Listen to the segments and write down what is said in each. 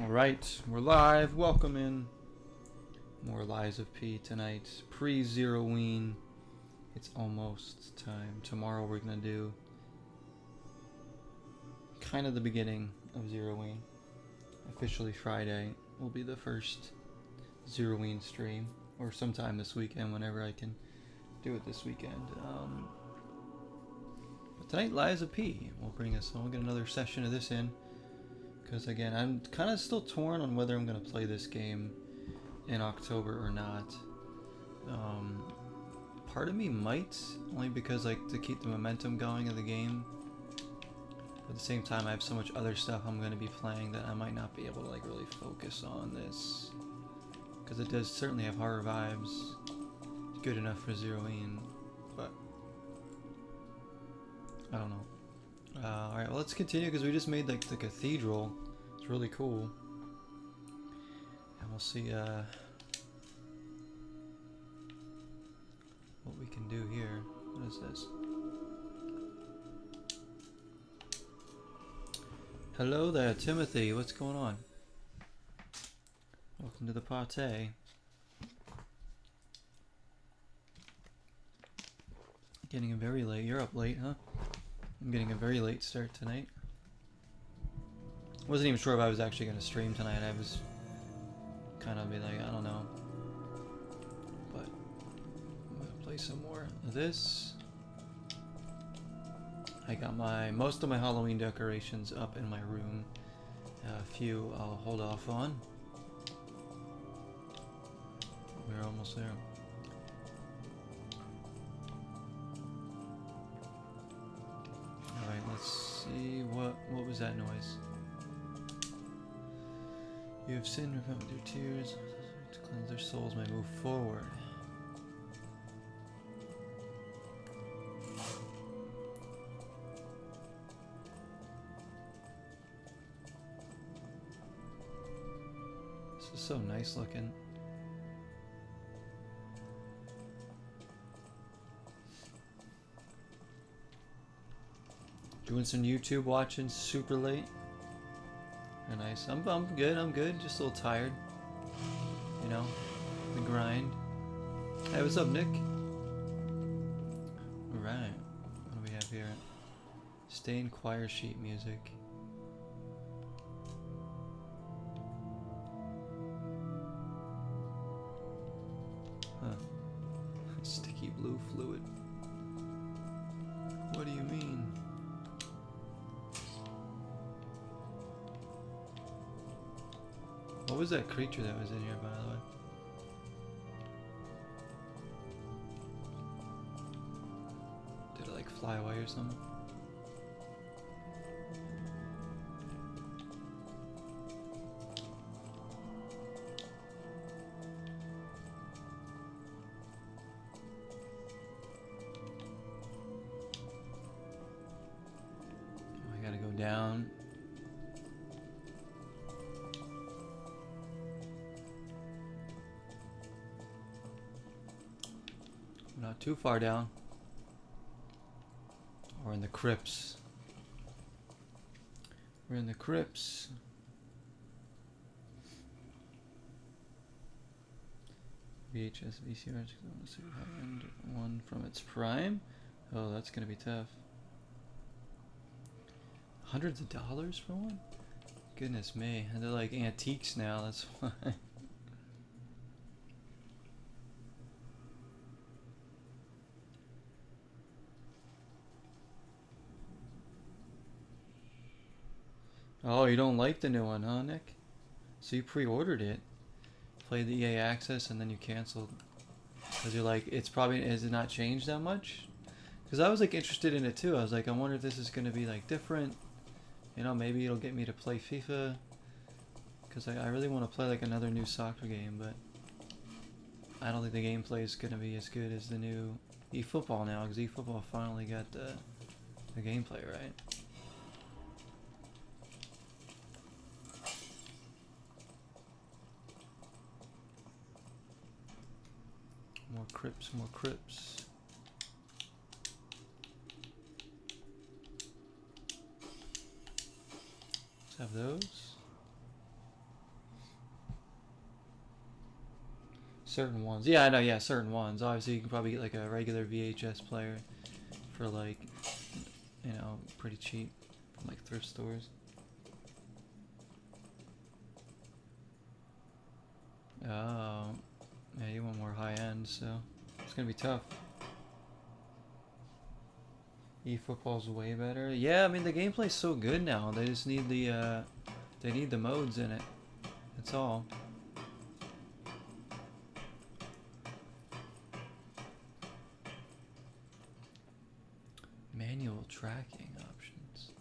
Alright, we're live. Welcome in. More Lies of P tonight. Pre-Zeroween. It's almost time. Tomorrow we're going to do kind of the beginning of Zeroween. Officially Friday will be the first Zeroween stream. Or sometime this weekend, whenever I can do it this weekend. But tonight, Lies of P will bring us on. We'll get another session of this in. Because again, I'm kind of still torn on whether I'm going to play this game in October or not. Part of me might, only because like to keep the momentum going of the game. But at the same time, I have so much other stuff I'm going to be playing that I might not be able to like really focus on this. Because it does certainly have horror vibes. It's good enough for Zeroween, but I don't know. Alright, well, let's continue because we just made like the Cathedral. It's really cool. And we'll see what we can do here. What is this? Hello there, Timothy. What's going on? Welcome to the party. Getting very late. You're up late, huh? I'm getting a very late start tonight. Wasn't even sure if I was actually going to stream tonight. I was kind of be like, I don't know. But I'm going to play some more of this. I got most of my Halloween decorations up in my room. A few I'll hold off on. We're almost there. Alright, let's see, what was that noise? You have sinned, repent with your tears, to cleanse their souls may move forward. This is so nice looking. Doing some YouTube watching super late. Very nice. I'm good. Just a little tired. You know, the grind. Hey, what's up, Nick? Alright. What do we have here? Stained choir sheet music. Huh. Sticky blue fluid. What do you mean? What was that creature that was in here, by the way? Did it like fly away or something? Oh, I gotta go down. Not too far down. We're in the crypts. We're in the crypts. VHS, VCR, high-end one from its prime. Oh, that's gonna be tough. Hundreds of dollars for one? Goodness me. And they're like antiques now, that's why. Oh, you don't like the new one, huh, Nick? So you pre-ordered it, played the EA Access, and then you canceled because you're like, it's probably, has it not changed that much? Because I was like interested in it too. I was like, I wonder if this is going to be like different. You know, maybe it'll get me to play FIFA. Because I really want to play like another new soccer game, but I don't think the gameplay is going to be as good as the new eFootball now, because eFootball finally got the gameplay right. More crypts, more crypts. Let's have those. certain ones. Yeah, I know. Yeah, certain ones. Obviously, you can probably get like a regular VHS player for like, you know, pretty cheap from like thrift stores. Oh, yeah, you want more high end, so it's gonna be tough. eFootball's way better. Yeah, I mean the gameplay's so good now. They just need they need the modes in it. That's all. Manual tracking options.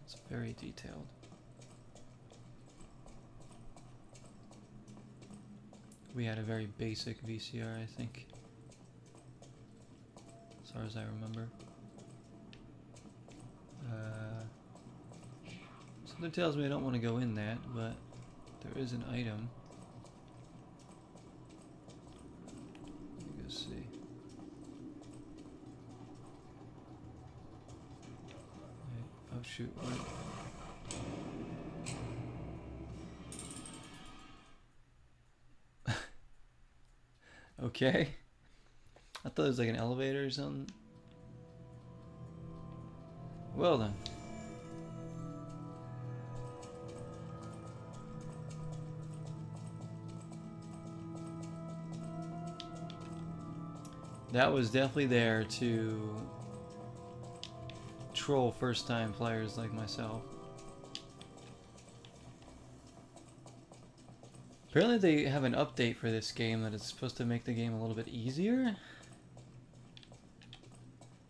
It's very detailed. We had a very basic VCR, I think, as far as I remember. Something tells me I don't want to go in that, but there is an item. Let me go see. Oh shoot, what? Okay. I thought it was like an elevator or something. Well then. That was definitely there to troll first-time players like myself. Apparently they have an update for this game that is supposed to make the game a little bit easier.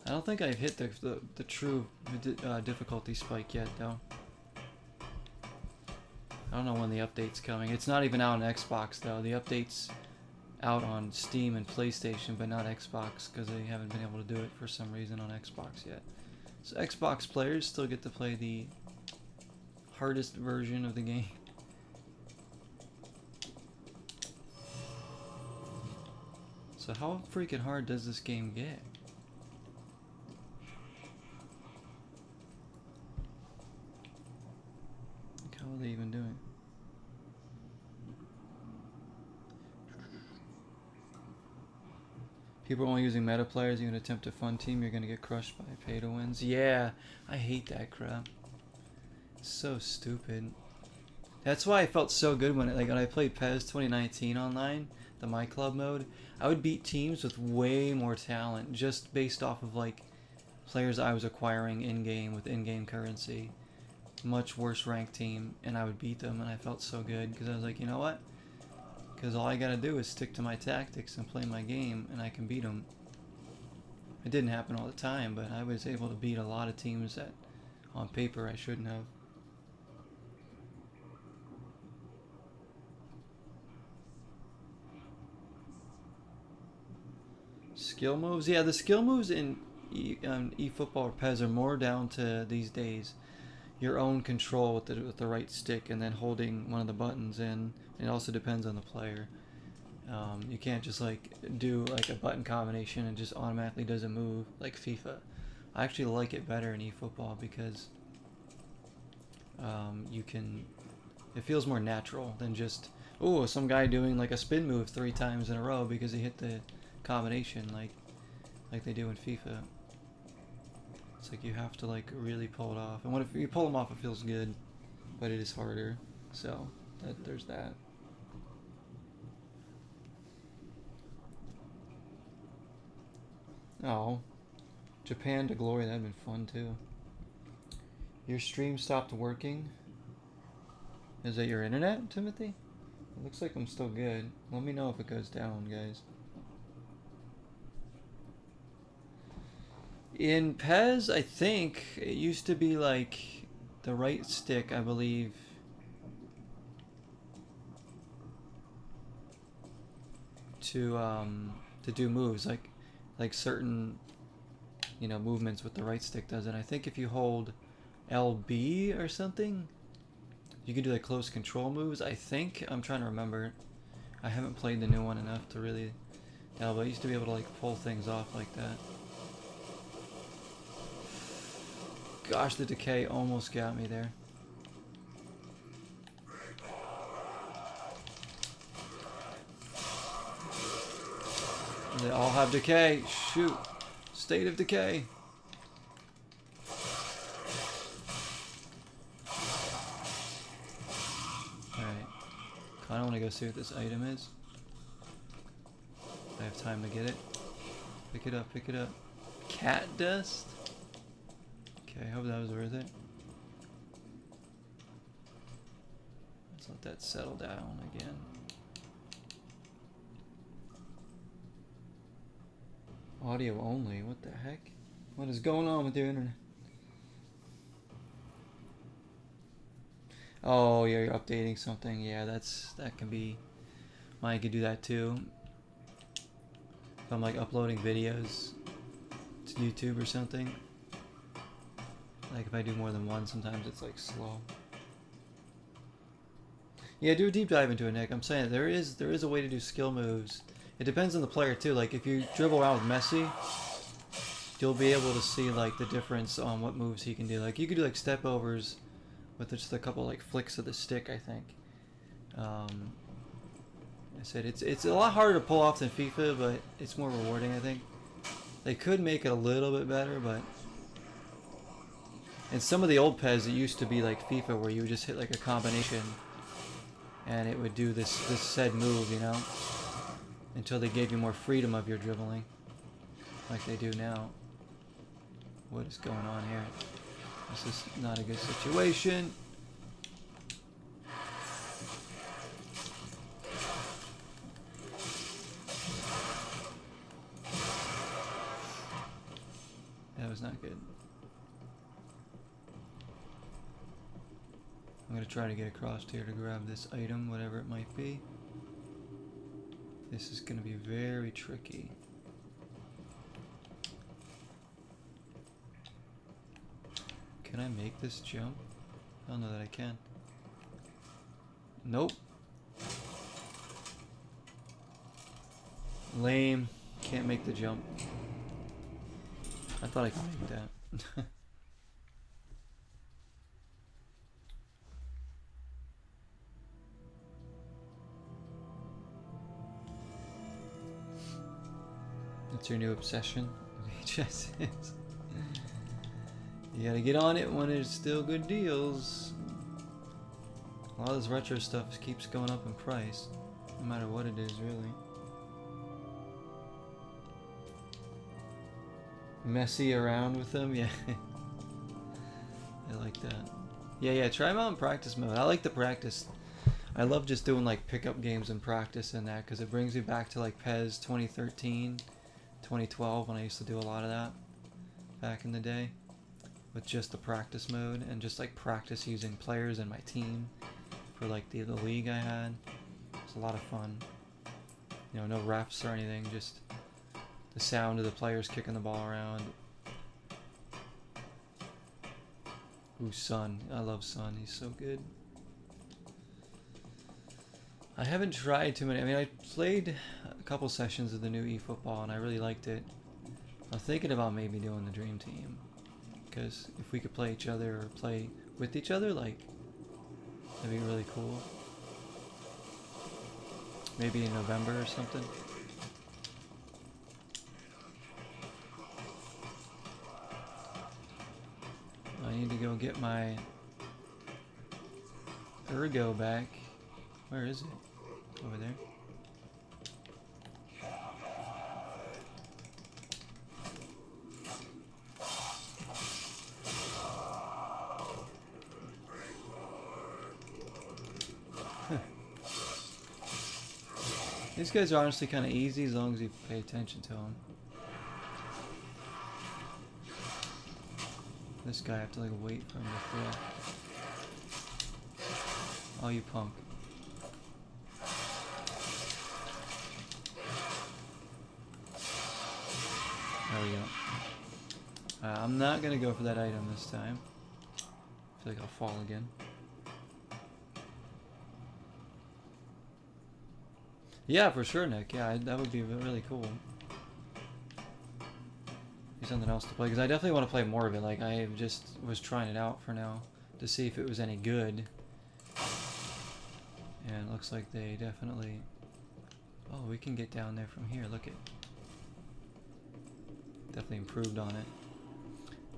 I don't think I've hit the true difficulty spike yet, though. I don't know when the update's coming. It's not even out on Xbox, though. The update's out on Steam and PlayStation, but not Xbox, because they haven't been able to do it for some reason on Xbox yet. So Xbox players still get to play the hardest version of the game. So how freaking hard does this game get? Like, how are they even doing? People are only using meta players. You can attempt a fun team, you're gonna get crushed by pay-to-wins. Yeah, I hate that crap. It's so stupid. That's why I felt so good when I played PES 2019 online, the My Club mode. I would beat teams with way more talent just based off of like players I was acquiring in-game with in-game currency. Much worse ranked team, and I would beat them, and I felt so good because I was like, you know what? Because all I gotta do is stick to my tactics and play my game, and I can beat them. It didn't happen all the time, but I was able to beat a lot of teams that on paper I shouldn't have. Skill moves? Yeah, the skill moves in eFootball or PES are more down to, these days, your own control with the right stick and then holding one of the buttons in. It also depends on the player. You can't just like do like a button combination and just automatically does a move like FIFA. I actually like it better in eFootball because it feels more natural than just, oh, some guy doing like a spin move 3 times in a row because he hit the combination like they do in FIFA. It's like you have to like really pull it off, and if you pull them off, it feels good, but it is harder. So there's that. Oh, Japan to glory, that'd been fun too. Your stream stopped working. Is that your internet, Timothy? It looks like I'm still good. Let me know if it goes down, guys. In PES, I think it used to be like the right stick, I believe. To do moves like certain, you know, movements with the right stick does it. I think if you hold LB or something, you can do like close control moves. I think, I'm trying to remember. I haven't played the new one enough to really tell, but I used to be able to like pull things off like that. Gosh, the decay almost got me there. They all have decay. Shoot. State of decay. Alright. I want to go see what this item is. I have time to get it. Pick it up, pick it up. Cat dust? Okay, I hope that was worth it. Let's let that settle down again. Audio only, what the heck? What is going on with your internet? Oh, yeah, you're updating something. Yeah, that can be. Mine could do that too. If I'm like uploading videos to YouTube or something. Like if I do more than one, sometimes it's like slow. Yeah, do a deep dive into it, Nick. I'm saying there is a way to do skill moves. It depends on the player too. Like if you dribble around with Messi, you'll be able to see like the difference on what moves he can do. Like you could do like step overs with just a couple like flicks of the stick, I think. I said it's a lot harder to pull off than FIFA, but it's more rewarding, I think. They could make it a little bit better, but in some of the old PES, it used to be like FIFA where you would just hit like a combination and it would do this said move, you know, until they gave you more freedom of your dribbling, like they do now. What is going on here? This is not a good situation. That was not good. I'm going to try to get across here to grab this item, whatever it might be. This is going to be very tricky. Can I make this jump? I don't know that I can. Nope. Lame. Can't make the jump. I thought I could make that. That's your new obsession? VHSs. You gotta get on it when there's still good deals. A lot of this retro stuff keeps going up in price, no matter what it is, really. Messy around with them, yeah. I like that. Yeah, try them out in practice mode. I like the practice. I love just doing like pickup games and practice in that because it brings me back to like PES 2013, 2012 when I used to do a lot of that back in the day with just the practice mode and just like practice using players in my team for like the league I had. It's a lot of fun. You know, no refs or anything, just the sound of the players kicking the ball around. Ooh, Son. I love Son. He's so good. I haven't tried too many. I mean, I played a couple sessions of the new eFootball and I really liked it. I'm thinking about maybe doing the Dream Team. Because if we could play each other or play with each other, like, that'd be really cool. Maybe in November or something. I need to go get my Ergo back. Where is it? Over there. These guys are honestly kind of easy as long as you pay attention to them. This guy I have to like wait for him to throw. Oh, you punk. There we go. I'm not gonna go for that item this time. I feel like I'll fall again. Yeah, for sure, Nick. Yeah, that would be really cool. Be something else to play, because I definitely want to play more of it. Like, I just was trying it out for now to see if it was any good. And it looks like they definitely... Oh, we can get down there from here. Look at... Definitely improved on it.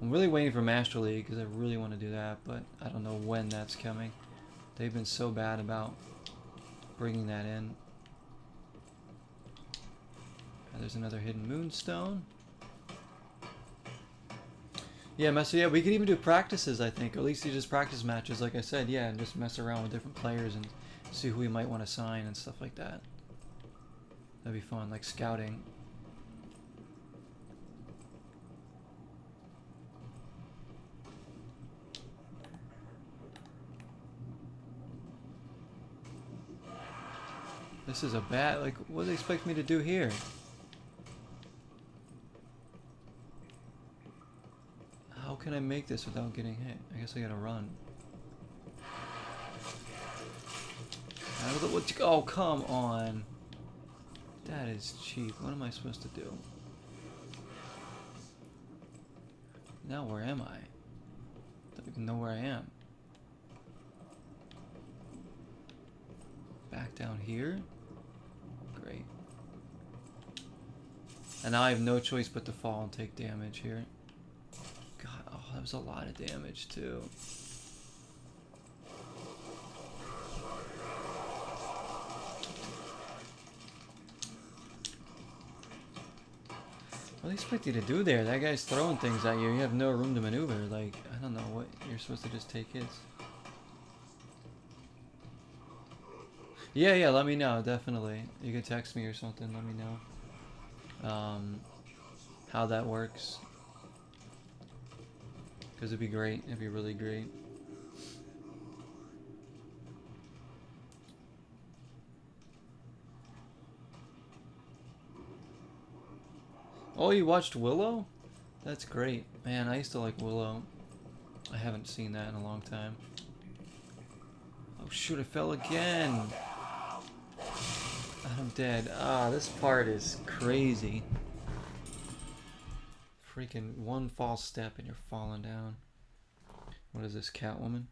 I'm really waiting for Master League because I really want to do that, but I don't know when that's coming. They've been so bad about bringing that in. And there's another hidden moonstone. Yeah, so yeah, we could even do practices, I think. Or at least you just practice matches, like I said, yeah, and just mess around with different players and see who we might want to sign and stuff like that. That'd be fun, like scouting. This is a bad, like, what do they expect me to do here? How can I make this without getting hit? I guess I gotta run. Oh, come on. That is cheap. What am I supposed to do? Now where am I? Don't even know where I am. Back down here? Great. And now I have no choice but to fall and take damage here. God, oh, that was a lot of damage too. What do they expect you to do there? That guy's throwing things at you. You have no room to maneuver. Like, I don't know what you're supposed to just take hits. Yeah, let me know, definitely. You can text me or something, let me know how that works. Because it'd be great, it'd be really great. Oh, you watched Willow? That's great. Man, I used to like Willow. I haven't seen that in a long time. Oh shoot, I fell again! I'm dead. Ah, this part is crazy. Freaking one false step and you're falling down. What is this, Catwoman?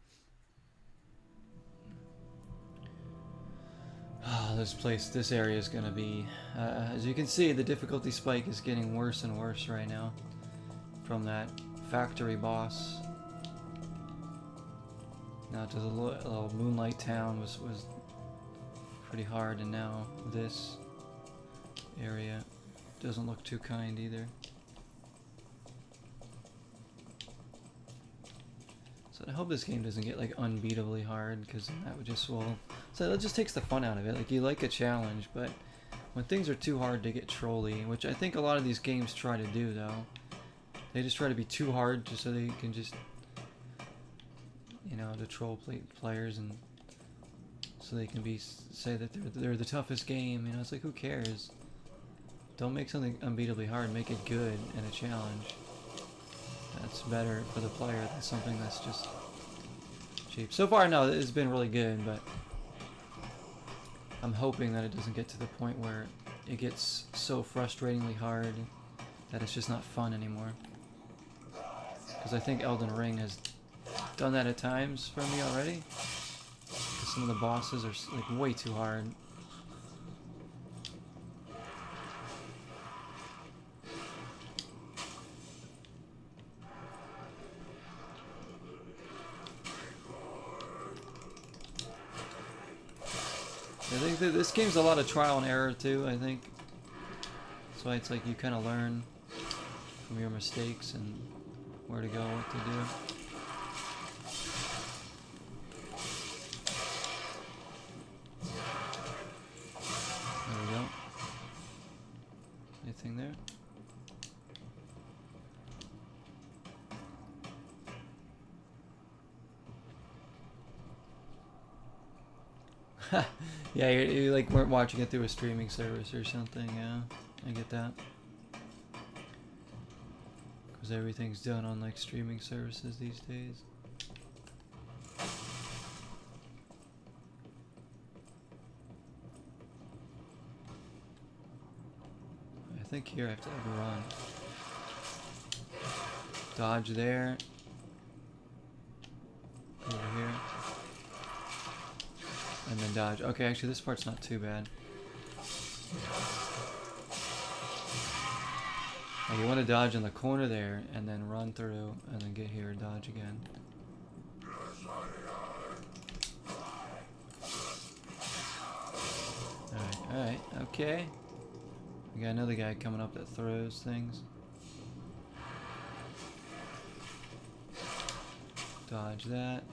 Oh, this area is gonna be... as you can see, the difficulty spike is getting worse and worse right now. From that factory boss. Now to the little Moonlight Town was pretty hard, and now this area doesn't look too kind either. So I hope this game doesn't get like unbeatably hard, because that would just, well, so that just takes the fun out of it. Like, you like a challenge, but when things are too hard to get trolly, which I think a lot of these games try to do though, they just try to be too hard just so they can just, you know, to troll players, and so they can say that they're the toughest game. You know, it's like, who cares? Don't make something unbeatably hard. Make it good and a challenge. That's better for the player than something that's just cheap. So far, no, it's been really good, but I'm hoping that it doesn't get to the point where it gets so frustratingly hard that it's just not fun anymore. Because I think Elden Ring has done that at times for me already. Some of the bosses are like way too hard. I think that this game's a lot of trial and error too, I think. That's why it's like you kind of learn from your mistakes and where to go, what to do. There we go. Anything there? Yeah, you like weren't watching it through a streaming service or something. Yeah, I get that. Because everything's done on like streaming services these days. I think here I have to run. Dodge there. Over here. And then dodge. Okay, actually this part's not too bad. Now you want to dodge in the corner there, and then run through, and then get here and dodge again. Alright, okay. We got another guy coming up that throws things. Dodge that.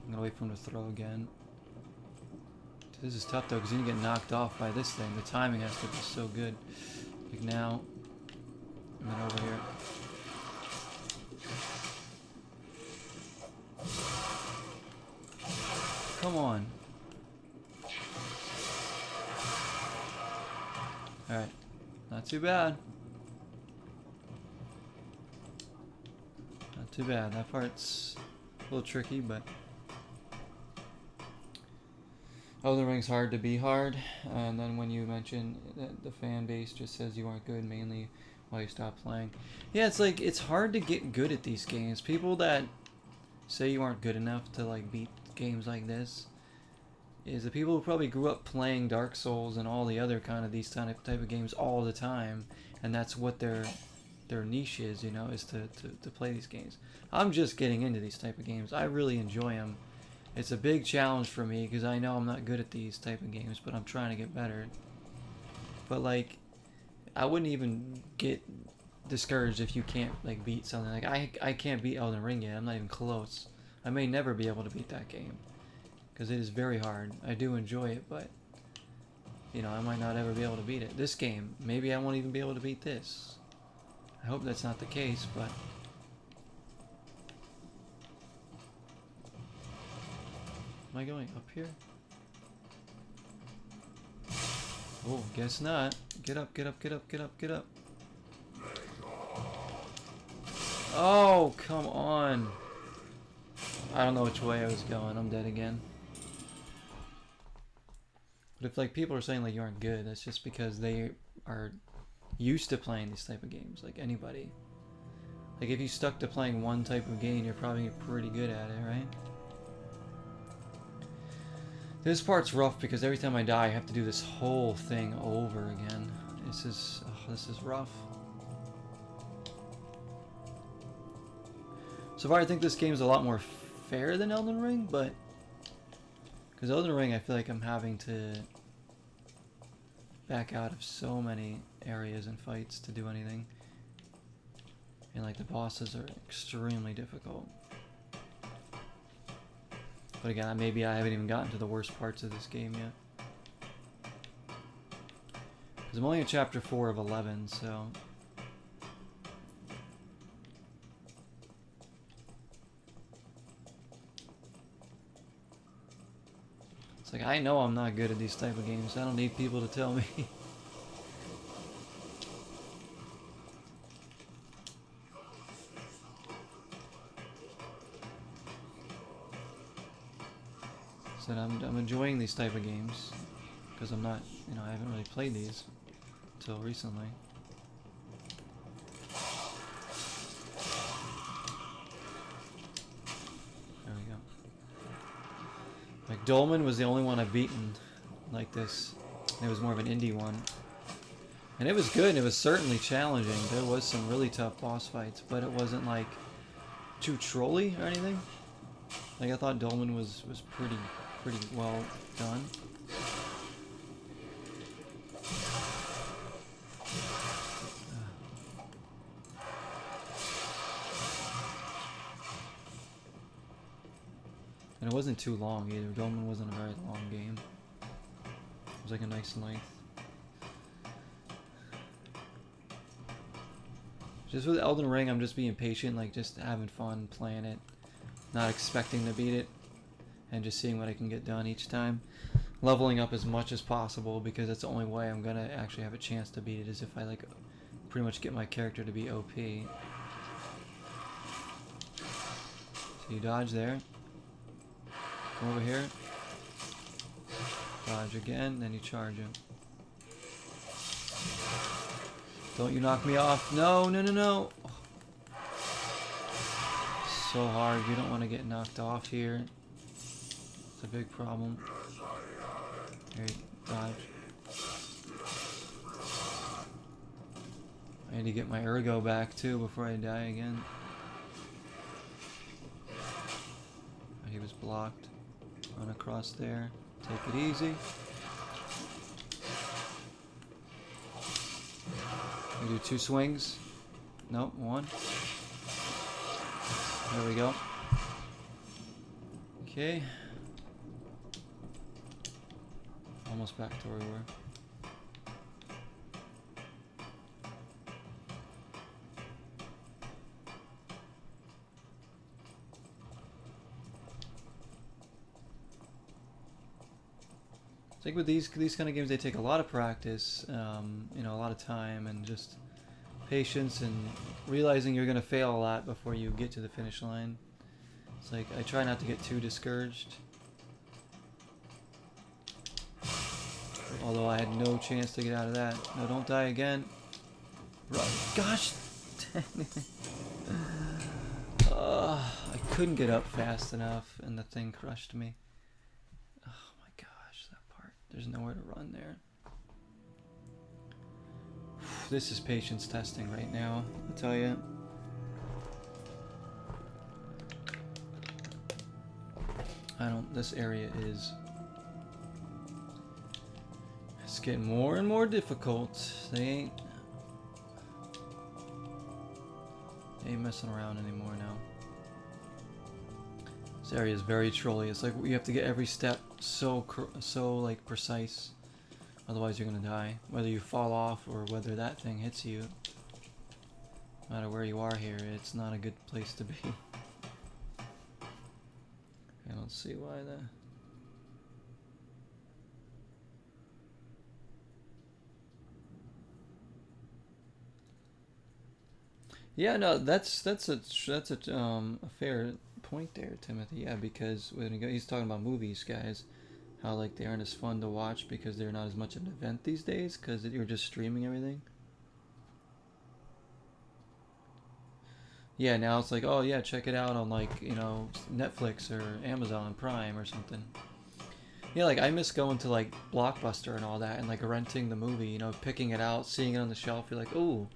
I'm gonna wait for him to throw again. This is tough though, because you get knocked off by this thing. The timing has to be so good. Like now, and then over here. Come on. Alright, not too bad. Not too bad. That part's a little tricky, but Elden Ring's hard to be hard. And then when you mention that the fan base just says you aren't good, mainly why you stopped playing. Yeah, it's like, it's hard to get good at these games. People that say you aren't good enough to like beat games like this is the people who probably grew up playing Dark Souls and all the other kind of these type of games all the time, and that's what their niche is, you know, is to play these games. I'm just getting into these type of games. I really enjoy them. It's a big challenge for me because I know I'm not good at these type of games, but I'm trying to get better. But like, I wouldn't even get discouraged if you can't like beat something. Like I can't beat Elden Ring yet. I'm not even close. I may never be able to beat that game because it is very hard. I do enjoy it, but you know, I might not ever be able to beat it. This game, maybe I won't even be able to beat this. I hope that's not the case, but am I going up here? Oh, guess not. Get up, get up, get up, get up, get up. Oh, come on. I don't know which way I was going. I'm dead again. But if like people are saying like you aren't good, that's just because they are used to playing these type of games, like anybody. Like if you stuck to playing one type of game, you're probably pretty good at it, right? This part's rough because every time I die, I have to do this whole thing over again. This is rough. So far, I think this game's a lot more fair than Elden Ring, but because Elden Ring, I feel like I'm having to back out of so many areas and fights to do anything, and like the bosses are extremely difficult. But again, maybe I haven't even gotten to the worst parts of this game yet. Because I'm only in chapter 4 of 11, so it's like I know I'm not good at these type of games. I don't need people to tell me. So I'm enjoying these type of games because I'm not, you know, I haven't really played these until recently. There we go. Like Dolmen was the only one I've beaten like this. It was more of an indie one. And it was good, and it was certainly challenging. There was some really tough boss fights, but it wasn't like too trolly or anything. Like I thought Dolmen was pretty well done. And it wasn't too long either. Dolmen wasn't a very long game. It was like a nice length. Just with Elden Ring, I'm just being patient, like just having fun playing it, not expecting to beat it, and just seeing what I can get done each time. Leveling up as much as possible because that's the only way I'm gonna actually have a chance to beat it, is if I like pretty much get my character to be OP. So you dodge there. Come over here. Dodge again, then you charge him. Don't you knock me off. No, no, no, no. Oh. So hard. You don't want to get knocked off here. It's a big problem. Here, dodge. I need to get my ergo back too before I die again. He was blocked. Run across there. Take it easy. We do 2 swings. Nope, 1. There we go. Okay. Almost back to where we were. I think with these kind of games, they take a lot of practice, you know, a lot of time and just patience and realizing you're gonna fail a lot before you get to the finish line. It's like I try not to get too discouraged. Although I had no chance to get out of that. No, don't die again. Run. Gosh dang it. I couldn't get up fast enough and the thing crushed me. There's nowhere to run there. This is patience testing right now, I'll tell you. This area is... It's getting more and more difficult. They ain't messing around anymore now. This area is very trolly. It's like you have to get every step so like precise, otherwise you're gonna die. Whether you fall off or whether that thing hits you, no matter where you are here, it's not a good place to be. I don't see why the... Yeah, no, that's a fair point there, Timothy. Yeah, because when he's talking about movies, guys, how like they aren't as fun to watch because they're not as much an event these days because you're just streaming everything. Yeah, now it's like, oh yeah, check it out on like, you know, Netflix or Amazon Prime or something. Yeah, like I miss going to like Blockbuster and all that and like renting the movie, you know, picking it out, seeing it on the shelf. You're like, oh,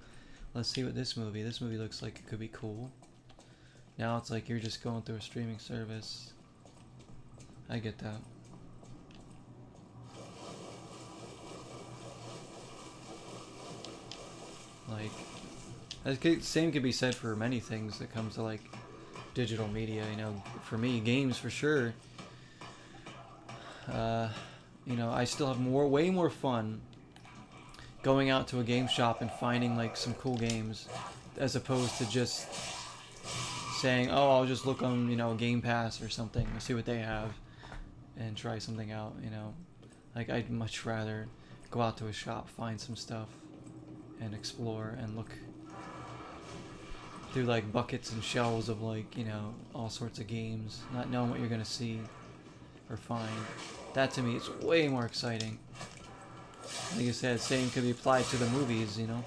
let's see what this movie looks like it could be cool. Now it's like you're just going through a streaming service. I get that. Like, same could be said for many things that comes to like digital media. You know, for me, games for sure. You know, I still have way more fun going out to a game shop and finding like some cool games, as opposed to just saying, oh, I'll just look on, you know, Game Pass or something and see what they have and try something out. You know, like I'd much rather go out to a shop, find some stuff, and explore and look through like buckets and shelves of like, you know, all sorts of games, not knowing what you're gonna see or find. That to me is way more exciting. Like I said, same could be applied to the movies, you know.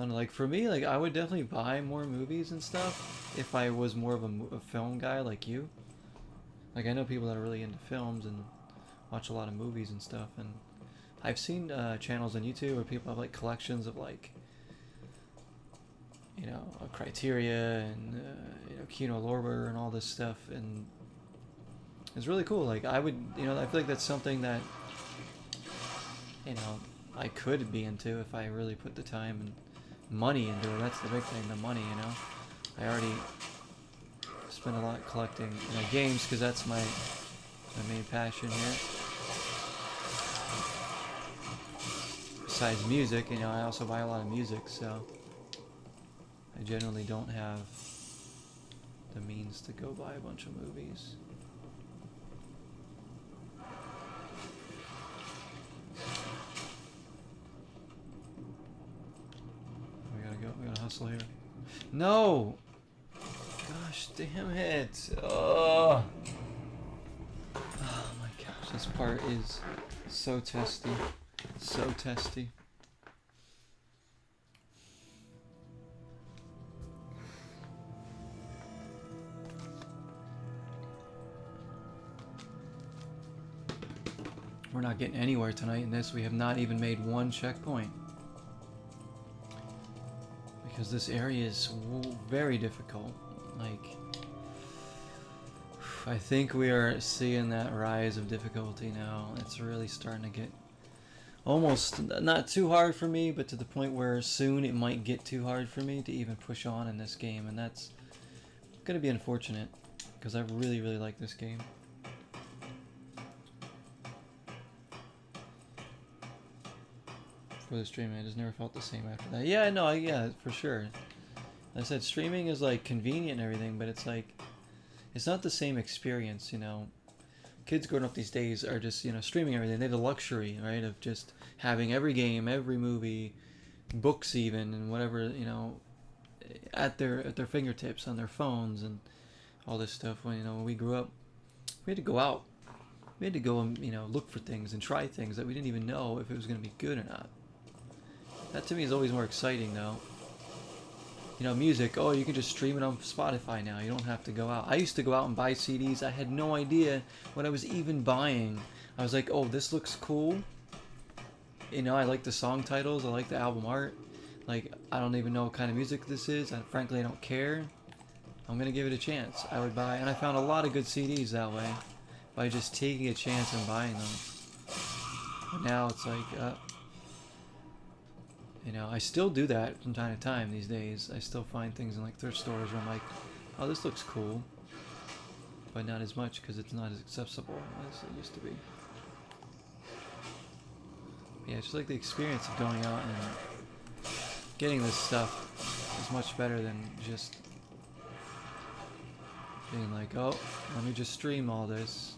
Like for me, like I would definitely buy more movies and stuff if I was more of a film guy like you. Like I know people that are really into films and watch a lot of movies and stuff, and I've seen channels on YouTube where people have like collections of like, you know, Criteria and you know, Kino Lorber and all this stuff, and it's really cool. Like I would, you know, I feel like that's something that, you know, I could be into if I really put the time and money into it. That's the big thing, the money, you know. I already spend a lot collecting, you know, games because that's my main passion here. Besides music, you know, I also buy a lot of music, so I generally don't have the means to go buy a bunch of movies. cancel here. No! Gosh, damn it. Oh my gosh, this part is so testy. So testy. We're not getting anywhere tonight in this. We have not even made one checkpoint. Because this area is very difficult. Like, I think we are seeing that rise of difficulty now. It's really starting to get almost not too hard for me, but to the point where soon it might get too hard for me to even push on in this game. And that's going to be unfortunate because I really, really like this game. For the streaming, I just never felt the same after that. Yeah, no, yeah, for sure. I said streaming is like convenient and everything, but it's like it's not the same experience, you know. Kids growing up these days are just, you know, streaming everything. They have the luxury, right, of just having every game, every movie, books even, and whatever, you know, at their fingertips on their phones and all this stuff. When, you know, when we grew up, we had to go out. We had to go and, you know, look for things and try things that we didn't even know if it was going to be good or not. That to me is always more exciting, though. You know, music, oh, you can just stream it on Spotify now. You don't have to go out. I used to go out and buy CDs. I had no idea what I was even buying. I was like, oh, this looks cool. You know, I like the song titles. I like the album art. Like, I don't even know what kind of music this is. Frankly, I don't care. I'm going to give it a chance. I would buy, and I found a lot of good CDs that way by just taking a chance and buying them. But now it's like, you know, I still do that from time to time these days. I still find things in like thrift stores where I'm like, oh, this looks cool. But not as much because it's not as accessible as it used to be. Yeah, it's just like the experience of going out and getting this stuff is much better than just being like, oh, let me just stream all this.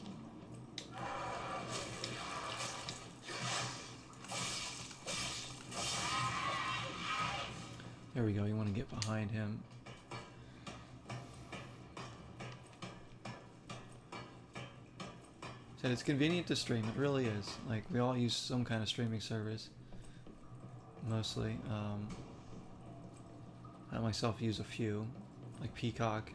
There we go, you want to get behind him. Said it's convenient to stream, it really is. Like, we all use some kind of streaming service. Mostly. I myself use a few, like Peacock.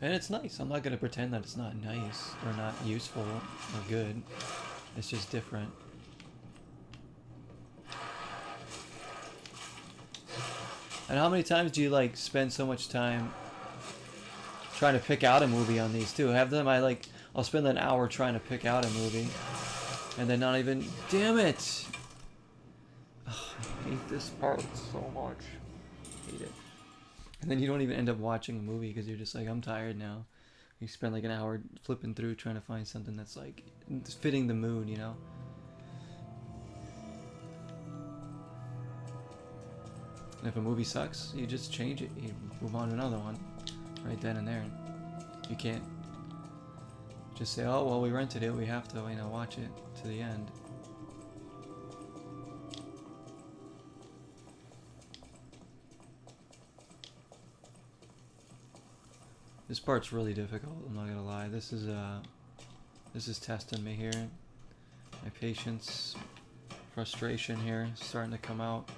And it's nice. I'm not going to pretend that it's not nice, or not useful, or good. It's just different. And how many times do you like spend so much time trying to pick out a movie on these too? Have them, I'll spend an hour trying to pick out a movie, and then not even, damn it! Oh, I hate this part so much. I hate it. And then you don't even end up watching a movie because you're just like, I'm tired now. You spend like an hour flipping through trying to find something that's like fitting the mood, you know? And if a movie sucks, you just change it. You move on to another one right then and there. You can't just say, oh, well, we rented it. We have to, you know, watch it to the end. This part's really difficult, I'm not gonna lie. This is testing me here. My patience, frustration here is starting to come out.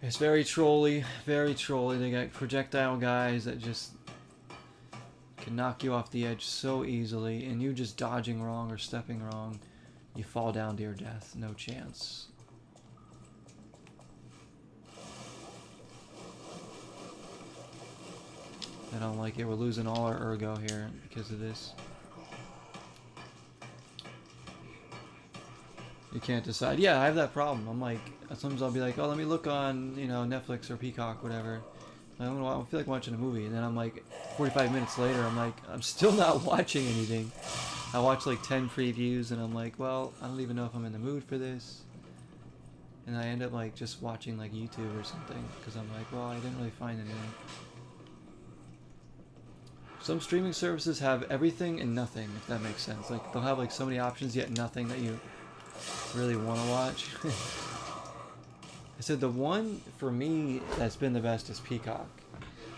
It's very trolly, very trolly. They got projectile guys that just can knock you off the edge so easily, and you just dodging wrong or stepping wrong, you fall down to your death. No chance. I don't like it. We're losing all our ergo here because of this. You can't decide. Yeah, I have that problem. I'm like, sometimes I'll be like, oh, let me look on, you know, Netflix or Peacock, whatever. I feel like watching a movie, and then I'm like, 45 minutes later, I'm like, I'm still not watching anything. I watch like 10 previews, and I'm like, well, I don't even know if I'm in the mood for this. And I end up like just watching like YouTube or something, because I'm like, well, I didn't really find anything. Some streaming services have everything and nothing, if that makes sense. Like, they'll have like so many options, yet nothing that you really want to watch. So the one for me that's been the best is Peacock.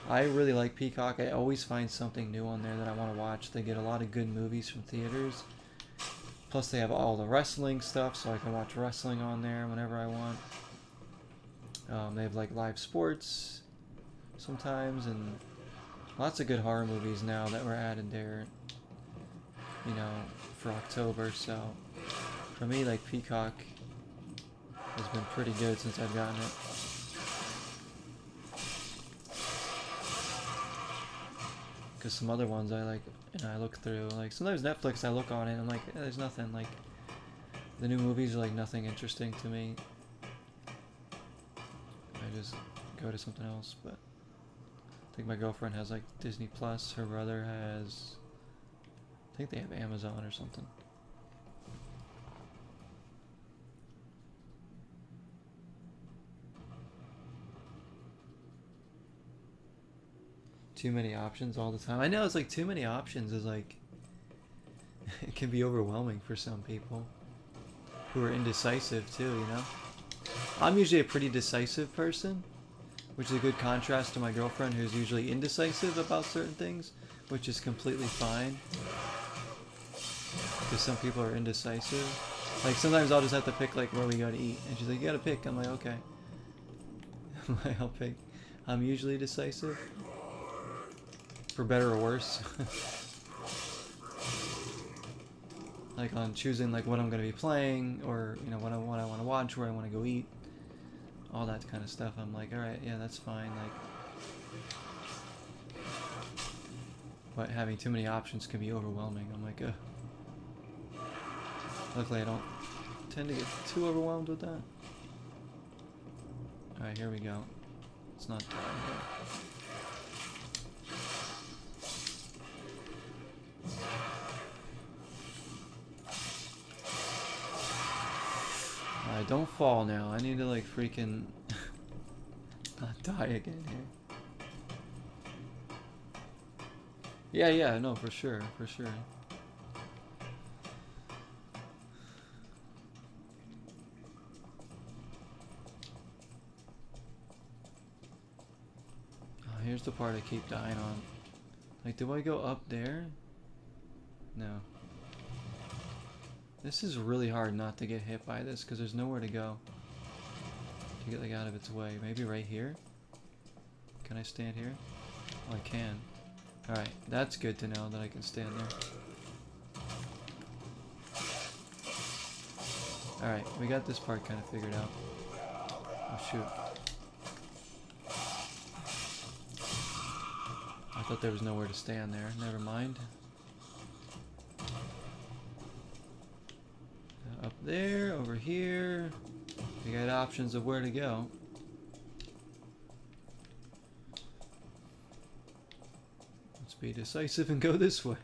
I really like Peacock. I always find something new on there that I want to watch. They get a lot of good movies from theaters. Plus they have all the wrestling stuff, so I can watch wrestling on there whenever I want. They have like live sports sometimes, and lots of good horror movies now that were added there, you know, for October. So for me, like, Peacock has been pretty good since I've gotten it. Because some other ones I like, I look through, like sometimes Netflix, I look on it and I'm like, there's nothing, like the new movies are like nothing interesting to me. I just go to something else. But I think my girlfriend has like Disney Plus. Her brother has, I think they have Amazon or something. Too many options all the time. I know, it's like too many options is like it can be overwhelming for some people who are indecisive too, you know. I'm usually a pretty decisive person, which is a good contrast to my girlfriend who's usually indecisive about certain things, which is completely fine. Because some people are indecisive. Like sometimes I'll just have to pick like where we go to eat, and she's like, you gotta pick. I'm like, okay. I'm like, I'll pick. I'm usually decisive. For better or worse. Like on choosing like what I'm gonna be playing, or you know what I want to watch, where I want to go eat, all that kind of stuff. I'm like, all right, yeah, that's fine. Like, but having too many options can be overwhelming. I'm like, ugh. Luckily, I don't tend to get too overwhelmed with that. All right, here we go. It's not down here. Alright, don't fall now. I need to like freaking not die again here. Yeah, no, for sure, for sure. Oh, here's the part I keep dying on. Like, do I go up there? No. This is really hard not to get hit by this because there's nowhere to go to get like out of its way. Maybe right here? Can I stand here? Oh, I can. Alright, that's good to know that I can stand there. Alright, we got this part kind of figured out. Oh shoot. I thought there was nowhere to stand there. Never mind. Up there, over here. We got options of where to go. Let's be decisive and go this way.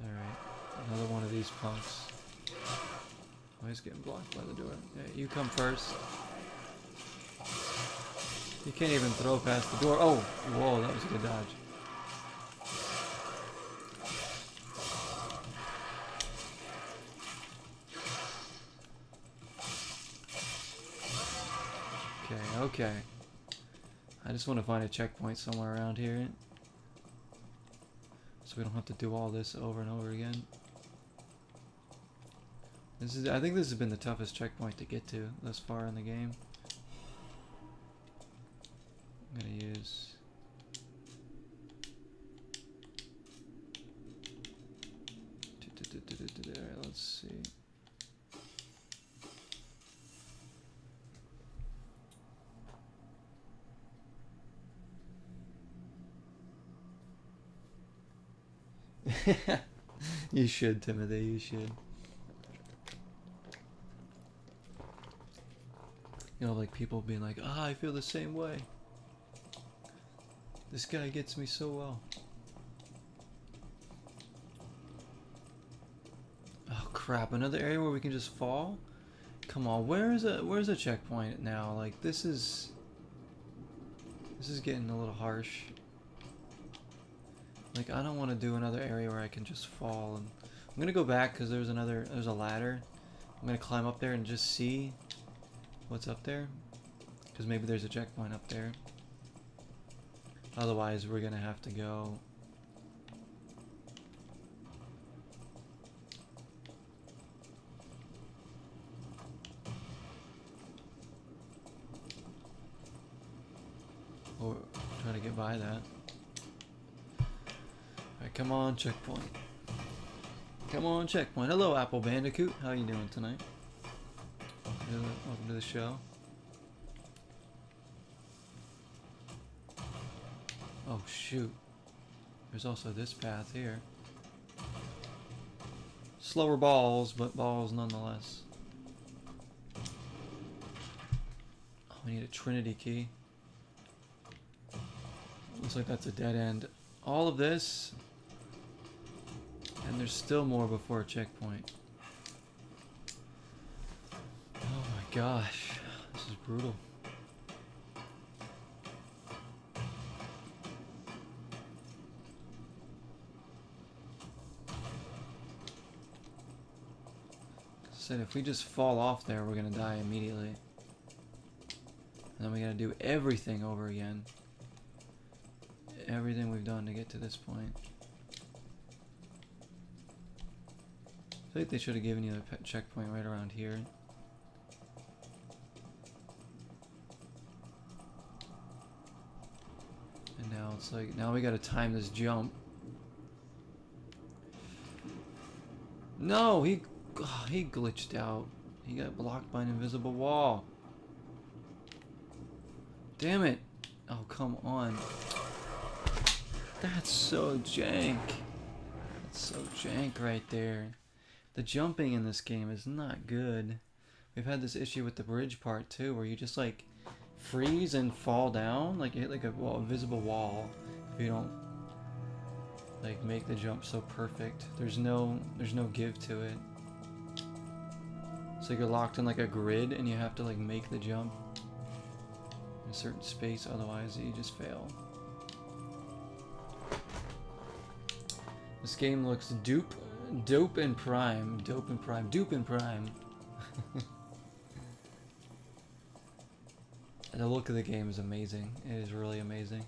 Alright, another one of these punks. Oh, he's getting blocked by the door. Yeah, you come first. You can't even throw past the door. Oh, whoa, that was a good dodge. Okay. I just want to find a checkpoint somewhere around here, so we don't have to do all this over and over again. I think this has been the toughest checkpoint to get to thus far in the game. I'm gonna use... Alright, let's see. You should, Timothy, you should. You know, like people being like, ah, I feel the same way. This guy gets me so well. Oh crap, another area where we can just fall? Come on, where's a checkpoint now? Like this is getting a little harsh. Like I don't want to do another area where I can just fall. And I'm gonna go back because there's a ladder. I'm gonna climb up there and just see what's up there, because maybe there's a checkpoint up there. Otherwise, we're gonna have to go. Or try to get by that. Alright, come on, checkpoint. Come on, checkpoint. Hello, Apple Bandicoot. How you doing tonight? Welcome to the show. Oh, shoot. There's also this path here. Slower balls, but balls nonetheless. Oh, we need a Trinity key. Looks like that's a dead end. All of this, and there's still more before a checkpoint. Oh my gosh, this is brutal. I said, if we just fall off there, we're gonna die immediately. And then we gotta do everything over again. Everything we've done to get to this point. I feel like they should have given you a checkpoint right around here. And now it's like, now we gotta time this jump. No, he glitched out. He got blocked by an invisible wall. Damn it. Oh, come on. That's so jank. That's so jank right there. The jumping in this game is not good. We've had this issue with the bridge part too, where you just like freeze and fall down, like you hit like a invisible wall if you don't like make the jump so perfect. There's no give to it. So you're locked in like a grid and you have to like make the jump in a certain space, otherwise you just fail. This game looks dope and prime. And the look of the game is amazing. It is really amazing.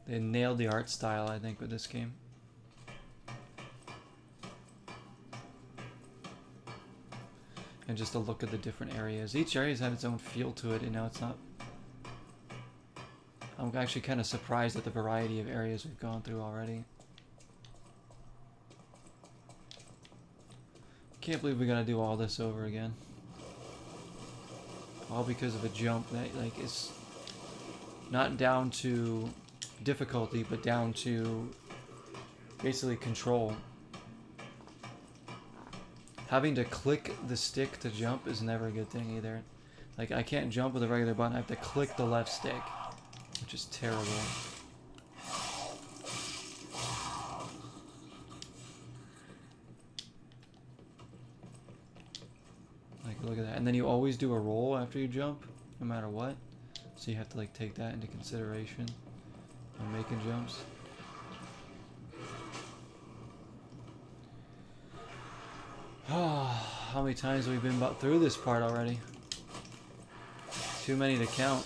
They nailed the art style, I think, with this game. And just a look at the different areas. Each area's had its own feel to it, and now it's not... I'm actually kind of surprised at the variety of areas we've gone through already. Can't believe we gotta do all this over again. All because of a jump that like is not down to difficulty, but down to basically control. Having to click the stick to jump is never a good thing either. Like I can't jump with a regular button, I have to click the left stick, which is terrible. Like look at that. And then you always do a roll after you jump, no matter what. So you have to like take that into consideration when making jumps. How many times have we been through this part already? Too many to count.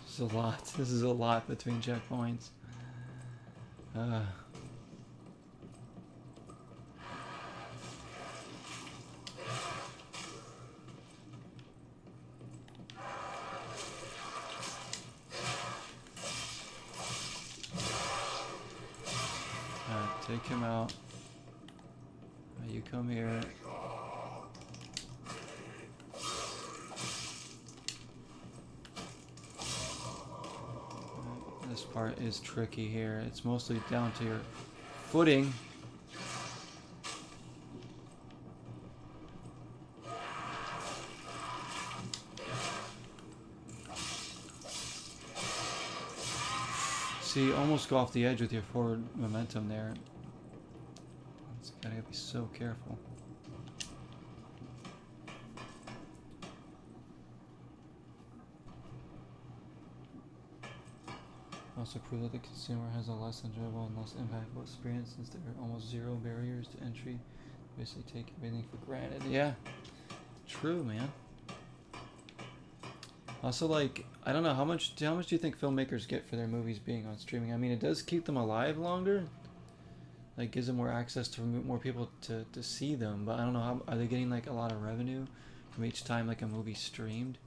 This is a lot. This is a lot between checkpoints. Alright, take him out. You come here. This part is tricky here. It's mostly down to your footing. See, almost go off the edge with your forward momentum there. It's gotta be so careful. Also prove that the consumer has a less enjoyable and less impactful experience since there are almost zero barriers to entry. Basically take everything for granted. Yeah, true, man. Also, like, I don't know, how much do you think filmmakers get for their movies being on streaming? I mean, it does keep them alive longer. Like, gives them more access to more people to see them. But I don't know, how are they getting, like, a lot of revenue from each time, like, a movie's streamed?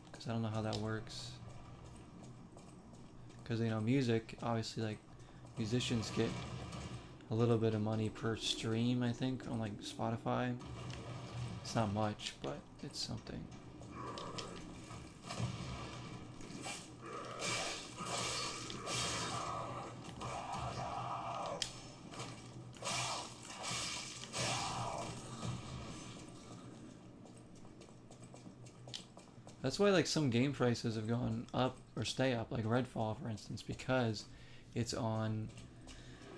Because I don't know how that works. Because, you know, music, obviously, like, musicians get a little bit of money per stream, I think, on, like, Spotify. It's not much, but it's something. That's why, like, some game prices have gone up or stay up, like Redfall, for instance, because it's on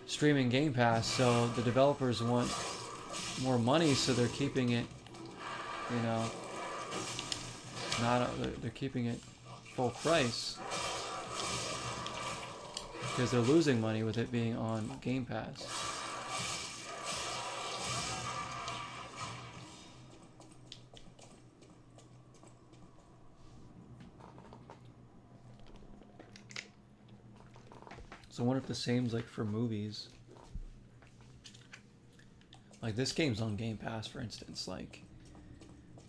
streaming Game Pass. So the developers want more money, so they're keeping it, you know, they're keeping it full price because they're losing money with it being on Game Pass. So I wonder if the same's like for movies. Like this game's on Game Pass, for instance. Like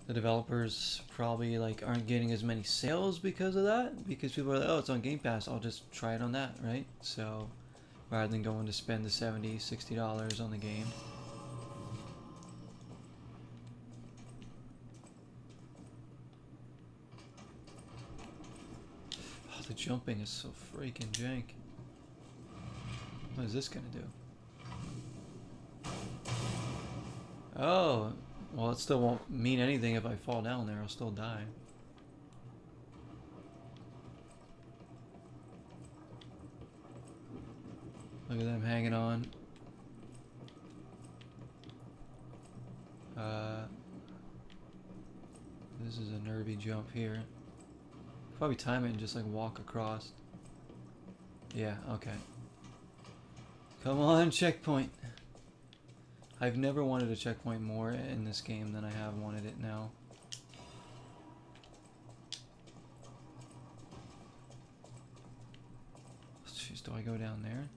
the developers probably like aren't getting as many sales because of that. Because people are like, oh, it's on Game Pass, I'll just try it on that, right? So rather than going to spend the $70, $60 on the game. Oh, the jumping is so freaking jank. What is this gonna do? Oh, well, it still won't mean anything if I fall down there. I'll still die. Look at them hanging on. This is a nervy jump here. Probably time it and just like walk across. Yeah, okay. Come on, checkpoint. I've never wanted a checkpoint more in this game than I have wanted it now. Jeez, do I go down there?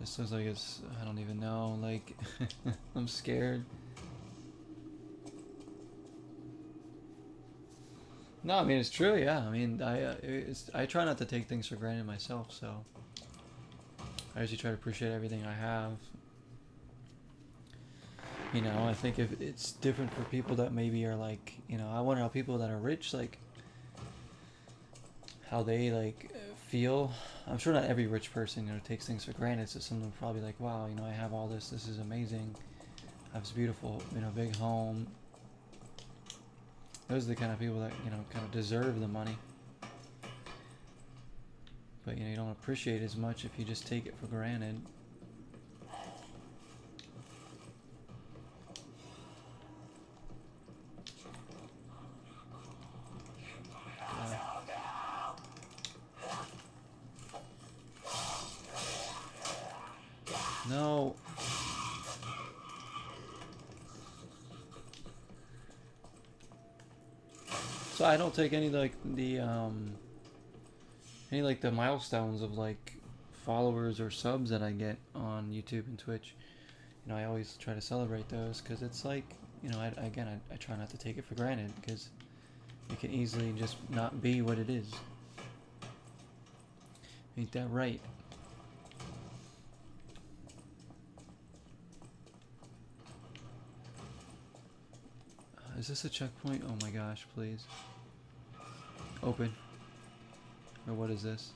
This looks like it's, I don't even know, like, I'm scared. No, I mean, it's true, yeah. I mean, I try not to take things for granted myself, so I usually try to appreciate everything I have. You know, I think if it's different for people that maybe are like, you know, I wonder how people that are rich, like, how they, like, feel. I'm sure not every rich person, you know, takes things for granted, so some of them are probably like, wow, you know, I have all this, this is amazing. I have this beautiful, you know, big home. Those are the kind of people that, you know, kind of deserve the money. But, you know, you don't appreciate it as much if you just take it for granted. No. So I don't take any like the milestones of like followers or subs that I get on YouTube and Twitch. You know, I always try to celebrate those because it's like, you know, I try not to take it for granted because it can easily just not be what it is. Ain't that right? Is this a checkpoint? Oh my gosh, please. Open. Or what is this?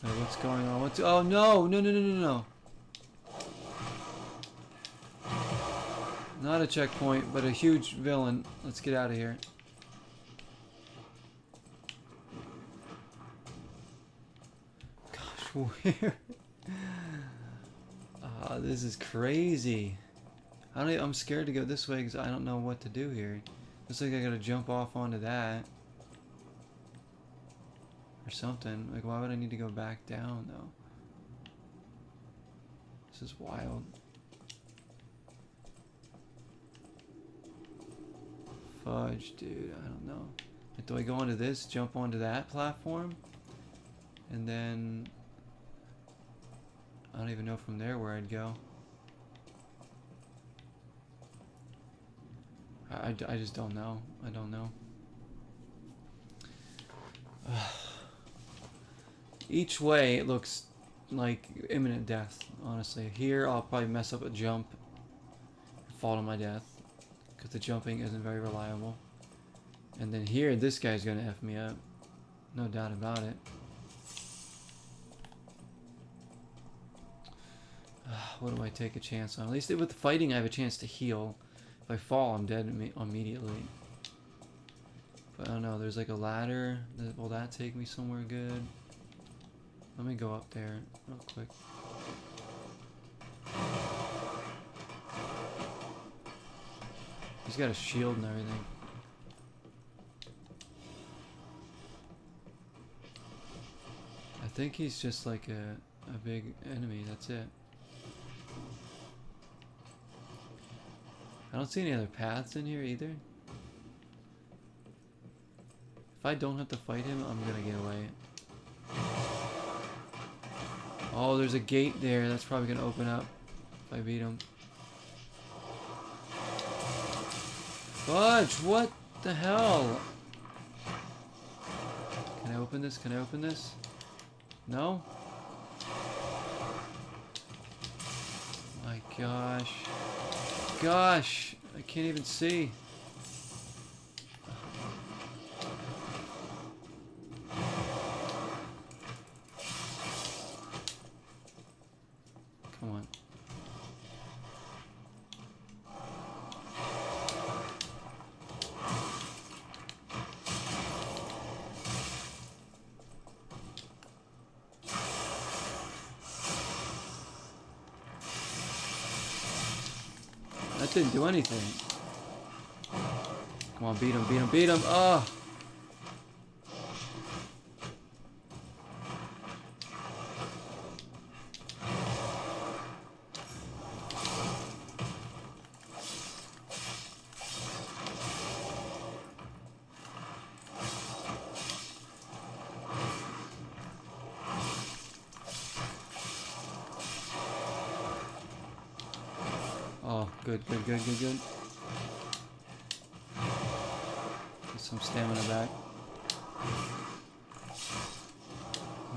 Wait, what's going on? What's... Oh no! No, no, no, no, no. Not a checkpoint, but a huge villain. Let's get out of here. Gosh, where? This is crazy. I'm scared to go this way because I don't know what to do here. Looks like I gotta jump off onto that. Or something. Like, why would I need to go back down, though? This is wild. Fudge, dude. I don't know. Like, do I go onto this, jump onto that platform? And then... I don't even know from there where I'd go. I just don't know. I don't know. Each way it looks like imminent death, honestly. Here I'll probably mess up a jump and fall to my death because the jumping isn't very reliable. And then here this guy's gonna F me up. No doubt about it. What do I take a chance on? At least with fighting I have a chance to heal. If I fall I'm dead immediately. But I don't know, there's like a ladder. Will that take me somewhere good? Let me go up there real quick. He's got a shield and everything. I think he's just like a big enemy, that's it. I don't see any other paths in here either. If I don't have to fight him, I'm gonna get away. Oh, there's a gate there. That's probably gonna open up if I beat him. Fudge, what the hell? Can I open this? Can I open this? No? My gosh. Gosh, I can't even see. Come on. That didn't do anything. Come on, beat him, beat him, beat him. Oh! Oh, good, good, good, good, good. Get some stamina back.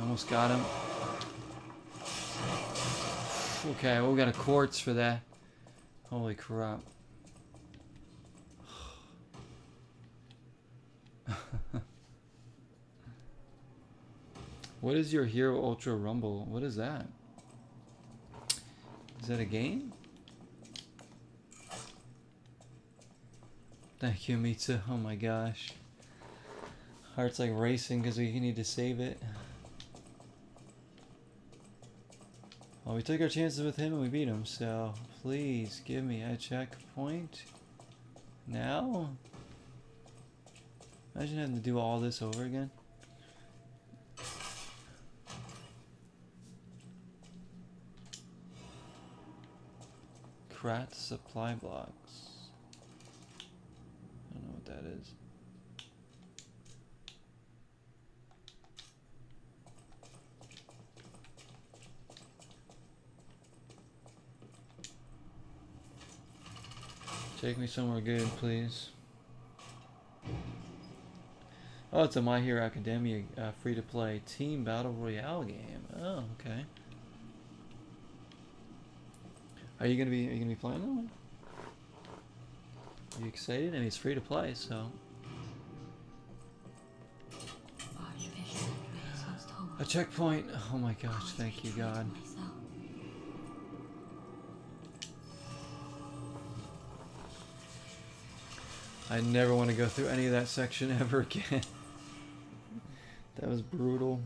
Almost got him. Okay, well, we got a quartz for that. Holy crap. What is your Hero Ultra Rumble? What is that? Is that a game? Thank you, Mitsu. Oh my gosh. Heart's like racing because we need to save it. Well, we took our chances with him and we beat him, so please give me a checkpoint. Now? Imagine having to do all this over again. Crat supply blocks. I don't know what that is. Take me somewhere good, please. Oh, it's a My Hero Academia free-to-play team battle royale game. Oh, okay. Are you gonna be playing that one? Are you excited? I mean, it's free to play, so. A checkpoint. Oh my gosh! Thank you, God. I never want to go through any of that section ever again. That was brutal.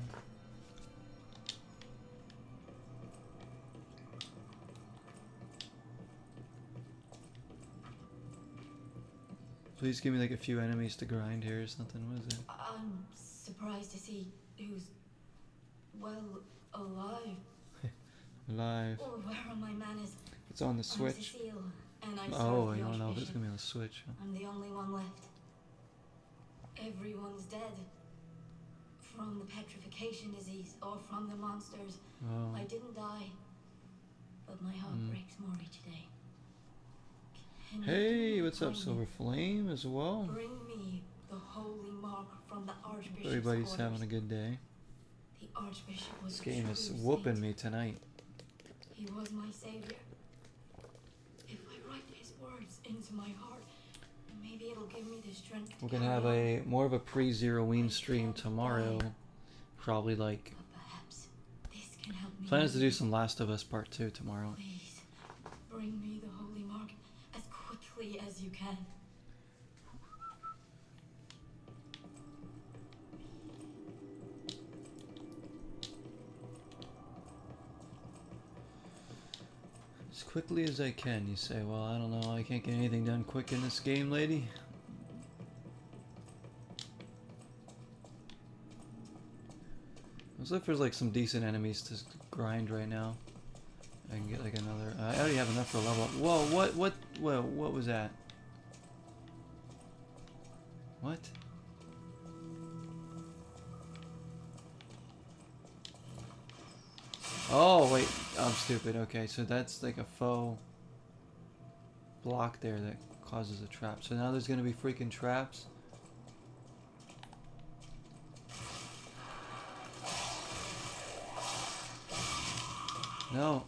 Please give me like a few enemies to grind here or something. What is it? I'm surprised to see who's, well, alive. Alive. Oh, where are my manners? It's on the I'm Switch. Cecile, and I Oh, serve I the don't know if it's Archbishop. gonna be on the Switch. Huh? I'm the only one left. Everyone's dead. From the petrification disease or from the monsters. Oh. I didn't die, but my heart breaks more each day. Can you Hey, what's up, find me? Silver Flame, as well? Bring me the holy mark from the Archbishop's Everybody's orders. having a good day. The Archbishop was This a game is true whooping saint. me tonight. He was my savior. If I write his words into my heart, maybe it'll give me the strength to We're gonna have carry a more of a pre-Zeroween stream tomorrow. Probably like on. But perhaps this can help me. plans to do some Last of Us Part 2 tomorrow. Please, bring me the holy mark as quickly as you can. As quickly as I can, you say. Well, I don't know. I can't get anything done quick in this game, lady. Looks like there's like some decent enemies to grind right now. I can get like another. I already have enough for a level up. Whoa! What was that? What? Oh wait, I'm stupid. Okay, so that's like a faux block there that causes a trap. So now there's gonna be freaking traps. No.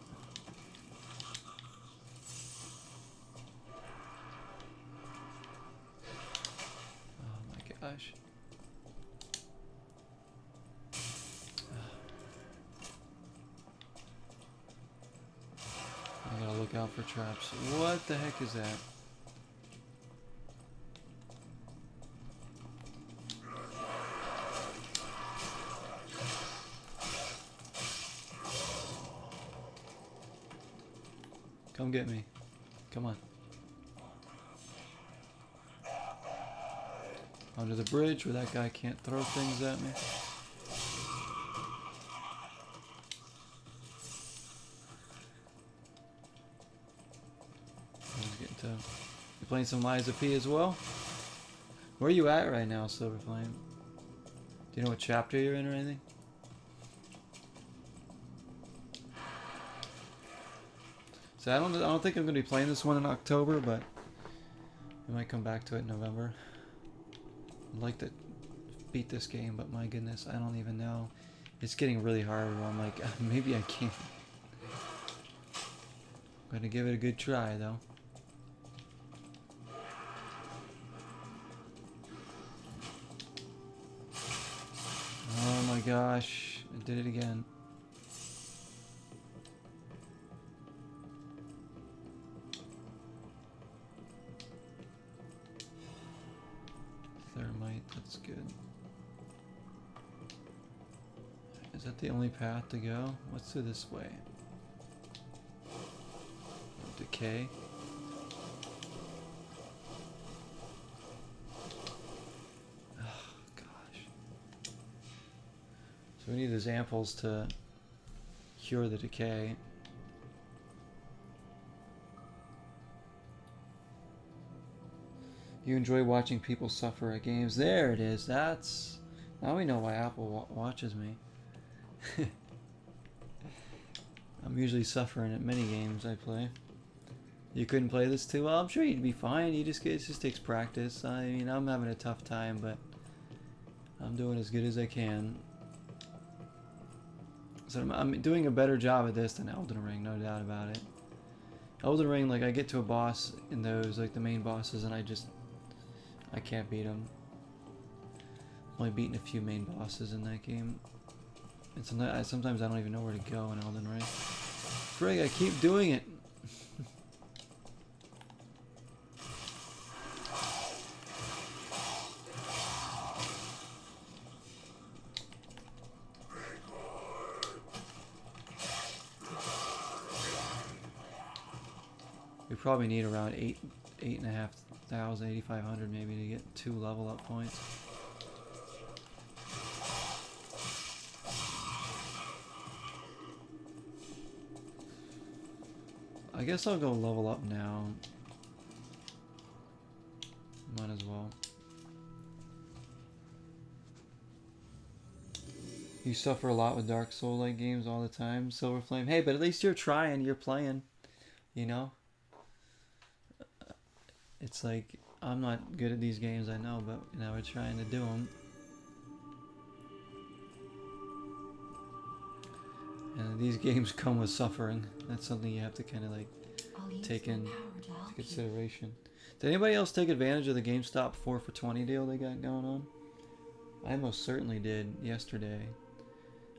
Oh my gosh. I gotta look out for traps. What the heck is that? Come get me. Come on. Under the bridge where that guy can't throw things at me. You playing some Liza P as well? Where are you at right now, Silver Flame? Do you know what chapter you're in or anything? So I don't think I'm gonna be playing this one in October, but I might come back to it in November. I'd like to beat this game, but my goodness, I don't even know. It's getting really hard where I'm like, maybe I can't. I'm gonna give it a good try though. Oh my gosh, I did it again. Thermite, that's good. Is that the only path to go? What's through this way? Decay. Oh gosh. So we need these ampoules to cure the decay. You enjoy watching people suffer at games. There it is. That's... Now we know why Apple watches me. I'm usually suffering at many games I play. You couldn't play this too well? I'm sure you'd be fine. It just takes practice. I mean, I'm having a tough time, but I'm doing as good as I can. So I'm doing a better job at this than Elden Ring, no doubt about it. Elden Ring, like I get to a boss in those, like the main bosses, and I can't beat them. Only beaten a few main bosses in that game. And sometimes I don't even know where to go in Elden Ring. Frig, I keep doing it. We probably need around 8,500, 8,500 maybe to get 2 level up points. I guess I'll go level up now. Might as well. You suffer a lot with Dark Soul-like games all the time, Silver Flame. Hey, but at least you're trying, you're playing, you know? It's like, I'm not good at these games, I know, but you know, we're trying to do them. And these games come with suffering. That's something you have to kind of like take into consideration. Did anybody else take advantage of the GameStop 4 for 20 deal they got going on? I most certainly did yesterday.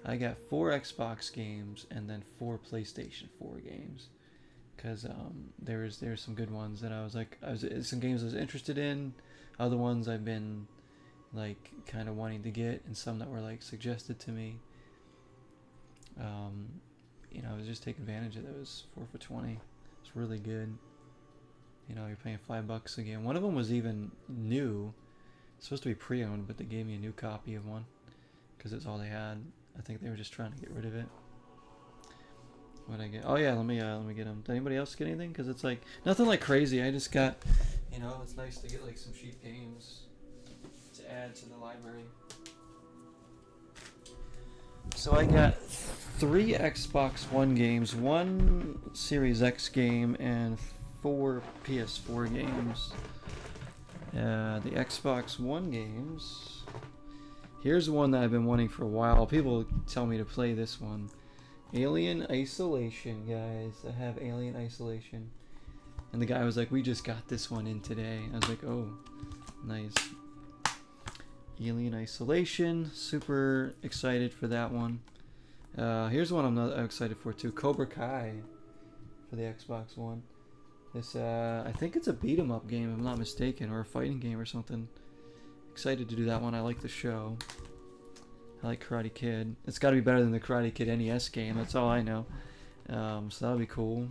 I got 4 Xbox games and then 4 PlayStation 4 games. Because there's some good ones that I was some games I was interested in, other ones I've been like kind of wanting to get, and some that were like suggested to me. You know, I was just taking advantage of those 4 for 20. It's really good. You know, you're paying $5 again. One of them was even new. It's supposed to be pre-owned, but they gave me a new copy of one because it's all they had. I think they were just trying to get rid of it. What'd I get? Oh yeah, let me get them. Did anybody else get anything? Because it's like nothing like crazy. I just got, you know, it's nice to get like some cheap games to add to the library. So I got 3 Xbox One games, 1 Series X game, and 4 PS4 games. The Xbox One games. Here's one that I've been wanting for a while. People tell me to play this one. Alien Isolation, guys. I have Alien Isolation. And the guy was like, we just got this one in today. I was like, oh, nice. Alien Isolation. Super excited for that one. Here's one I'm not excited for too. Cobra Kai for the Xbox One. This, I think it's a beat 'em up game, if I'm not mistaken, or a fighting game or something. Excited to do that one. I like the show. I like Karate Kid. It's got to be better than the Karate Kid NES game. That's all I know. So that'll be cool.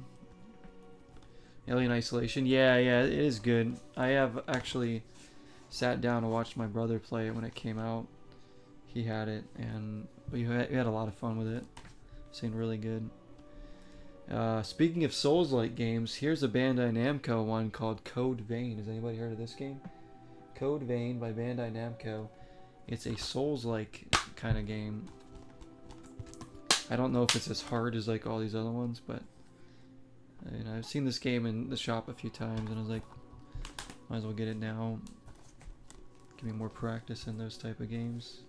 Alien Isolation. Yeah, it is good. I have actually sat down and watched my brother play it when it came out. He had it, and we had a lot of fun with it. Seemed really good. Speaking of Souls-like games, here's a Bandai Namco one called Code Vein. Has anybody heard of this game? Code Vein by Bandai Namco. It's a Souls-like kind of game. I don't know if it's as hard as like all these other ones, but you know, I've seen this game in the shop a few times, and I was like, might as well get it now. Give me more practice in those type of games.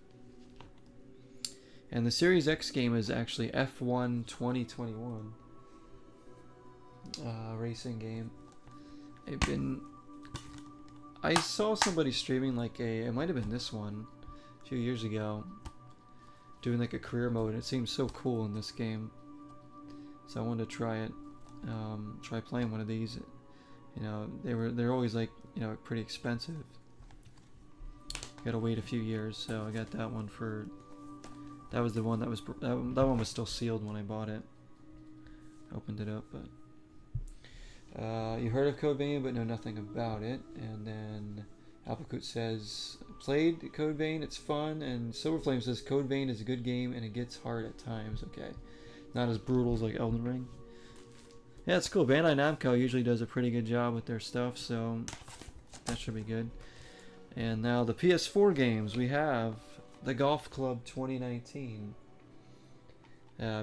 And the Series X game is actually F1 2021. Racing game. I saw somebody streaming like it might have been this one a few years ago, doing like a career mode, and it seemed so cool in this game. So I wanted to try it, try playing one of these. You know, they're always like, you know, pretty expensive. Gotta wait a few years, so I got that one for. That was the one that was that one was still sealed when I bought it. Opened it up, but. You heard of Code Vein, but know nothing about it. And then Applecoot says, played Code Vein, it's fun. And Silverflame says, Code Vein is a good game and it gets hard at times. Okay, not as brutal as like Elden Ring. Yeah, it's cool. Bandai Namco usually does a pretty good job with their stuff, so that should be good. And now the PS4 games, we have the Golf Club 2019.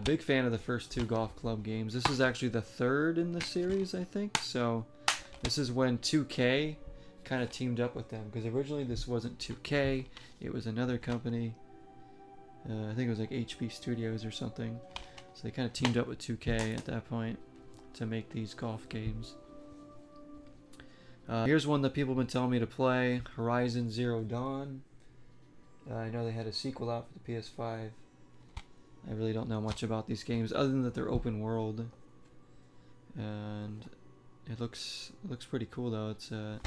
Big fan of the first 2 Golf Club games. This is actually the 3rd in the series, I think. So this is when 2K kind of teamed up with them, because originally this wasn't 2K, it was another company. I think it was like HB Studios or something. So they kind of teamed up with 2K at that point to make these golf games. Here's one that people have been telling me to play, Horizon Zero Dawn. I know they had a sequel out for the PS5. I really don't know much about these games other than that they're open world. And it looks pretty cool though. It's a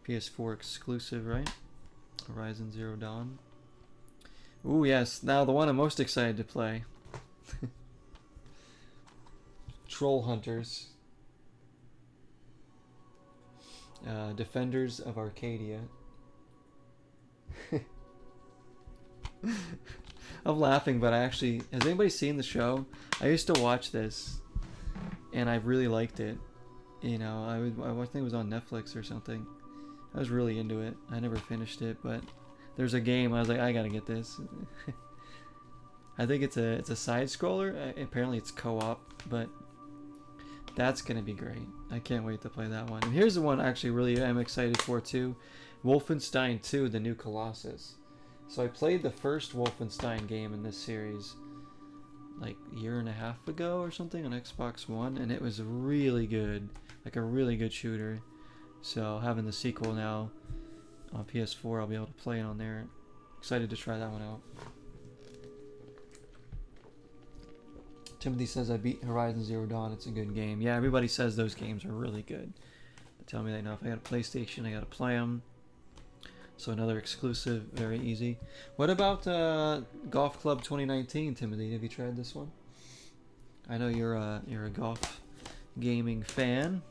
PS4 exclusive, right? Horizon Zero Dawn. Ooh, yes. Now the one I'm most excited to play. Troll Hunters. Defenders of Arcadia. I'm laughing, but has anybody seen the show? I used to watch this, and I really liked it. You know, I think it was on Netflix or something. I was really into it. I never finished it, but there's a game. I was like, I gotta get this. I think it's a side scroller. Apparently, it's co-op, but that's gonna be great. I can't wait to play that one. And here's the one I actually really am excited for too, Wolfenstein 2: The New Colossus. So I played the first Wolfenstein game in this series like a year and a half ago or something on Xbox One, and it was really good, like a really good shooter. So having the sequel now on PS4, I'll be able to play it on there. Excited to try that one out. Timothy says I beat Horizon Zero Dawn. It's a good game. Yeah, everybody says those games are really good. They tell me they know if I got a PlayStation, I got to play them. So another exclusive, very easy. What about Golf Club 2019, Timothy? Have you tried this one? I know you're a golf gaming fan.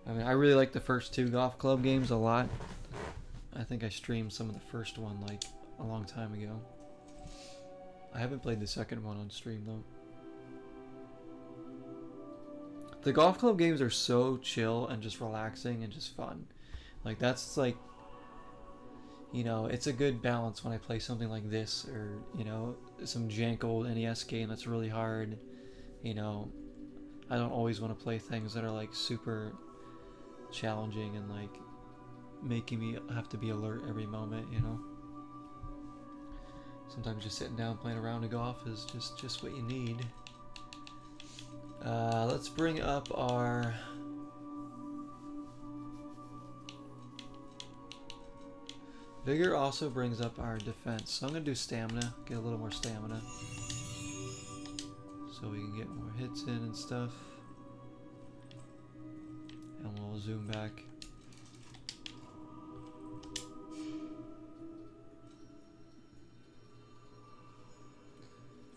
I mean, I really like the first two Golf Club games a lot. I think I streamed some of the first one like a long time ago. I haven't played the second one on stream though. The Golf Club games are so chill and just relaxing and just fun. Like that's like, you know, it's a good balance when I play something like this or, you know, some jank old NES game that's really hard. You know, I don't always want to play things that are like super challenging and like making me have to be alert every moment, you know. Sometimes just sitting down playing a round of golf is just what you need. Let's bring up our Vigor also brings up our defense. So I'm gonna do stamina, get a little more stamina. So we can get more hits in and stuff. And we'll zoom back.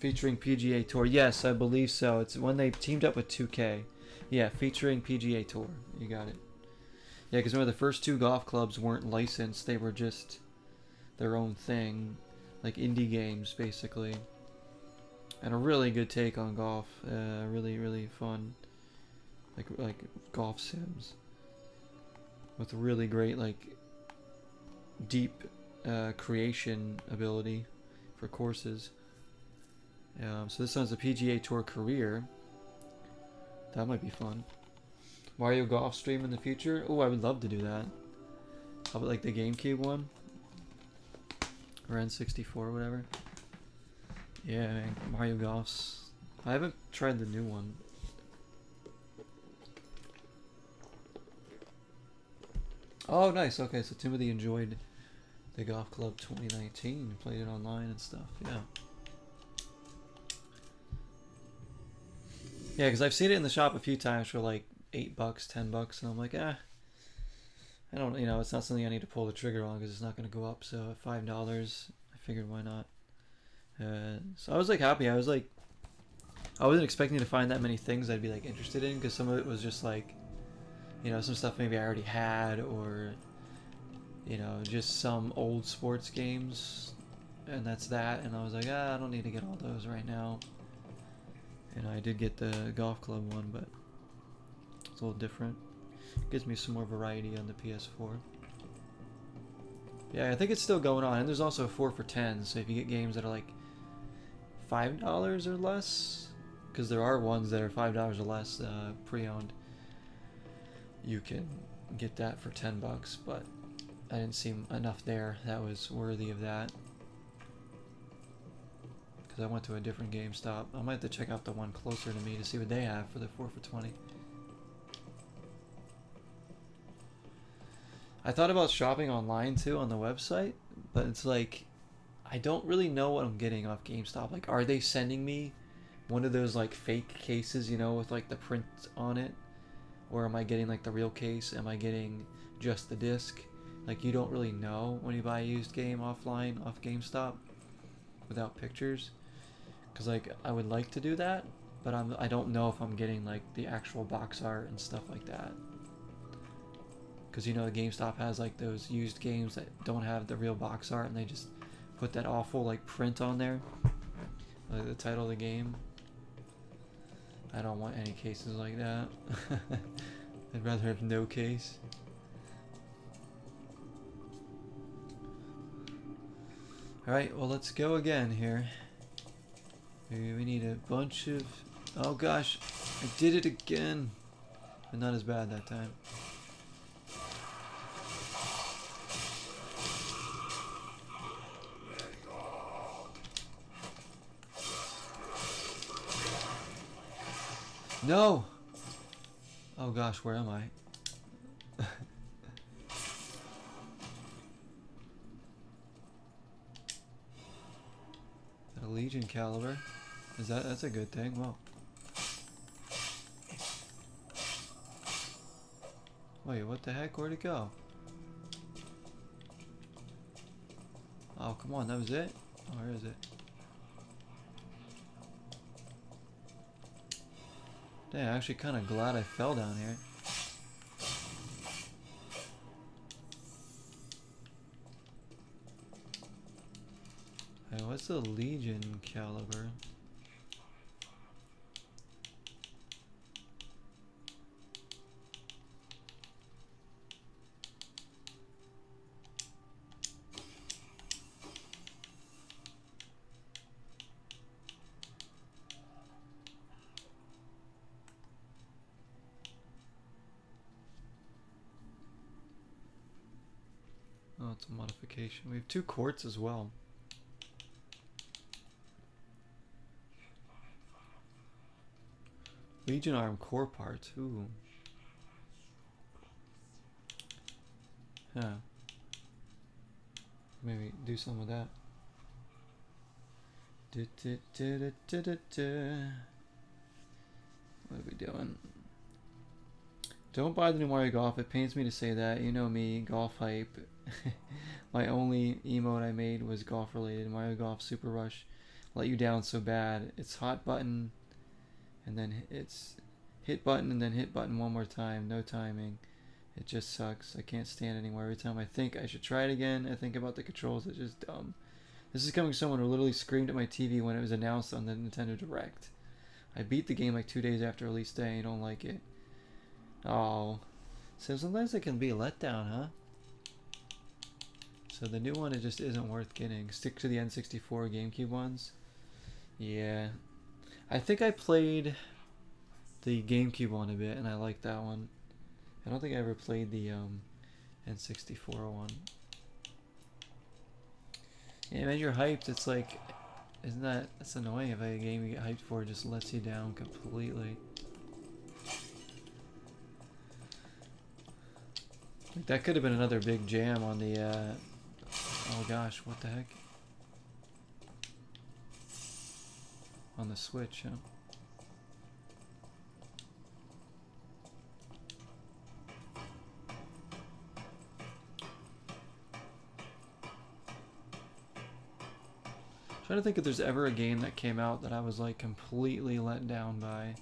Featuring PGA Tour. Yes, I believe so. It's when they teamed up with 2K. Yeah, featuring PGA Tour. You got it. Yeah, because remember the first two golf clubs weren't licensed. They were just their own thing. Like indie games, basically. And a really good take on golf. Really, really fun. Like golf sims. With really great, like, deep creation ability for courses. So this one's a PGA Tour career. That might be fun. Mario Golf stream in the future? Oh, I would love to do that. How about like the GameCube one? Or N64 or whatever. Yeah, man, Mario Golf's... I haven't tried the new one. Oh, nice. Okay, so Timothy enjoyed the Golf Club 2019. Played it online and stuff. Yeah. Yeah, because I've seen it in the shop a few times for like $8, $10, and I'm like, I don't, you know, it's not something I need to pull the trigger on because it's not going to go up. So at $5, I figured why not. So I was like happy. I wasn't expecting to find that many things I'd be like interested in because some of it was just like, you know, some stuff maybe I already had or, you know, just some old sports games, and that's that. And I was like, I don't need to get all those right now. And I did get the Golf Club one, but it's a little different. Gives me some more variety on the PS4. Yeah, I think it's still going on. And there's also 4 for $10. So if you get games that are like $5 or less, because there are ones that are $5 or less pre-owned, you can get that for $10. But I didn't see enough there that was worthy of that. Because because I went to a different GameStop. I might have to check out the one closer to me to see what they have for the 4 for $20. I thought about shopping online too on the website, but it's like I don't really know what I'm getting off GameStop. Like, are they sending me one of those like fake cases, you know, with like the print on it? Or am I getting like the real case? Am I getting just the disc? Like, you don't really know when you buy a used game offline off GameStop without pictures. Because like I would like to do that, but I don't know if I'm getting like the actual box art and stuff like that. Because you know the GameStop has like those used games that don't have the real box art and they just put that awful like print on there, like the title of the game. I don't want any cases like that. I'd rather have no case. Alright, well let's go again here. We need a bunch of... Oh gosh, I did it again. But not as bad that time. No! Oh gosh, where am I? A Legion caliber. That's a good thing. Well. Wait, what the heck? Where'd it go? Oh, come on, that was it? Oh, where is it? Dang, I'm actually kind of glad I fell down here. Hey, what's the Legion caliber? Oh, it's a modification. We have 2 quartz as well. Legion arm core parts. Ooh. Yeah. Maybe do some of that. What are we doing? Don't buy the new Mario Golf. It pains me to say that. You know me, golf hype. My only emote I made was golf related. Mario Golf Super Rush let you down so bad. It's hot button and then it's hit button and then hit button one more time. No timing. It just sucks. I can't stand it anymore. Every time I think I should try it again, I think about the controls. It's just dumb. This is coming from someone who literally screamed at my TV when it was announced on the Nintendo Direct. I beat the game like 2 days after release day and don't like it. Oh. So sometimes it can be a letdown, huh? So the new one, it just isn't worth getting. Stick to the N64 GameCube ones. Yeah. I think I played the GameCube one a bit and I liked that one. I don't think I ever played the N64 one. Yeah, man, you're hyped. It's like, isn't that, that's annoying if a game you get hyped for just lets you down completely. Like, that could have been another big jam on the, oh gosh, what the heck? On the Switch, huh? Trying to think if there's ever a game that came out that I was like completely let down by,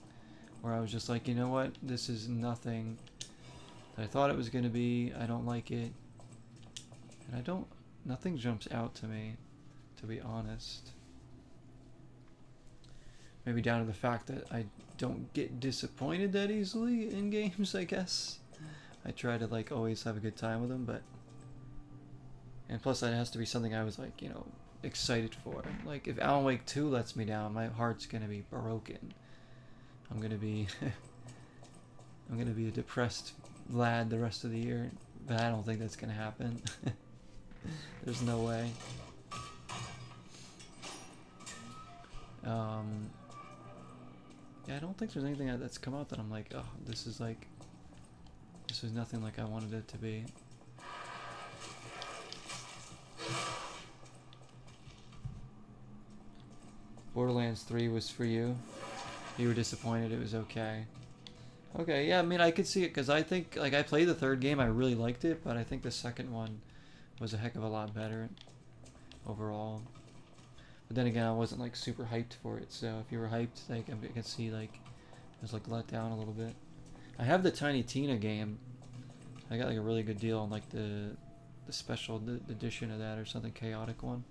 where I was just like, you know what, this is nothing that I thought it was going to be. I don't like it, and nothing jumps out to me, to be honest. Maybe down to the fact that I don't get disappointed that easily in games, I guess. I try to like always have a good time with them, but, and plus that has to be something I was like, you know, excited for. Like if Alan Wake 2 lets me down, my heart's gonna be broken. I'm gonna be a depressed lad the rest of the year, but I don't think that's gonna happen. There's no way. Yeah, I don't think there's anything that's come out that I'm like, oh, this is nothing like I wanted it to be. Borderlands 3 was for you. You were disappointed it was okay. Okay, yeah, I mean, I could see it because I think, like, I played the third game, I really liked it, but I think the second one was a heck of a lot better overall. But then again, I wasn't, like, super hyped for it, so if you were hyped, like, I could see, like, it was, like, let down a little bit. I have the Tiny Tina game. I got, like, a really good deal on, like, the special edition of that or something, chaotic one.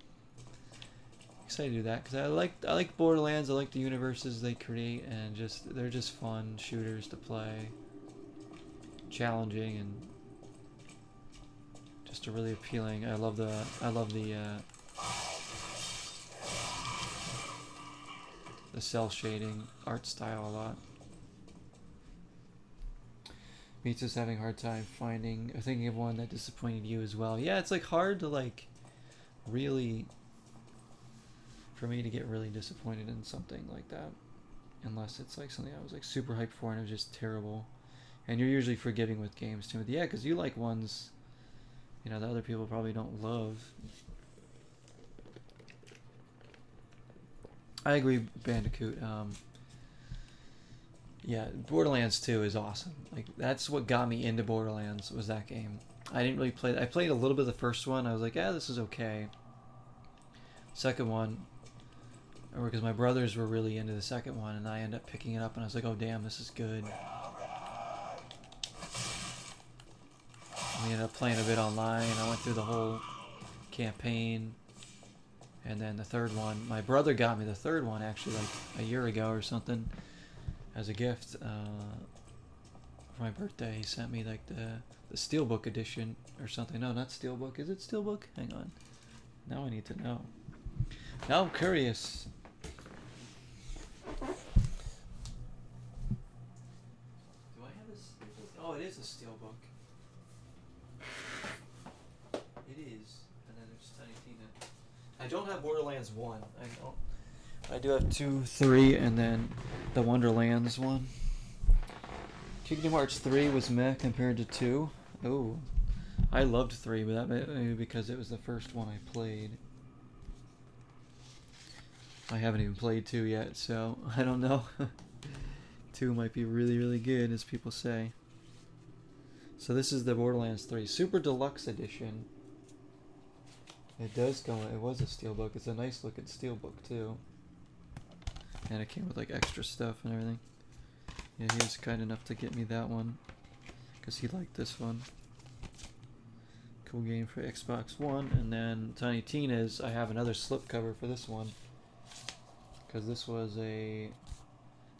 Excited to do that because I like Borderlands. I like the universes they create, and they're just fun shooters to play, challenging, and just a really appealing. I love the cell shading art style a lot. Meets us having a hard time thinking of one that disappointed you as well. Yeah, it's like hard to like really. For me to get really disappointed in something like that, unless it's like something I was like super hyped for and it was just terrible. And you're usually forgiving with games too. Yeah, because you like ones, you know, that other people probably don't love. I agree, Bandicoot. Yeah, Borderlands 2 is awesome. Like that's what got me into Borderlands was that game. I didn't really play. I played a little bit of the first one. I was like, yeah, this is okay. Second one. Or because my brothers were really into the second one, and I ended up picking it up, and I was like, oh damn, this is good. We ended up playing a bit online. I went through the whole campaign. And then the third one, my brother got me the third one actually like a year ago or something as a gift for my birthday. He sent me like the Steelbook edition or something. No, not Steelbook. Is it Steelbook? Hang on. Now I need to know. Now I'm curious. Do I have a Steelbook? Oh, it is a Steelbook. It is. And then there's Tiny Tina. I don't have Borderlands 1. I don't. I do have 2, 3, and then the Wonderlands one. Kingdom Hearts 3 was meh compared to 2. Oh. I loved 3, but that maybe because it was the first one I played. I haven't even played 2 yet, so I don't know. 2 might be really, really good, as people say. So this is the Borderlands 3 Super Deluxe Edition. It does go. It was a steelbook. It's a nice looking steelbook too, and it came with like extra stuff and everything. Yeah, he was kind enough to get me that one because he liked this one. Cool game for Xbox One. And then Tiny Tina's. I have another slipcover for this one because this was a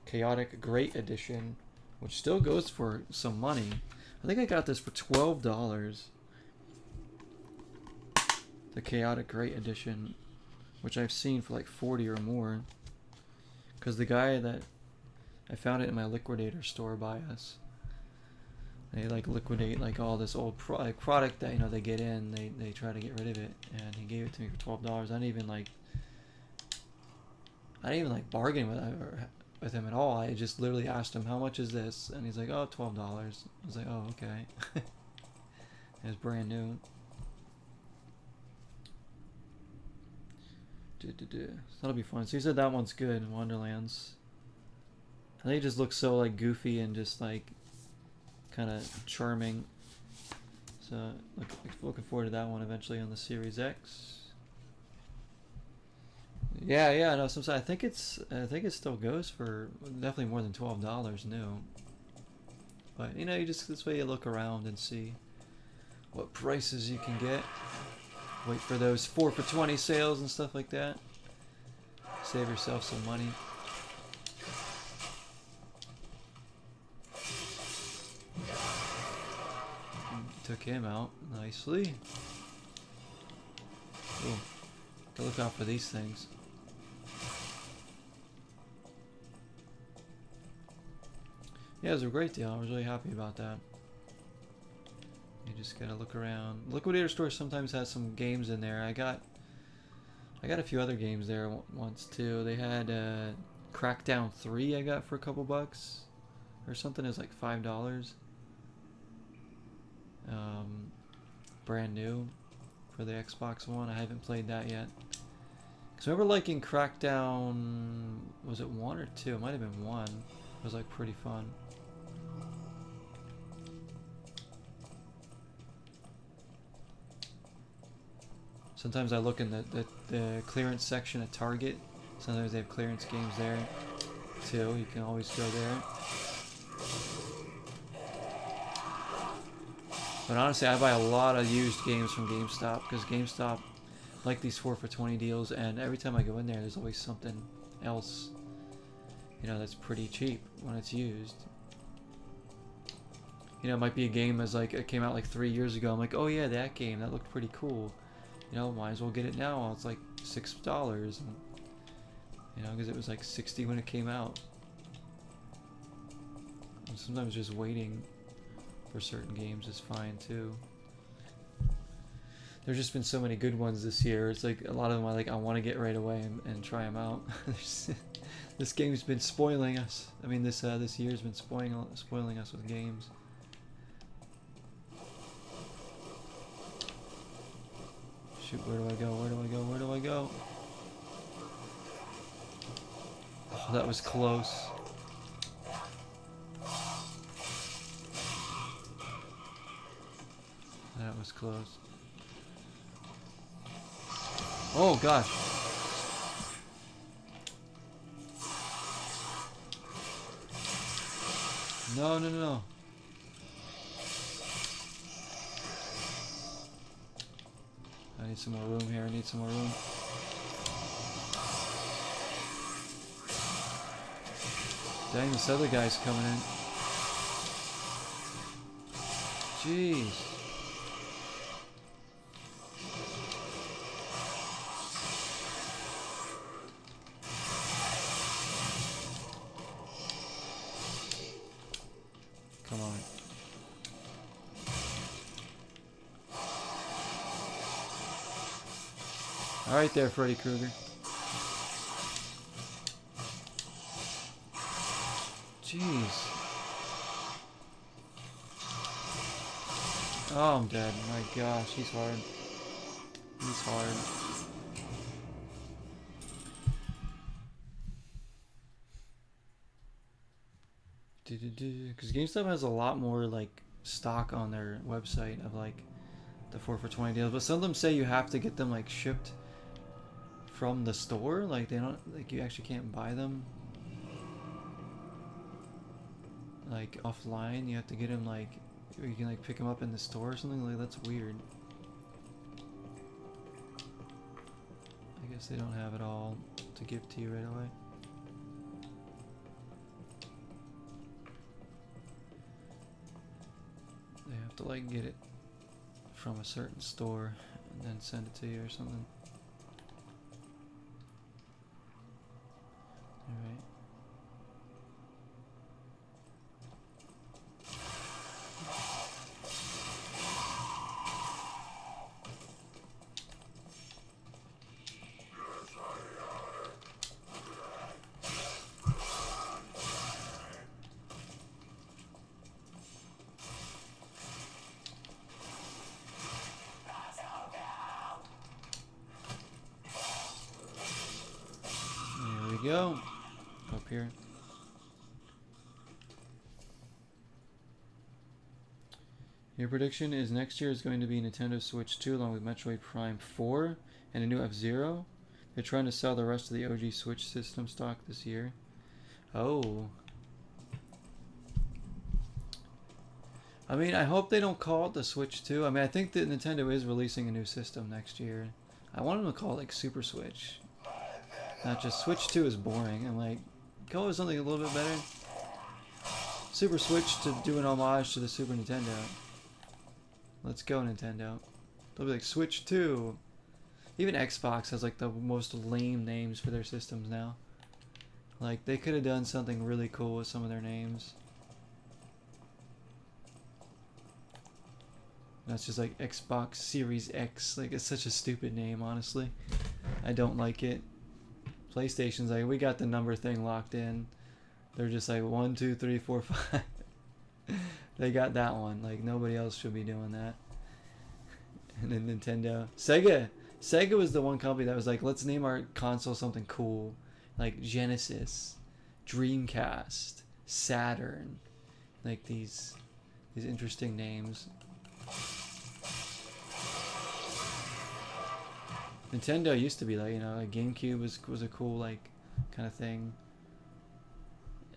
Chaotic Great Edition, which still goes for some money. I think I got this for $12. The Chaotic Great Edition, which I've seen for like 40 or more, because the guy that I found it in my liquidator store by us. They like liquidate like all this old product that, you know, they get in, they try to get rid of it, and he gave it to me for $12. I didn't even bargain with him at all. I just literally asked him, how much is this? And he's like, oh, $12. I was like, oh, okay. It was brand new. So that'll be fun. So you said that one's good, Wonderlands. I think it just looks so like goofy and just like kind of charming. So looking forward to that one eventually on the Series X. Yeah, no, sometimes I think it still goes for definitely more than $12 new. But you know, you just this way you look around and see what prices you can get. Wait for those 4 for $20 sales and stuff like that. Save yourself some money. Took him out nicely. Ooh. Gotta look out for these things. Yeah, it was a great deal. I was really happy about that. You just gotta look around. Liquidator store sometimes has some games in there. I got a few other games there once too. They had Crackdown 3 I got for a couple bucks. Or something. It was like $5. Brand new for the Xbox One. I haven't played that yet. Because I remember liking Crackdown, was it 1 or 2? It might have been 1. It was like pretty fun. Sometimes I look in the clearance section at Target. Sometimes they have clearance games there too. You can always go there. But honestly, I buy a lot of used games from GameStop because GameStop like these 4 for $20 deals, and every time I go in there, there's always something else, you know, that's pretty cheap when it's used. You know, it might be a game as like it came out like 3 years ago. I'm like, oh yeah, that game, that looked pretty cool. You know, might as well get it now. It's like $6, and, you know, because it was like 60 when it came out. And sometimes just waiting for certain games is fine too. There's just been so many good ones this year. It's like a lot of them I want to get right away and try them out. This game's been spoiling us. I mean, this year's been spoiling us with games. Shoot, where do I go? Where do I go? Where do I go? Oh, that was close. That was close. Oh gosh. No, no, no, no. I need some more room here. I need some more room. Dang, this other guy's coming in. Jeez. Come on. All right there, Freddy Krueger. Jeez. Oh, I'm dead. My gosh, he's hard. He's hard. Because GameStop has a lot more like stock on their website of like the 4 for $20 deals, but some of them say you have to get them like shipped from the store. Like they don't, like you actually can't buy them like offline. You have to get them like, or you can like pick them up in the store or something. Like that's weird. I guess they don't have it all to give to you right away. They have to like get it from a certain store and then send it to you or something. Alright. There we go. Up here. Your prediction is next year is going to be Nintendo Switch 2 along with Metroid Prime 4 and a new F-Zero. They're trying to sell the rest of the OG Switch system stock this year. Oh. I mean, I hope they don't call it the Switch 2. I mean, I think that Nintendo is releasing a new system next year. I want them to call it like Super Switch. Not just Switch 2 is boring. I'm like, go with something a little bit better. Super Switch to do an homage to the Super Nintendo. Let's go, Nintendo. They'll be like Switch 2. Even Xbox has like the most lame names for their systems now. Like they could have done something really cool with some of their names. That's just like Xbox Series X. Like it's such a stupid name, honestly. I don't like it. PlayStation's like, we got the number thing locked in. They're just like 1, 2, 3, 4, 5. They got that one. Like nobody else should be doing that. And then Nintendo, Sega was the one company that was like, let's name our console something cool, like Genesis, Dreamcast, Saturn, like these interesting names. Nintendo used to be like, you know, like GameCube was a cool like kind of thing.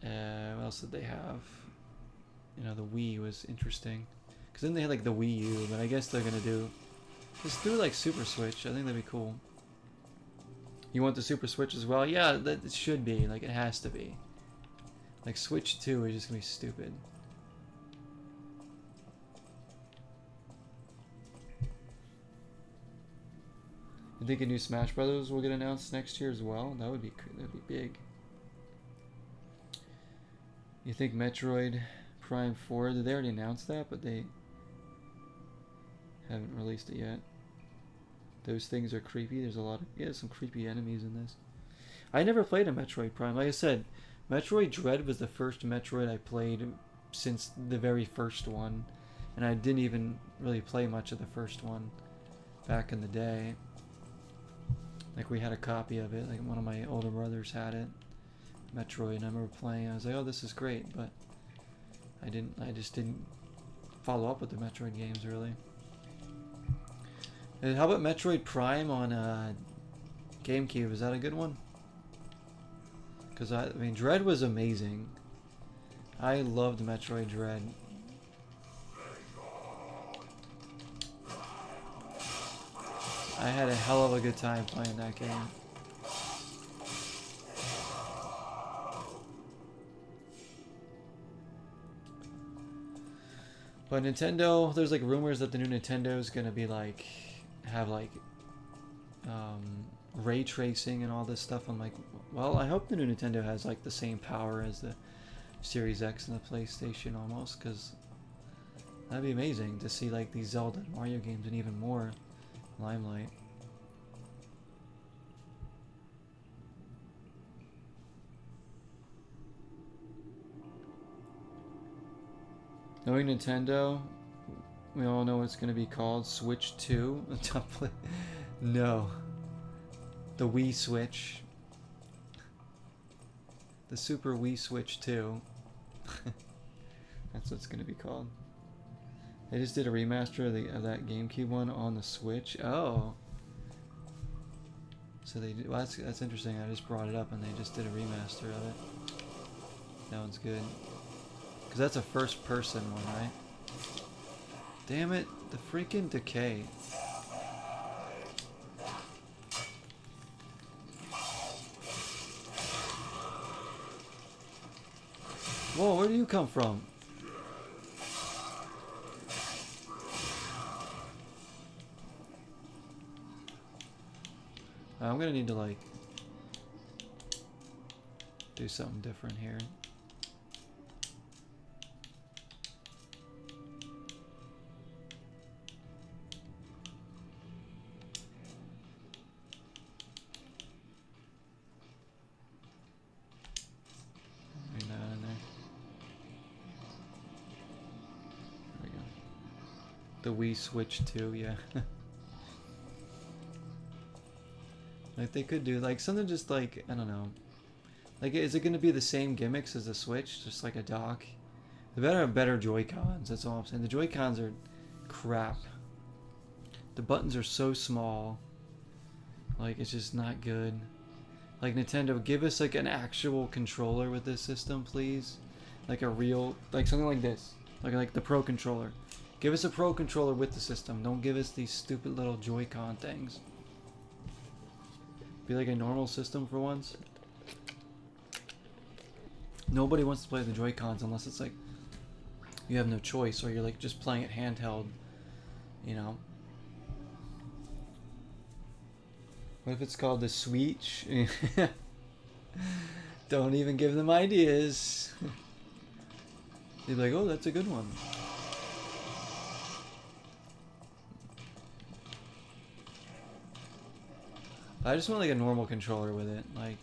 What else did they have? You know, the Wii was interesting, because then they had like the Wii U, but I guess they're gonna just do like Super Switch. I think that'd be cool. You want the Super Switch as well? Yeah, that it should be. Like it has to be. Like Switch 2 is just gonna be stupid. You think a new Smash Brothers will get announced next year as well? That'd be big. You think Metroid Prime 4? Did they already announce that? But they haven't released it yet. Those things are creepy. There's a lot of some creepy enemies in this. I never played a Metroid Prime. Like I said, Metroid Dread was the first Metroid I played since the very first one, and I didn't even really play much of the first one back in the day. Like we had a copy of it. Like one of my older brothers had it, Metroid, and I remember playing. I was like, "Oh, this is great," but I just didn't follow up with the Metroid games really. And how about Metroid Prime on GameCube? Is that a good one? Because I mean, Dread was amazing. I loved Metroid Dread. I had a hell of a good time playing that game. But Nintendo, there's like rumors that the new Nintendo is gonna be like, have like ray tracing and all this stuff. I'm like, well, I hope the new Nintendo has like the same power as the Series X and the PlayStation almost, because that'd be amazing to see like these Zelda and Mario games in even more limelight. Knowing Nintendo, we all know it's going to be called Switch 2. No. The Wii Switch. The Super Wii Switch 2. That's what it's going to be called. They just did a remaster of that GameCube one on the Switch. Oh. So they did, well, that's interesting. I just brought it up and they just did a remaster of it. That one's good. Because that's a first person one, right? Damn it, the freaking decay. Whoa, where do you come from? I'm gonna need to like do something different here. Bring that in there. There we go. The Wii Switch 2, yeah. Like they could do like something just like, I don't know. Like is it going to be the same gimmicks as the Switch? Just like a dock? They better have better Joy-Cons, that's all I'm saying. The Joy-Cons are crap. The buttons are so small. Like it's just not good. Like Nintendo, give us like an actual controller with this system, please. Like a real, like something like this. Like the Pro Controller. Give us a Pro Controller with the system. Don't give us these stupid little Joy-Con things. Be like a normal system for once. Nobody wants to play the Joy-Cons unless it's like you have no choice or you're like just playing it handheld, you know. What if it's called the Switch? Don't even give them ideas. They'd be like, oh, that's a good one. I just want like a normal controller with it. Like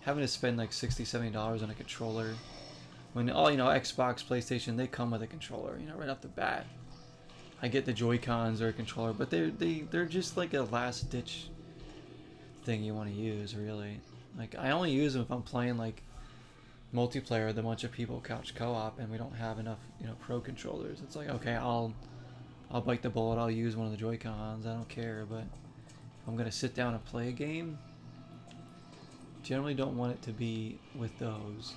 having to spend like $60, $70 on a controller when all Xbox, PlayStation, they come with a controller. Right off the bat. I get the Joy-Cons or a controller, but they're just like a last ditch thing you want to use, really. Like I only use them if I'm playing like multiplayer with a bunch of people, couch co-op, and we don't have enough pro controllers. It's like, okay, I'll bite the bullet, I'll use one of the Joy-Cons, I don't care. But if I'm gonna sit down and play a game, generally don't want it to be with those.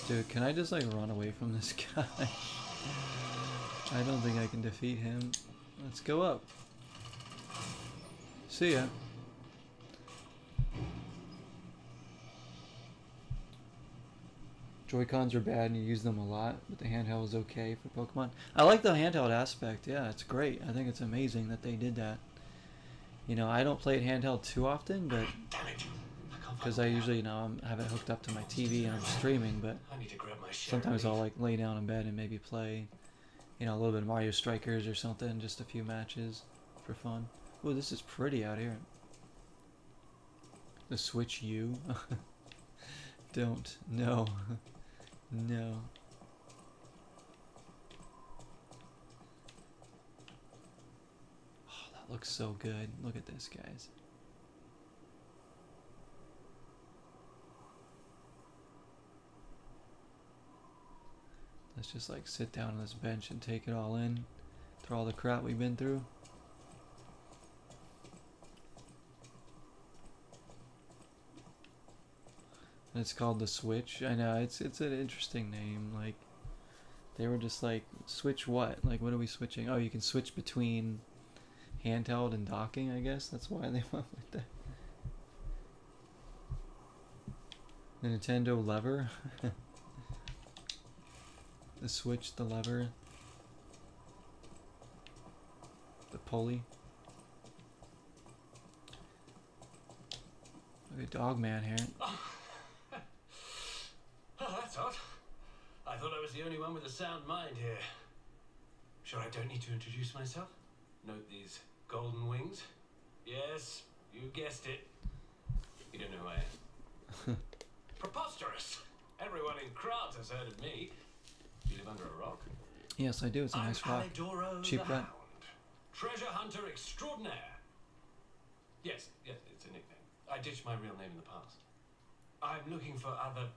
Dude, can I just like run away from this guy? I don't think I can defeat him. Let's go up. See ya. Joy-Cons are bad and you use them a lot, but the handheld is okay for Pokemon. I like the handheld aspect. Yeah, it's great. I think it's amazing that they did that. I don't play it handheld too often, but because I usually, have it hooked up to my TV and I'm streaming, but sometimes I'll like lay down in bed and maybe play, a little bit of Mario Strikers or something, just a few matches for fun. Oh, this is pretty out here. The Switch U. Don't. No. No. Oh, that looks so good. Look at this, guys. Let's just like sit down on this bench and take it all in. Through all the crap we've been through. And it's called the Switch. I know, it's an interesting name. Like, they were just like, switch what? Like, what are we switching? Oh, you can switch between handheld and docking, I guess. That's why they went with that. The Nintendo lever. The Switch, the lever. The pulley. Look at Dogman here. Oh, that's odd. I thought I was the only one with a sound mind here. Sure, I don't need to introduce myself? Note these golden wings? Yes, you guessed it. You don't know who I am. Preposterous! Everyone in Krat has heard of me. You live under a rock? Yes, I do. It's a nice rock. Cheap rent. Treasure hunter extraordinaire. Yes, it's a nickname. I ditched my real name in the past. I'm looking for other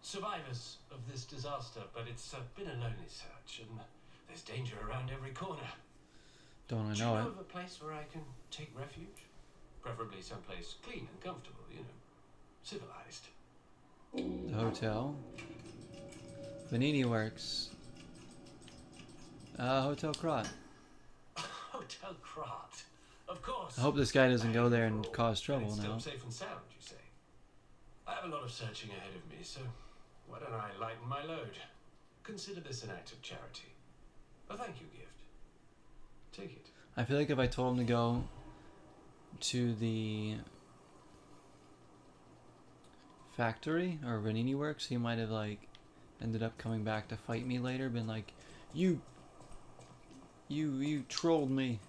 survivors of this disaster, but it's been a lonely search, and there's danger around every corner. Don't I know it? Do you know of a place where I can take refuge? Preferably someplace clean and comfortable, civilized. The hotel. Vanini Works. Hotel Krat. Hotel Krat. Of course. I hope this guy doesn't go there and cause trouble it's now. Still safe and sound, you say? I have a lot of searching ahead of me, so why don't I lighten my load? Consider this an act of charity. A thank you gift. Take it. I feel like if I told him to go to the factory or Vanini Works, he might have like ended up coming back to fight me later, been like, you trolled me.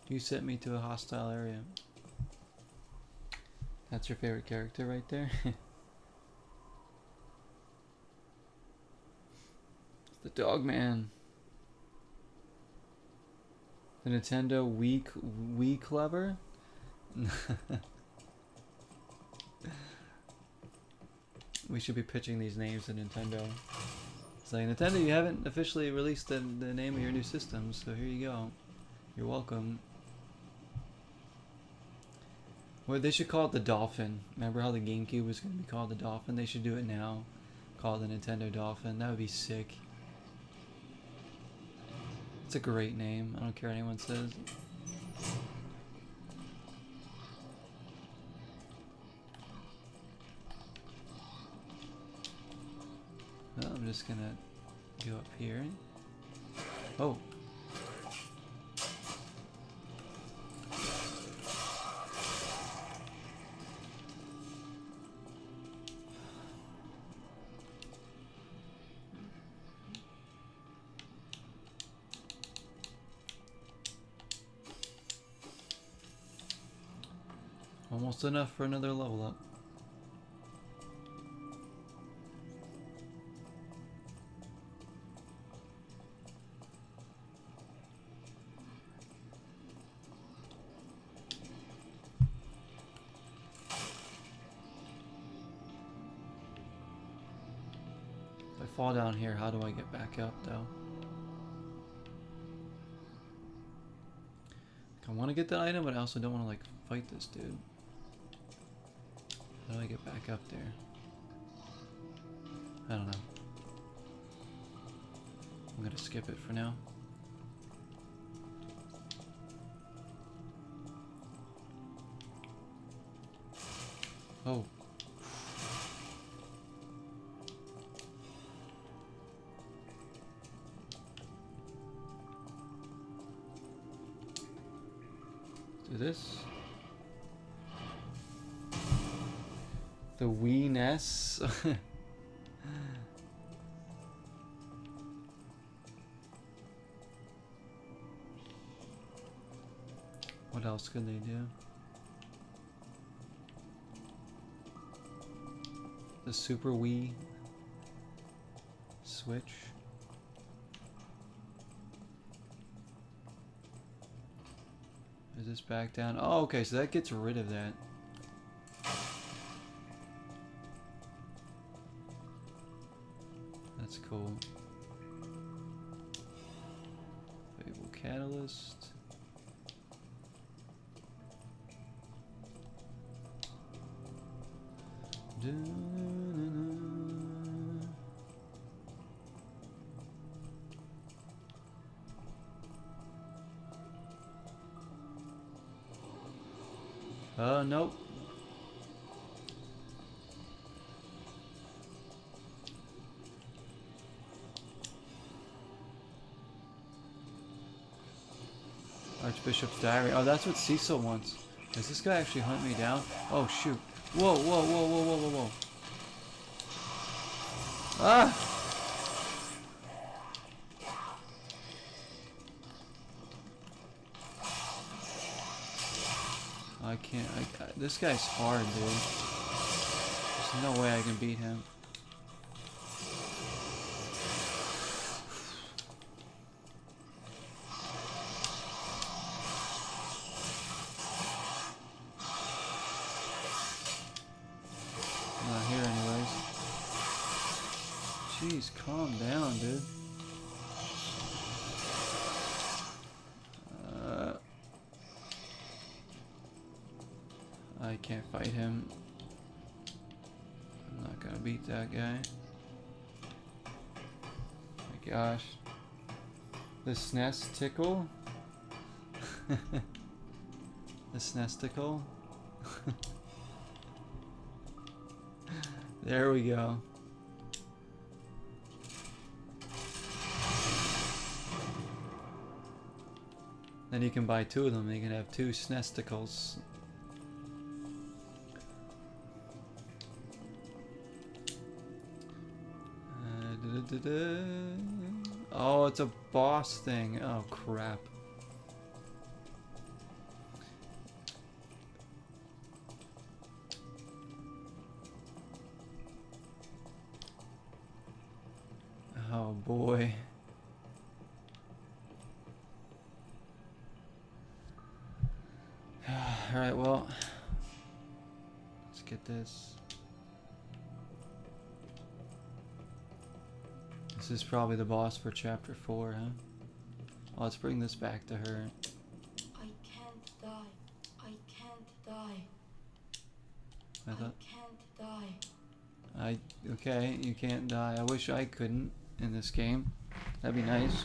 You sent me to a hostile area. That's your favorite character right there? The Dogman. The Nintendo Wii Clever? We should be pitching these names to Nintendo. It's like, Nintendo, you haven't officially released the name of your new system, so here you go. You're welcome. Well, they should call it the Dolphin. Remember how the GameCube was going to be called the Dolphin? They should do it now. Call it the Nintendo Dolphin. That would be sick. It's a great name. I don't care what anyone says. Well, I'm just gonna go up here. Oh. Almost enough for another level up. If I fall down here, how do I get back up though? I want to get that item, but I also don't want to like fight this dude. How do I get back up there? I don't know. I'm gonna skip it for now. Oh. Do this. The weeness. What else could they do? The Super Wii Switch. Is this back down? Oh, okay, so that gets rid of that. That's cool. Fable Catalyst. Nope. Archbishop's Diary. Oh, that's what Cecil wants. Does this guy actually hunt me down? Oh, shoot. Whoa, whoa, whoa, whoa, whoa, whoa, whoa. Ah! I can't. This guy's hard, dude. There's no way I can beat him. I'm not here anyways. Jeez, calm down, dude. I can't fight him. I'm not gonna beat that guy. My gosh. The SNES tickle? The SNES tickle? There we go. Then you can buy two of them. You can have two SNESticles. Oh, it's a boss thing. Oh, crap. Oh, boy. Alright, well. Let's get this. This is probably the boss for chapter 4, huh? Oh, let's bring this back to her. I can't die. I can't die. I thought, I can't die. okay, you can't die. I wish I couldn't in this game. That'd be nice.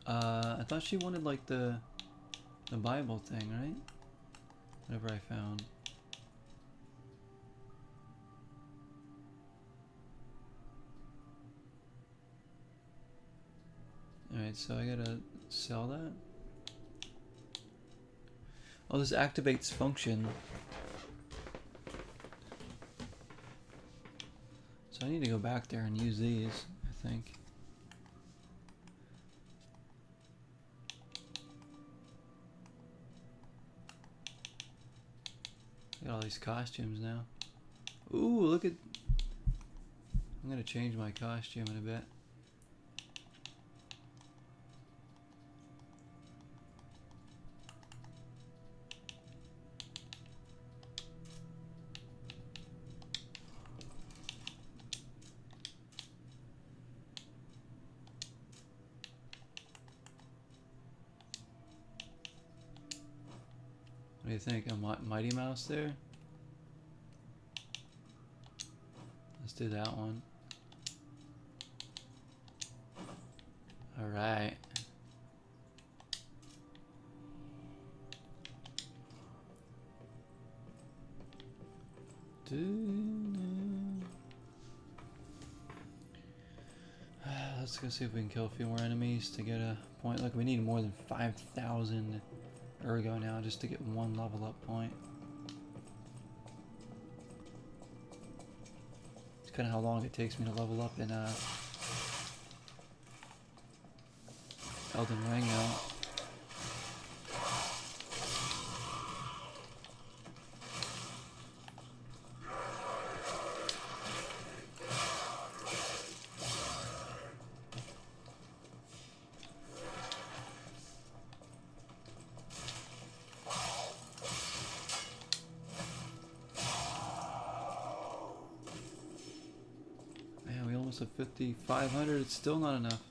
I thought she wanted like the Bible thing, right? Whatever I found. Alright, so I gotta sell that. Oh, this activates function. So I need to go back there and use these, I think. Got all these costumes now. Ooh, look at... I'm gonna change my costume in a bit. What do you think? A Mighty Mouse there? Let's do that one. Alright. Let's go see if we can kill a few more enemies to get a point. Look, we need more than 5,000 ergo now just to get one level up point. It's kind of how long it takes me to level up in Elden Ring now. Man, we almost have 5,500. It's still not enough.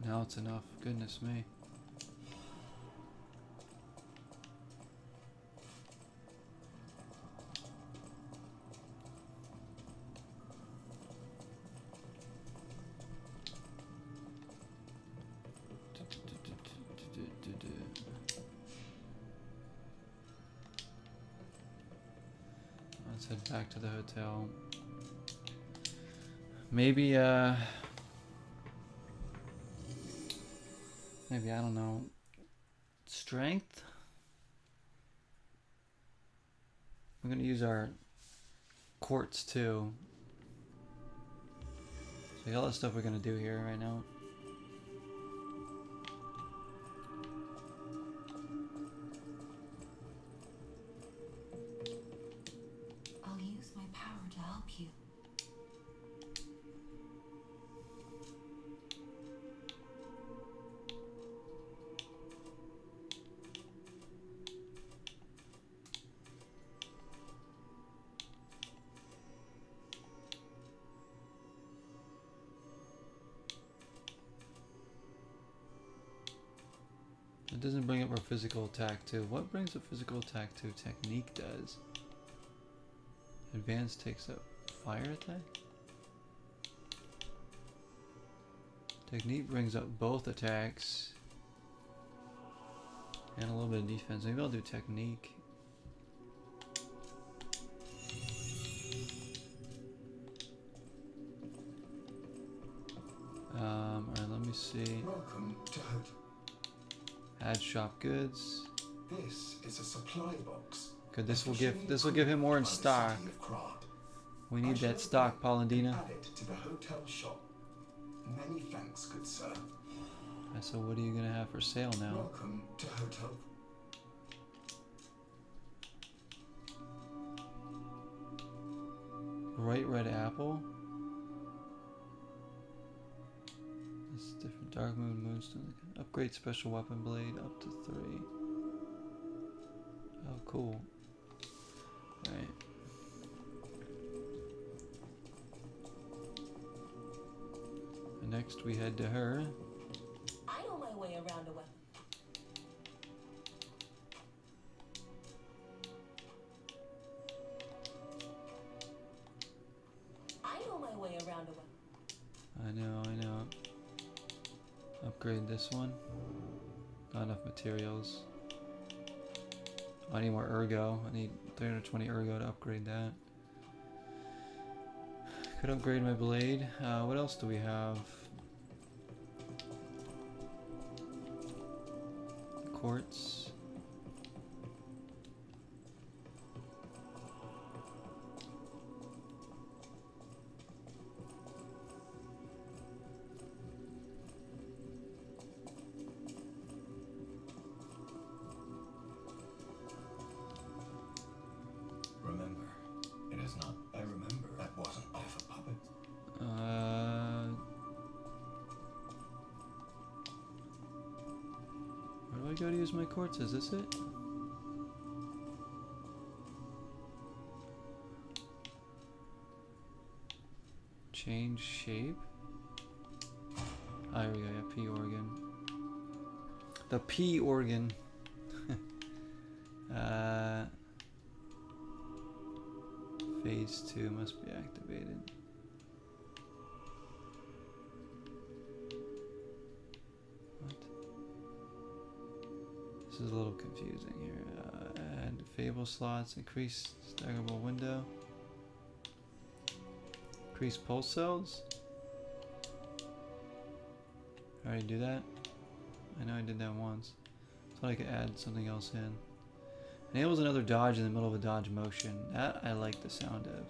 Now it's enough. Goodness me. Let's head back to the hotel. Maybe, maybe, I don't know, strength? We're going to use our quartz too. So all the stuff we're going to do here right now. I'll use my power to help you. It doesn't bring up our physical attack too. What brings up physical attack to? Technique does. Advanced takes up fire attack? Technique brings up both attacks. And a little bit of defense. Maybe I'll do technique. Alright, let me see. Welcome to Hotel. Add shop goods. This is a supply box. Good, this will give him more in stock. We need that stock, Paulandina. Add it to the hotel shop. Many thanks, good sir. So what are you gonna have for sale now? Welcome to Hotel. Bright red apple. This is different. Dark moon moonstone. Upgrade special weapon blade up to 3. Oh, cool. Alright. And next we head to her. I know my way around a weapon. I know my way around a weapon. I know. Upgrade this one. Not enough materials. I need more ergo. I need 320 ergo to upgrade that. Could upgrade my blade. What else do we have? quartz. Remember, it is not. I remember that wasn't off a puppet. Where do I go to use my quartz? Is this it? Change shape? Oh, here we go, yeah, P organ. The P organ. Phase 2 must be activated. What? This is a little confusing here. Add fable slots, increase staggerable window. Increase pulse cells? I already do that? I know I did that once. Thought I could add something else in. Enables another dodge in the middle of a dodge motion. That I like the sound of.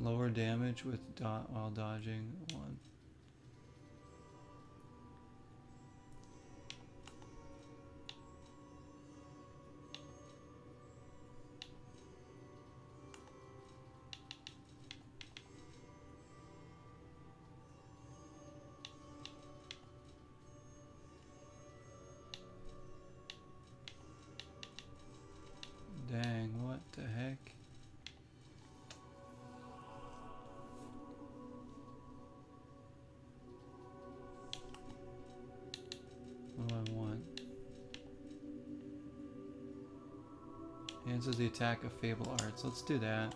Lower damage with while dodging 1. Dang, what the heck? What do I want? Enhances the attack of Fable Arts. Let's do that.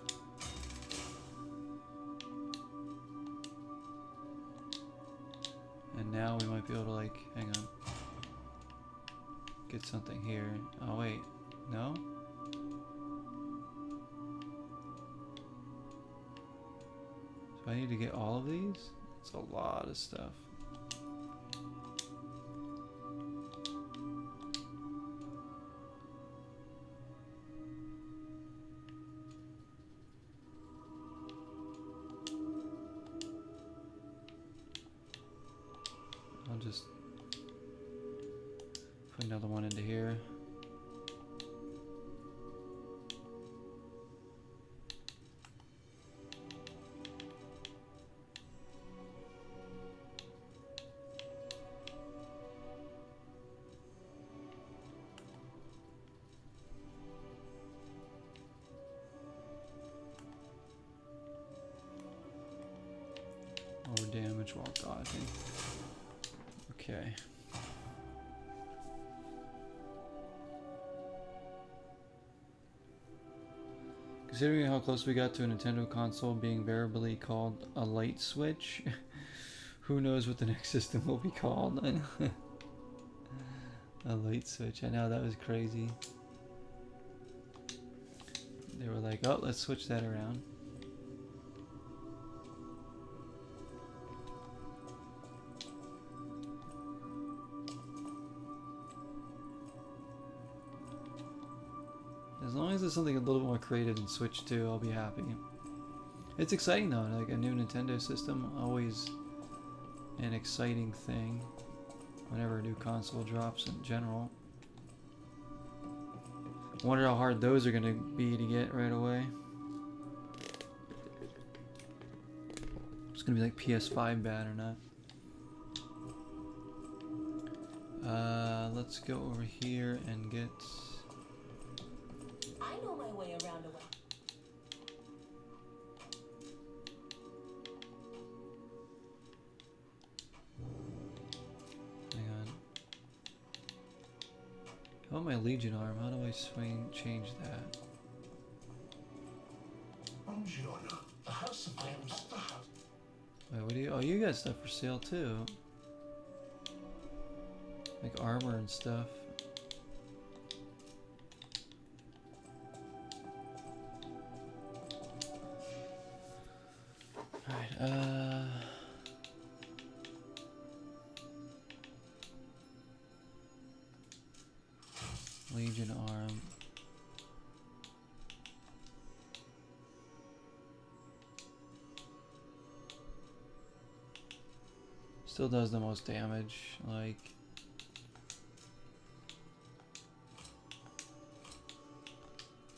And now we might be able to, like, hang on. Get something here. Oh wait, no? Do I need to get all of these? It's a lot of stuff. I'll just put another one into here. Lower damage while dodging. Okay. Considering how close we got to a Nintendo console being variably called a light switch, who knows what the next system will be called? I know. A light switch. I know, that was crazy. They were like, oh, let's switch that around. As long as it's something a little more creative than Switch 2, I'll be happy. It's exciting though, like a new Nintendo system, always an exciting thing whenever a new console drops in general. Wonder how hard those are going to be to get right away. It's going to be like PS5 bad or not. Let's go over here and get... I know my way around a well. Hang on. Oh, my Legion arm. How do I change that? Buongiorno. The House of Flames. The house. Wait, what do you... Oh, you got stuff for sale too. Like armor and stuff. Legion arm. Still does the most damage, like.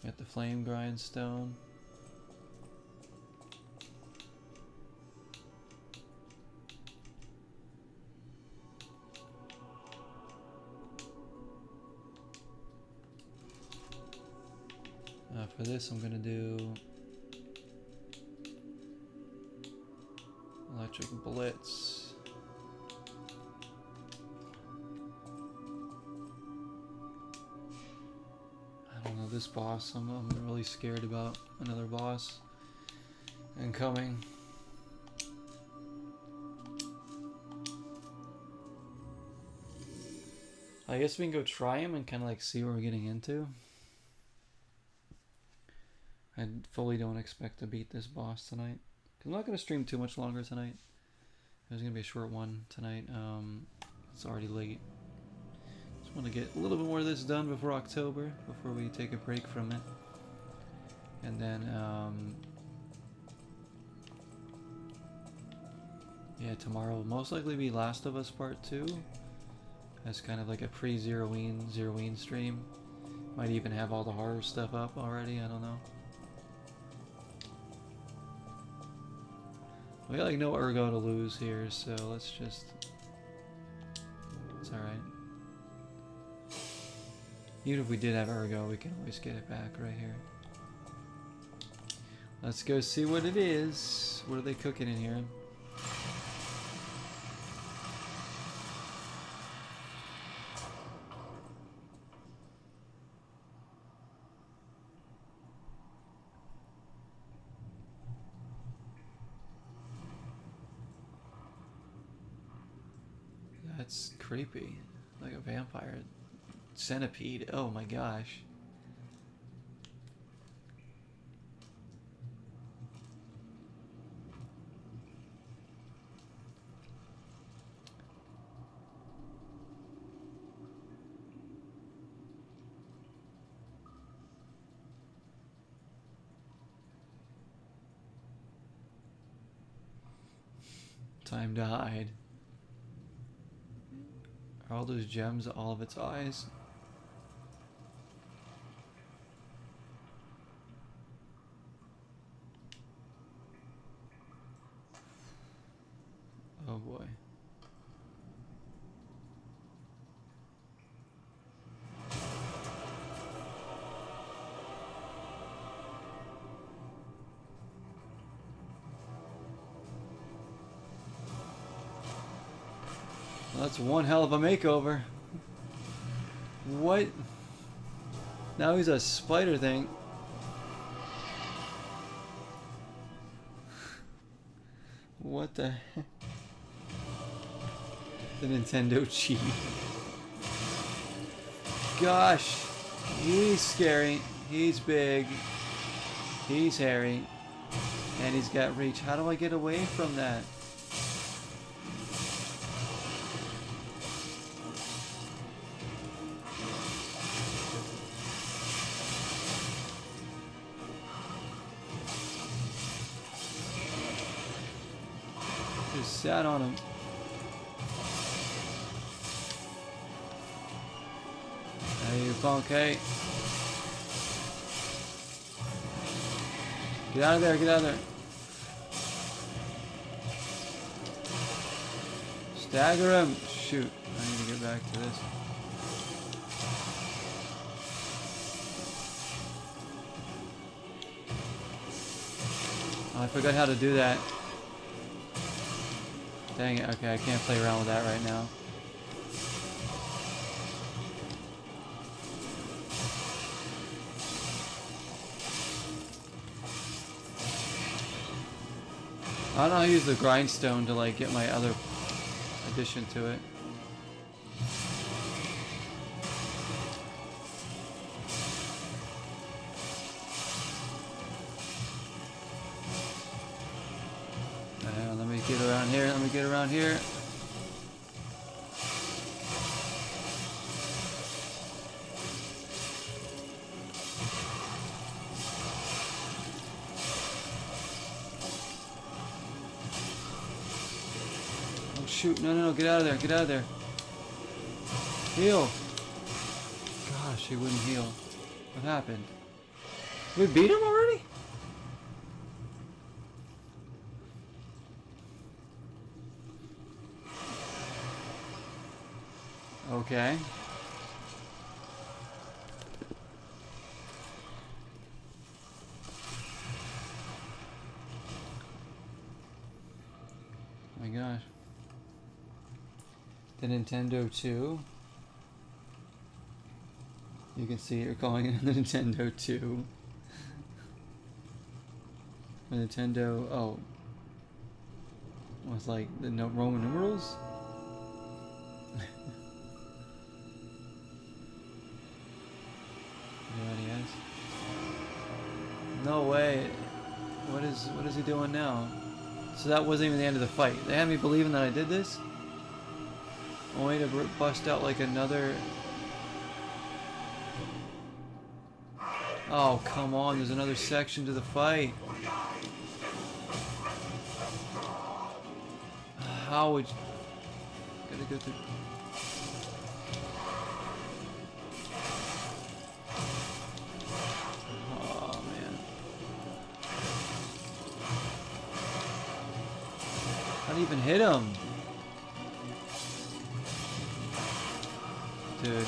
Got the flame grindstone. For this, I'm gonna do electric blitz. I don't know, this boss, I'm really scared about another boss incoming. I guess we can go try him and kind of like see what we're getting into. I fully don't expect to beat this boss tonight. I'm not going to stream too much longer tonight. It was going to be a short one tonight. It's already late. Just want to get a little bit more of this done before October, before we take a break from it. And then, yeah, tomorrow will most likely be Last of Us Part 2. That's kind of like a pre-Zeroween stream. Might even have all the horror stuff up already, I don't know. We got like no ergo to lose here, so let's just... It's alright. Even if we did have ergo, we can always get it back right here. Let's go see what it is. What are they cooking in here? That's creepy. Like a vampire. Centipede. Oh my gosh. Time to hide. Are all those gems all of its eyes? Oh boy. Well, that's one hell of a makeover. What? Now he's a spider thing. What the heck? The Nintendo cheat. Gosh. He's scary. He's big. He's hairy. And he's got reach. How do I get away from that? Just sat on him. Hey, you punk, hey. Get out of there, get out of there. Stagger him. Shoot, I need to get back to this. Oh, I forgot how to do that. Dang it, okay, I can't play around with that right now. I don't know how to use the grindstone to like get my other addition to it. get around here. Let me get around here. Oh shoot, no, get out of there, get out of there. Heal. Gosh, he wouldn't heal. What happened? We beat him already? Okay. Oh my gosh. The Nintendo 2. You can see you're calling it the Nintendo 2. The Nintendo, oh. Was like the Roman numerals? No way. What is he doing now? So that wasn't even the end of the fight. They had me believing that I did this? Only to bust out like another... Oh, come on. There's another section to the fight. How would you... Gotta go through... Oh, man. How do you even hit him? Dude.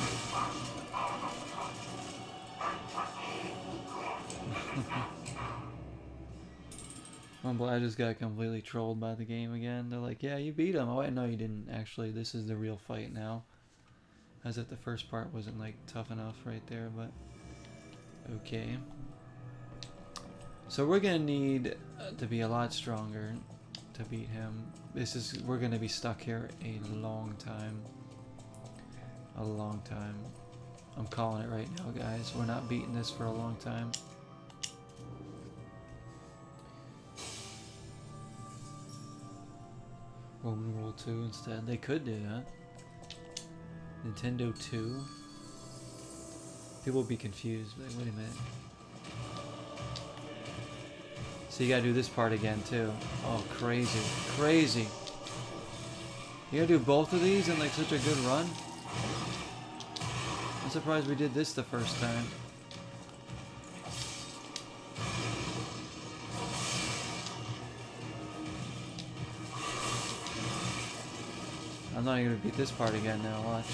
I just got completely trolled by the game again. They're like, yeah, you beat him. Oh, wait, no, you didn't. Actually, this is the real fight now. As if the first part wasn't, like, tough enough right there, but... Okay. So we're gonna need to be a lot stronger to beat him. We're gonna be stuck here a long time. A long time. I'm calling it right now, guys. We're not beating this for a long time. Roman World 2 instead. They could do that. Nintendo 2. People will be confused. Like, wait a minute. So you gotta do this part again too. Oh, crazy. Crazy. You gotta do both of these in like such a good run? I'm surprised we did this the first time. I'm not even gonna beat this part again now, watch.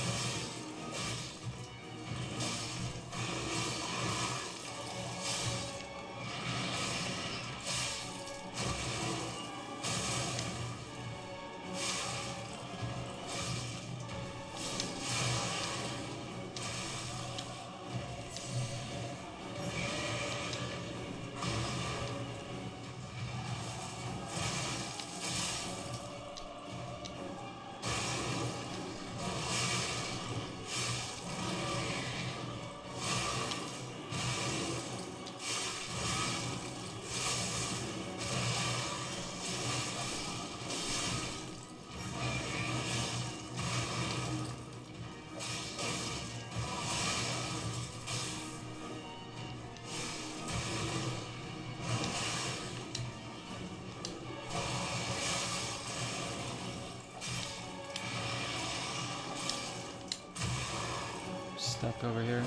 Stuck over here.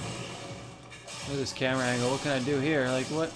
Look at this camera angle. What can I do here? Like, what?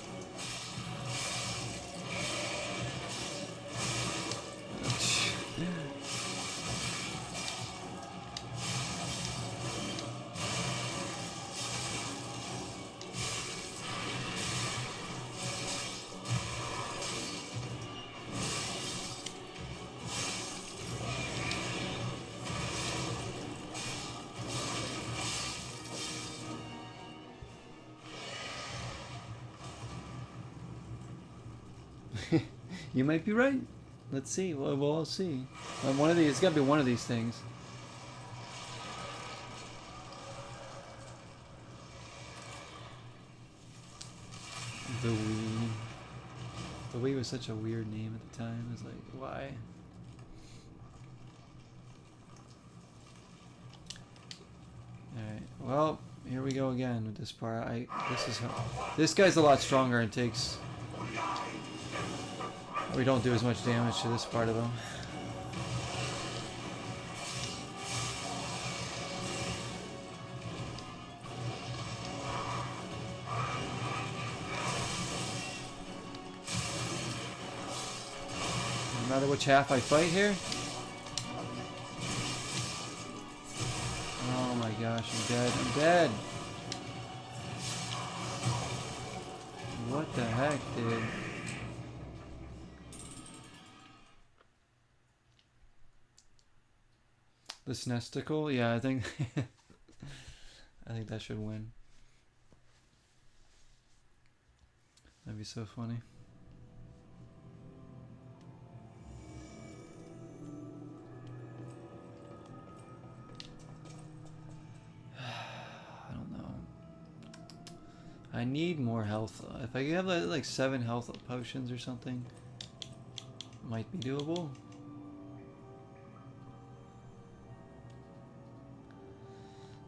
You might be right. Let's see. We'll all see. One of these. It's got to be one of these things. The Wii. The Wii was such a weird name at the time. It was like, why? Well, here we go again with this part. This guy's a lot stronger and takes. We don't do as much damage to this part of him. No matter which half I fight here. Oh my gosh, I'm dead. I'm dead. What the heck, dude? This nesticle? Yeah, I think I think that should win. That'd be so funny. I don't know. I need more health. If I have like 7 health potions or something, might be doable.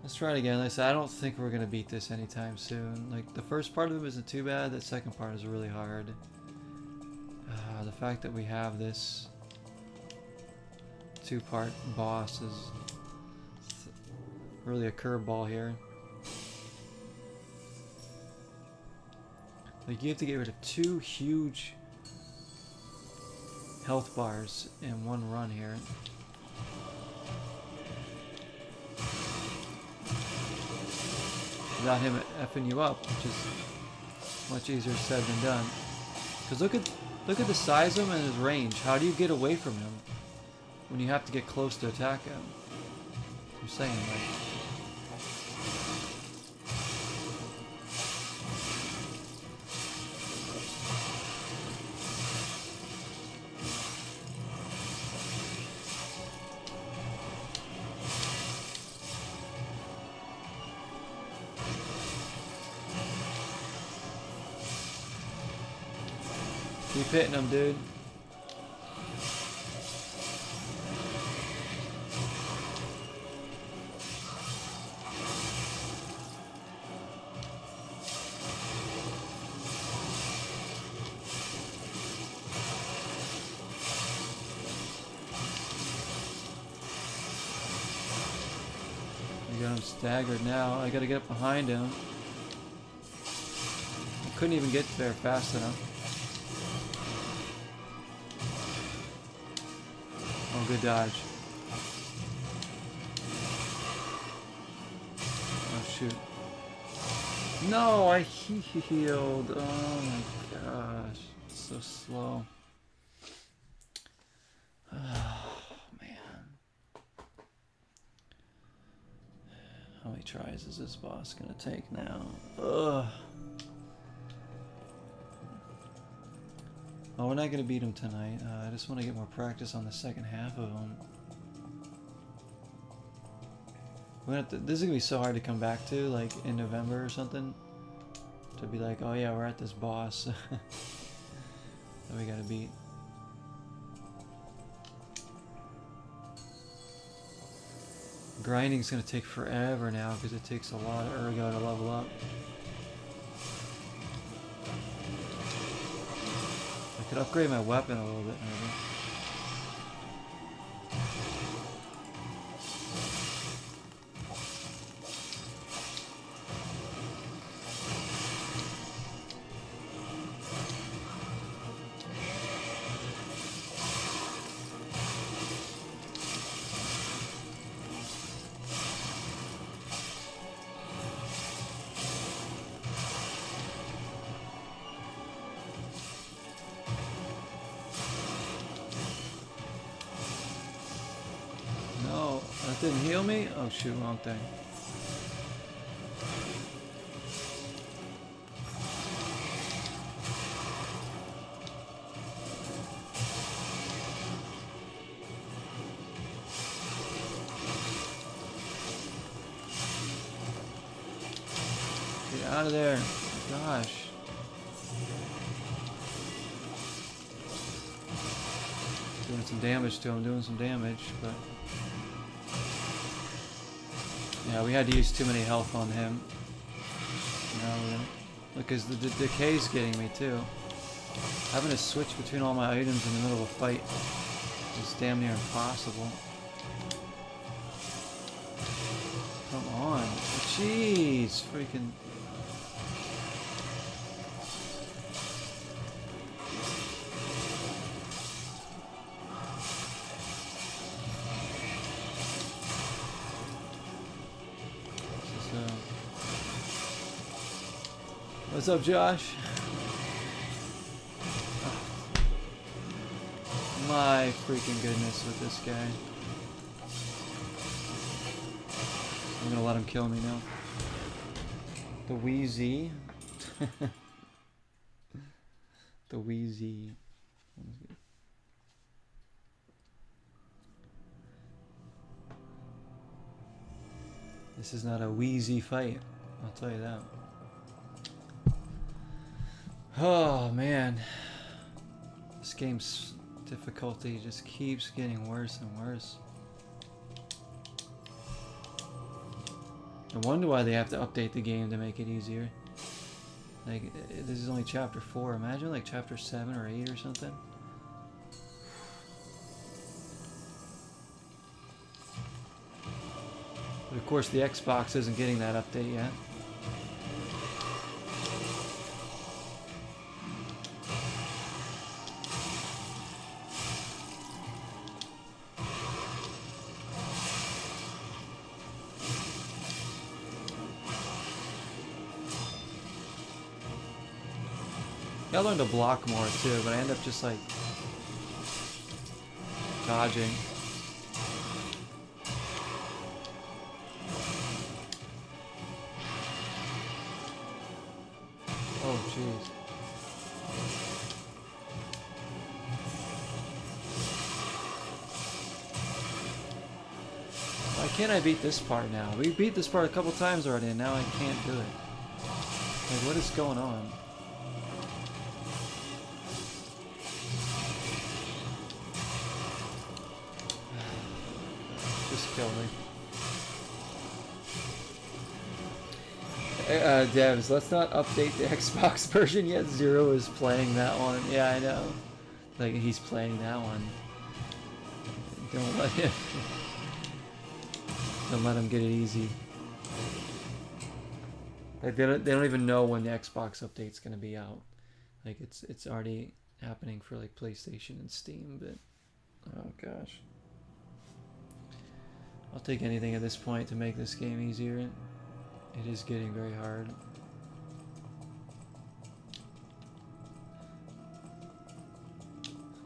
Let's try it again. Like I said, I don't think we're gonna beat this anytime soon. Like the first part of it isn't too bad. The second part is really hard. The fact that we have this 2-part boss is really a curveball here. Like you have to get rid of 2 huge health bars in one run here. Without him effing you up, which is much easier said than done. Because look at the size of him and his range. How do you get away from him when you have to get close to attack him? I'm saying, like. Keep hitting him, dude. You got him staggered now. I gotta get up behind him. I couldn't even get there fast enough. Oh, good dodge. Oh, shoot. No, I healed. Oh my gosh. So slow. Oh, man. How many tries is this boss gonna take now? Ugh. Oh, we're not going to beat him tonight. I just want to get more practice on the second half of him. This is going to be so hard to come back to, like, in November or something. To be like, oh yeah, we're at this boss that we got to beat. Grinding's going to take forever now because it takes a lot of ergo to level up. I could upgrade my weapon a little bit, maybe. That didn't heal me? Oh shoot, wrong thing. Get out of there. Gosh. Doing some damage to him, doing some damage, but Yeah, we had to use too many health on him. No, because the decay's getting me too. Having to switch between all my items in the middle of a fight is damn near impossible. Come on. Jeez, freaking. What's up, Josh? My freaking goodness with this guy. I'm gonna let him kill me now. The Wheezy. The Wheezy. This is not a wheezy fight, I'll tell you that. Oh man, this game's difficulty just keeps getting worse and worse. I wonder why they have to update the game to make it easier. Like, this is only chapter 4. Imagine like chapter 7 or 8 or something. But of course the Xbox isn't getting that update yet. I learned to block more too, but I end up just like dodging. Oh jeez. Why can't I beat this part now? We beat this part a couple times already and now I can't do it. Like, what is going on? Kill me. Devs, let's not update the Xbox version yet. Zero is playing that one. Yeah, I know. Like, he's playing that one. Don't let him. Don't let him get it easy. Like, they don't even know when the Xbox update's gonna be out. Like, it's already happening for like PlayStation and Steam, but oh gosh. I'll take anything at this point to make this game easier. It is getting very hard.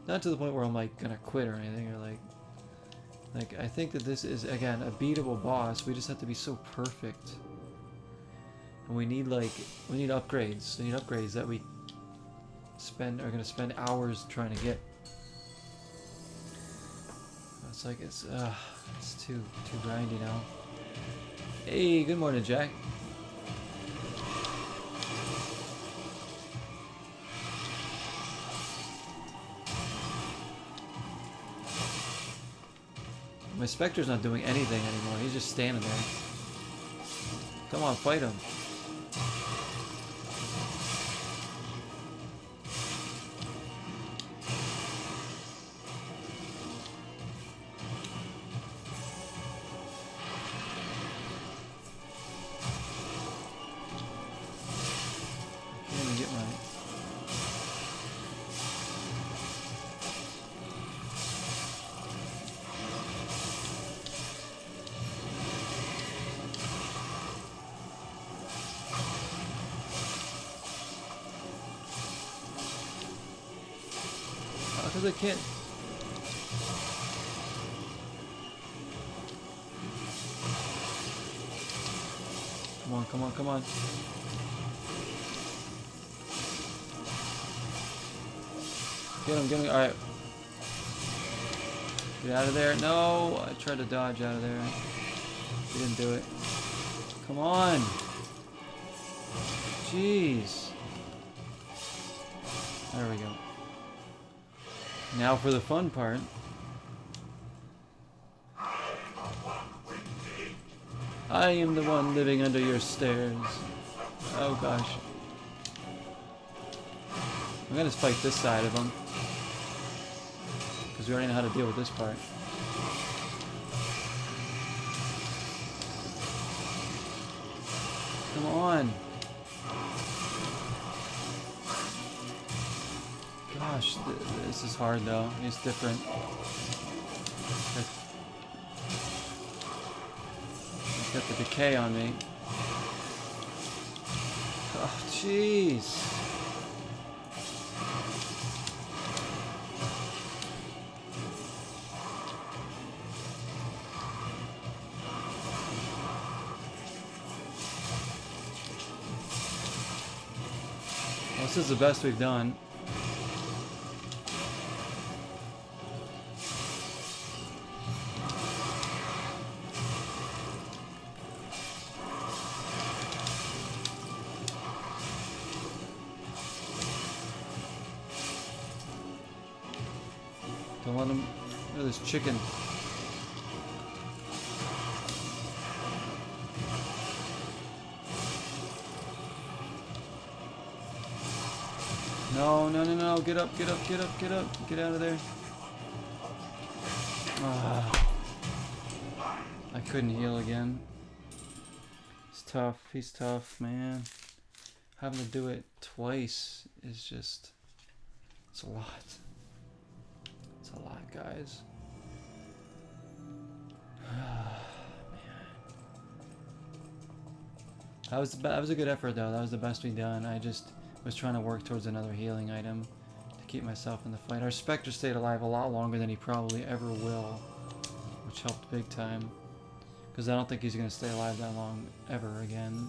Not to the point where I'm like gonna quit or anything, or like I think that this is again a beatable boss. We just have to be so perfect, and we need upgrades. We need upgrades that we are gonna spend hours trying to get. It's like it's too grindy now. Hey, good morning, Jack. My Spectre's not doing anything anymore. He's just standing there. Come on, fight him. Because I can't. Come on, come on, come on. Get him, alright. Get out of there. No! I tried to dodge out of there. He didn't do it. Come on! Jeez. There we go. Now for the fun part. I am the one living under your stairs. Oh gosh. I'm gonna just fight this side of him. Because we already know how to deal with this part. Come on. Gosh, this is hard though. It's different. He's got the decay on me. Oh, jeez. Well, this is the best we've done. Don't let him. Look at this chicken. No, no, no, no. Get up, get up, get up, get up. Get out of there. Ah. I couldn't heal again. He's tough. He's tough, man. Having to do it twice is just... It's a lot. It's a lot, guys. That was a good effort, though. That was the best we've done. I just was trying to work towards another healing item to keep myself in the fight. Our Spectre stayed alive a lot longer than he probably ever will, which helped big time. Because I don't think he's going to stay alive that long ever again.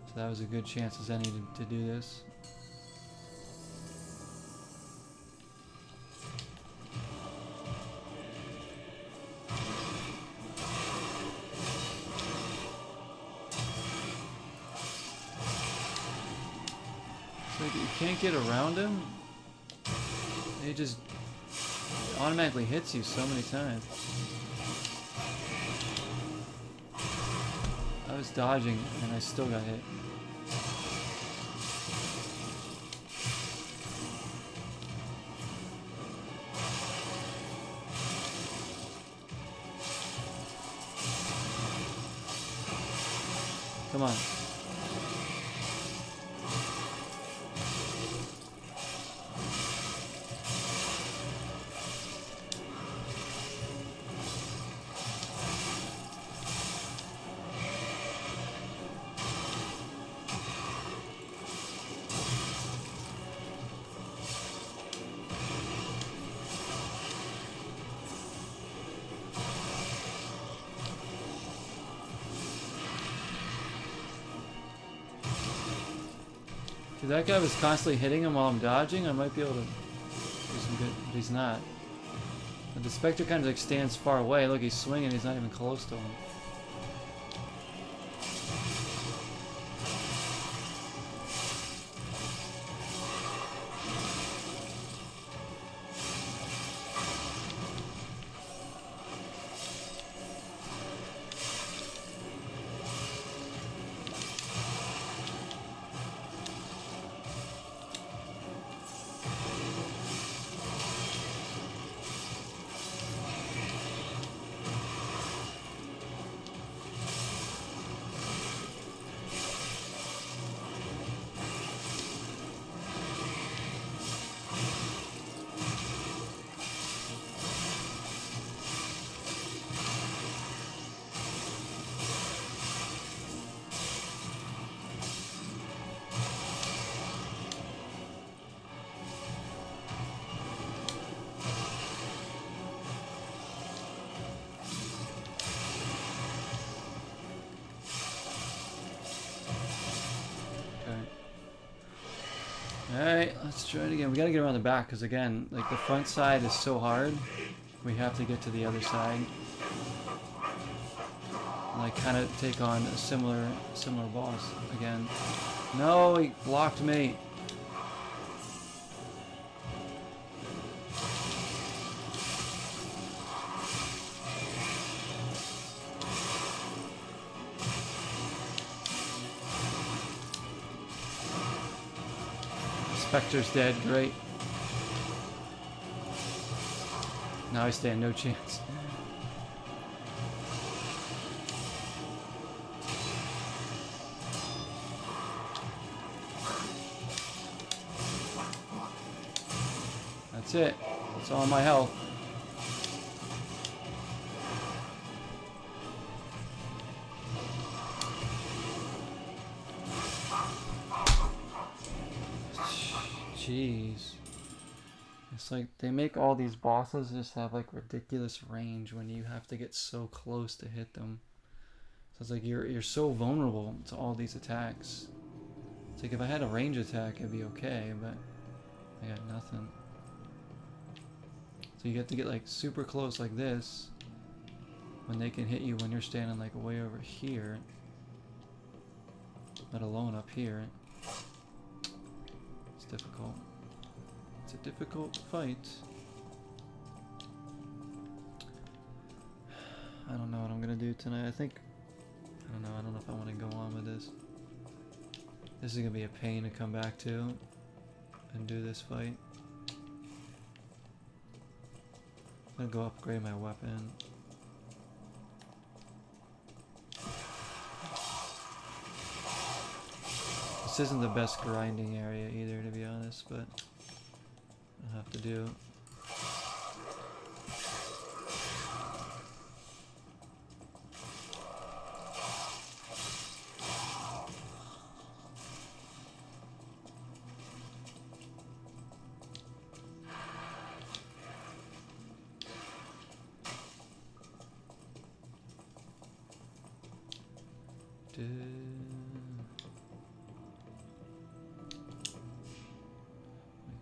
So that was a good chance as any to do this. You can't get around him. He just automatically hits you so many times. I was dodging and I still got hit. Come on. If that guy was constantly hitting him while I'm dodging, I might be able to do some good, but he's not. But the Spectre kind of like stands far away. Look, he's swinging, he's not even close to him. Alright, let's try it again. We gotta get around the back, because again, like the front side is so hard. We have to get to the other side. And like kind of take on a similar boss again. No, he blocked me. Spectre's dead, great. Now I stand no chance. That's it. That's all my health. Jeez. It's like they make all these bosses just have like ridiculous range when you have to get so close to hit them. So it's like you're so vulnerable to all these attacks. It's like if I had a range attack it'd be okay, but I got nothing. So you get to get like super close like this when they can hit you when you're standing like way over here, let alone up here. It's difficult. It's a difficult fight. I don't know what I'm gonna do tonight. I don't know if I want to go on with this. This is gonna be a pain to come back to and do this fight. I'm gonna go upgrade my weapon. This isn't the best grinding area either, to be honest, but I'll have to do.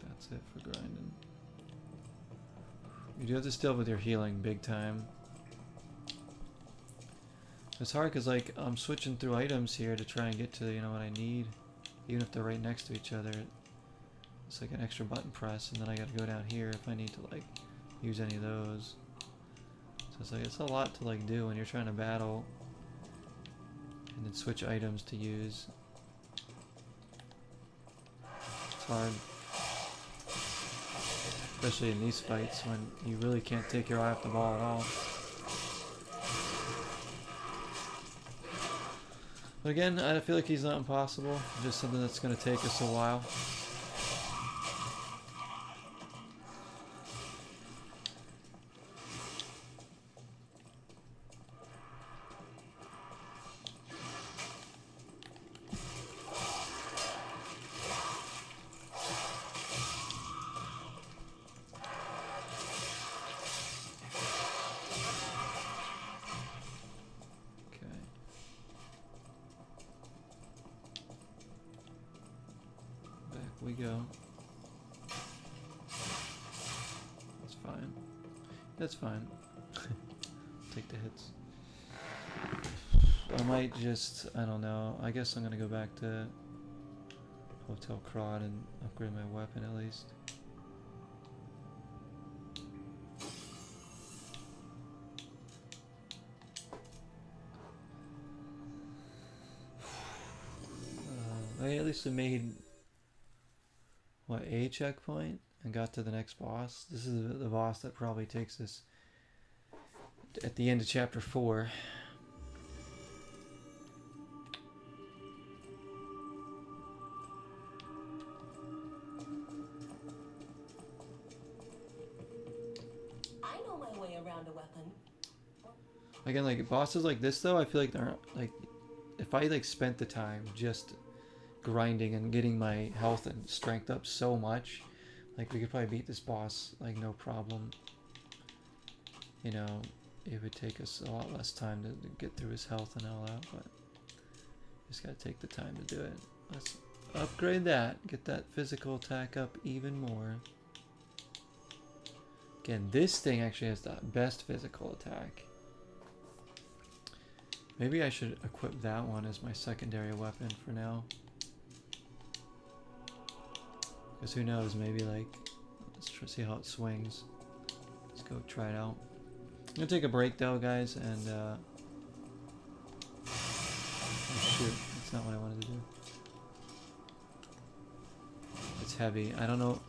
That's it for grinding. You do have to still with your healing big time. It's hard because like I'm switching through items here to try and get to what I need, even if they're right next to each other. It's like an extra button press, and then I got to go down here if I need to like use any of those. So it's like it's a lot to like do when you're trying to battle, and then switch items to use. It's hard. Especially in these fights when you really can't take your eye off the ball at all. But again, I feel like he's not impossible. Just something that's going to take us a while. We go. That's fine. That's fine. Take the hits. I might just, I don't know. I guess I'm gonna go back to Hotel Crod and upgrade my weapon at least. At least I made what, a checkpoint and got to the next boss. This is the boss that probably takes us at the end of chapter 4. I know my way around a weapon. Again, like bosses like this though, I feel like they're like, if I like spent the time just grinding and getting my health and strength up so much, like we could probably beat this boss like no problem. You know, it would take us a lot less time to get through his health and all that, but just gotta take the time to do it. Let's upgrade that, get that physical attack up even more. Again, this thing actually has the best physical attack. Maybe I should equip that one as my secondary weapon for now. Because who knows, maybe like, let's try see how it swings. Let's go try it out. I'm gonna take a break though, guys, and oh shoot, that's not what I wanted to do. It's heavy. I don't know.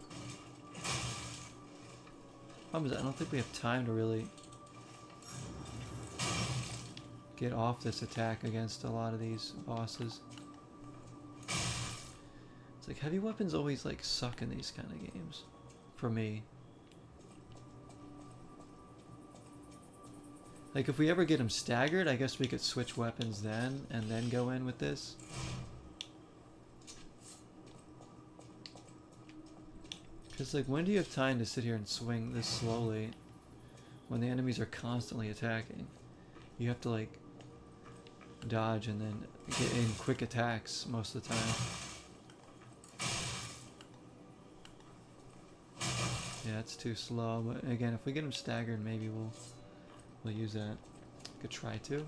Problem is, I don't think we have time to really get off this attack against a lot of these bosses. It's like heavy weapons always like suck in these kind of games, for me. Like if we ever get them staggered, I guess we could switch weapons then and then go in with this. Because like when do you have time to sit here and swing this slowly when the enemies are constantly attacking? You have to like dodge and then get in quick attacks most of the time. Yeah, it's too slow, but again, if we get them staggered, maybe we'll use that. Could try to.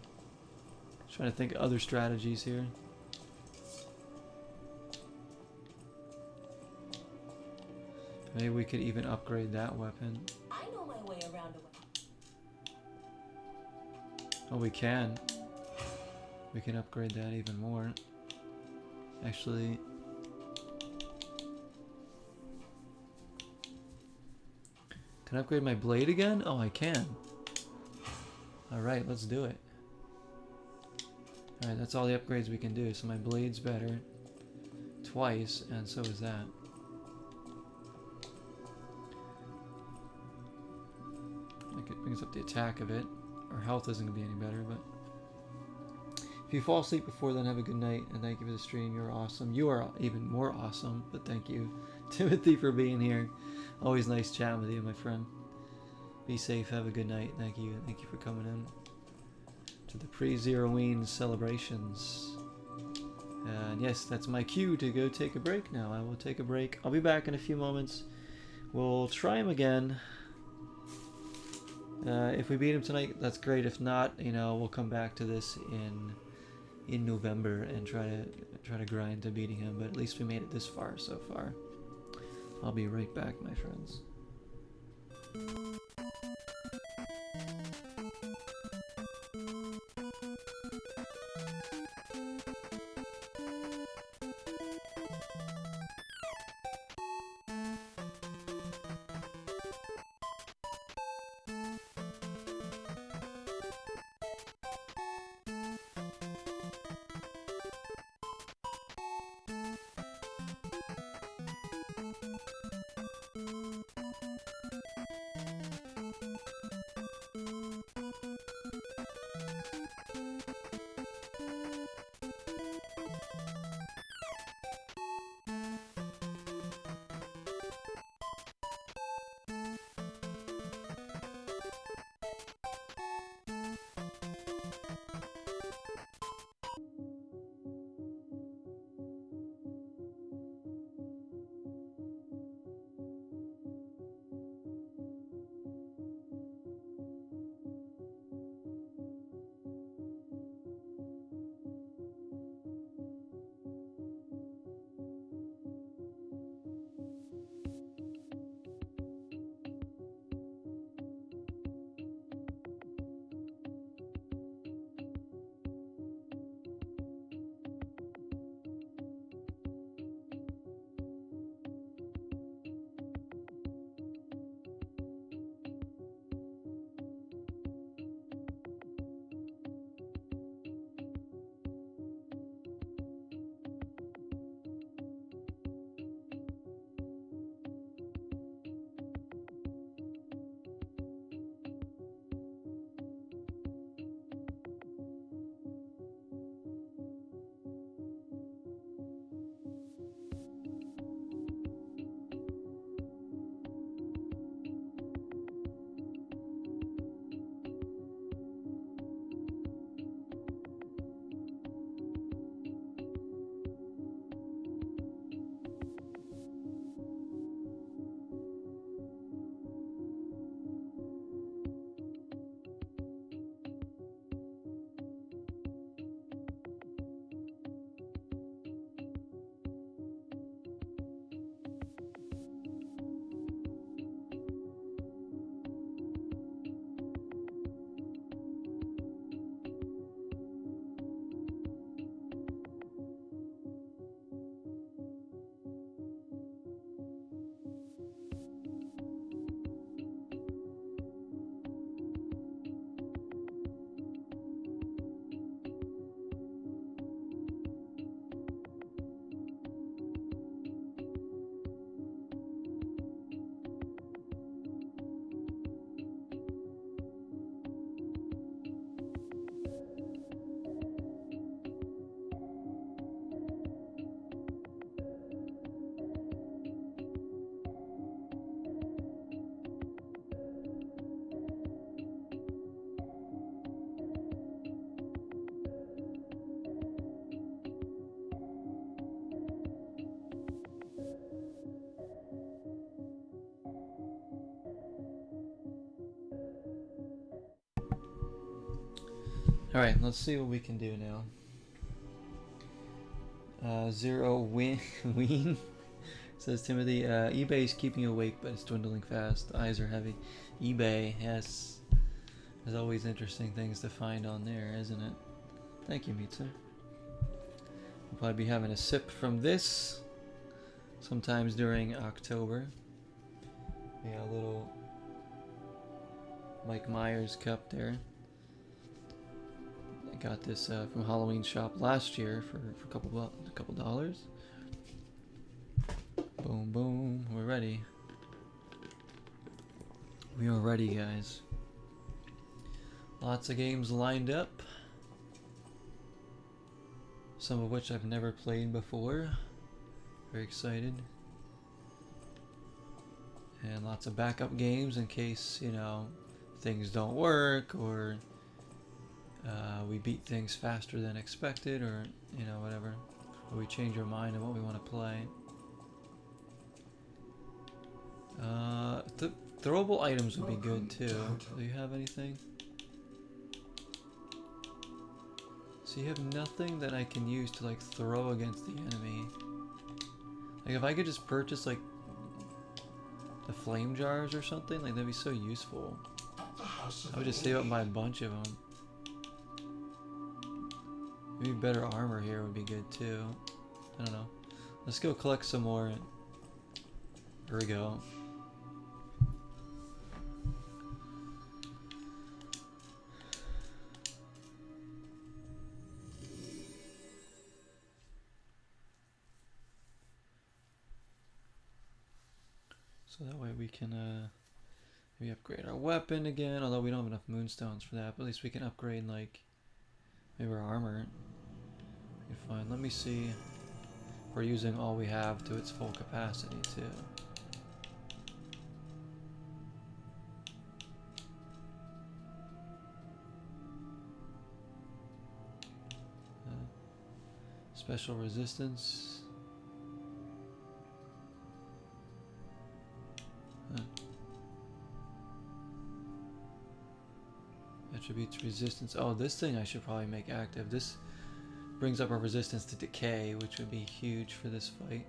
Trying to think of other strategies here. Maybe we could even upgrade that weapon. I know my way around a weapon. Oh, we can. We can upgrade that even more. Actually, can I upgrade my blade again? Oh, I can. Alright, let's do it. Alright, that's all the upgrades we can do. So my blade's better twice, and so is that. Like it brings up the attack of it. Our health isn't going to be any better, but... If you fall asleep before then, have a good night, and thank you for the stream. You're awesome. You are even more awesome, but thank you, Timothy, for being here. Always nice chatting with you, my friend. Be safe, have a good night. Thank you for coming in to the pre-Zeroween celebrations. And yes, that's my cue to go take a break now. I will take a break. I'll be back in a few moments. We'll try him again. If we beat him tonight, that's great. If not, you know, we'll come back to this in November and try to grind to beating him. But at least we made it this far so far. I'll be right back, my friends. Alright, let's see what we can do now. Zero win ween says Timothy. eBay is keeping you awake, but it's dwindling fast. Eyes are heavy. eBay has there's always interesting things to find on there, isn't it? Thank you, Mitsu. We'll probably be having a sip from this sometimes during October. Yeah, a little Mike Myers cup there. I got this from Halloween shop last year for a couple dollars. Boom, boom, we're ready. We are ready, guys. Lots of games lined up. Some of which I've never played before. Very excited. And lots of backup games in case, you know, things don't work or we beat things faster than expected or, you know, whatever. Or we change our mind on what we want to play. Throwable items would be good too. Do you have anything? So you have nothing that I can use to like throw against the enemy. Like if I could just purchase like the flame jars or something, like that'd be so useful. I would just save up my bunch of them. Maybe better armor here would be good too. I don't know. Let's go collect some more. Here we go. So that way we can maybe upgrade our weapon again, although we don't have enough moonstones for that, but at least we can upgrade like maybe our armor. Okay, fine. Let me see if we're using all we have to its full capacity too. Special resistance. Attributes resistance. Oh, this thing I should probably make active. This brings up our resistance to decay, which would be huge for this fight.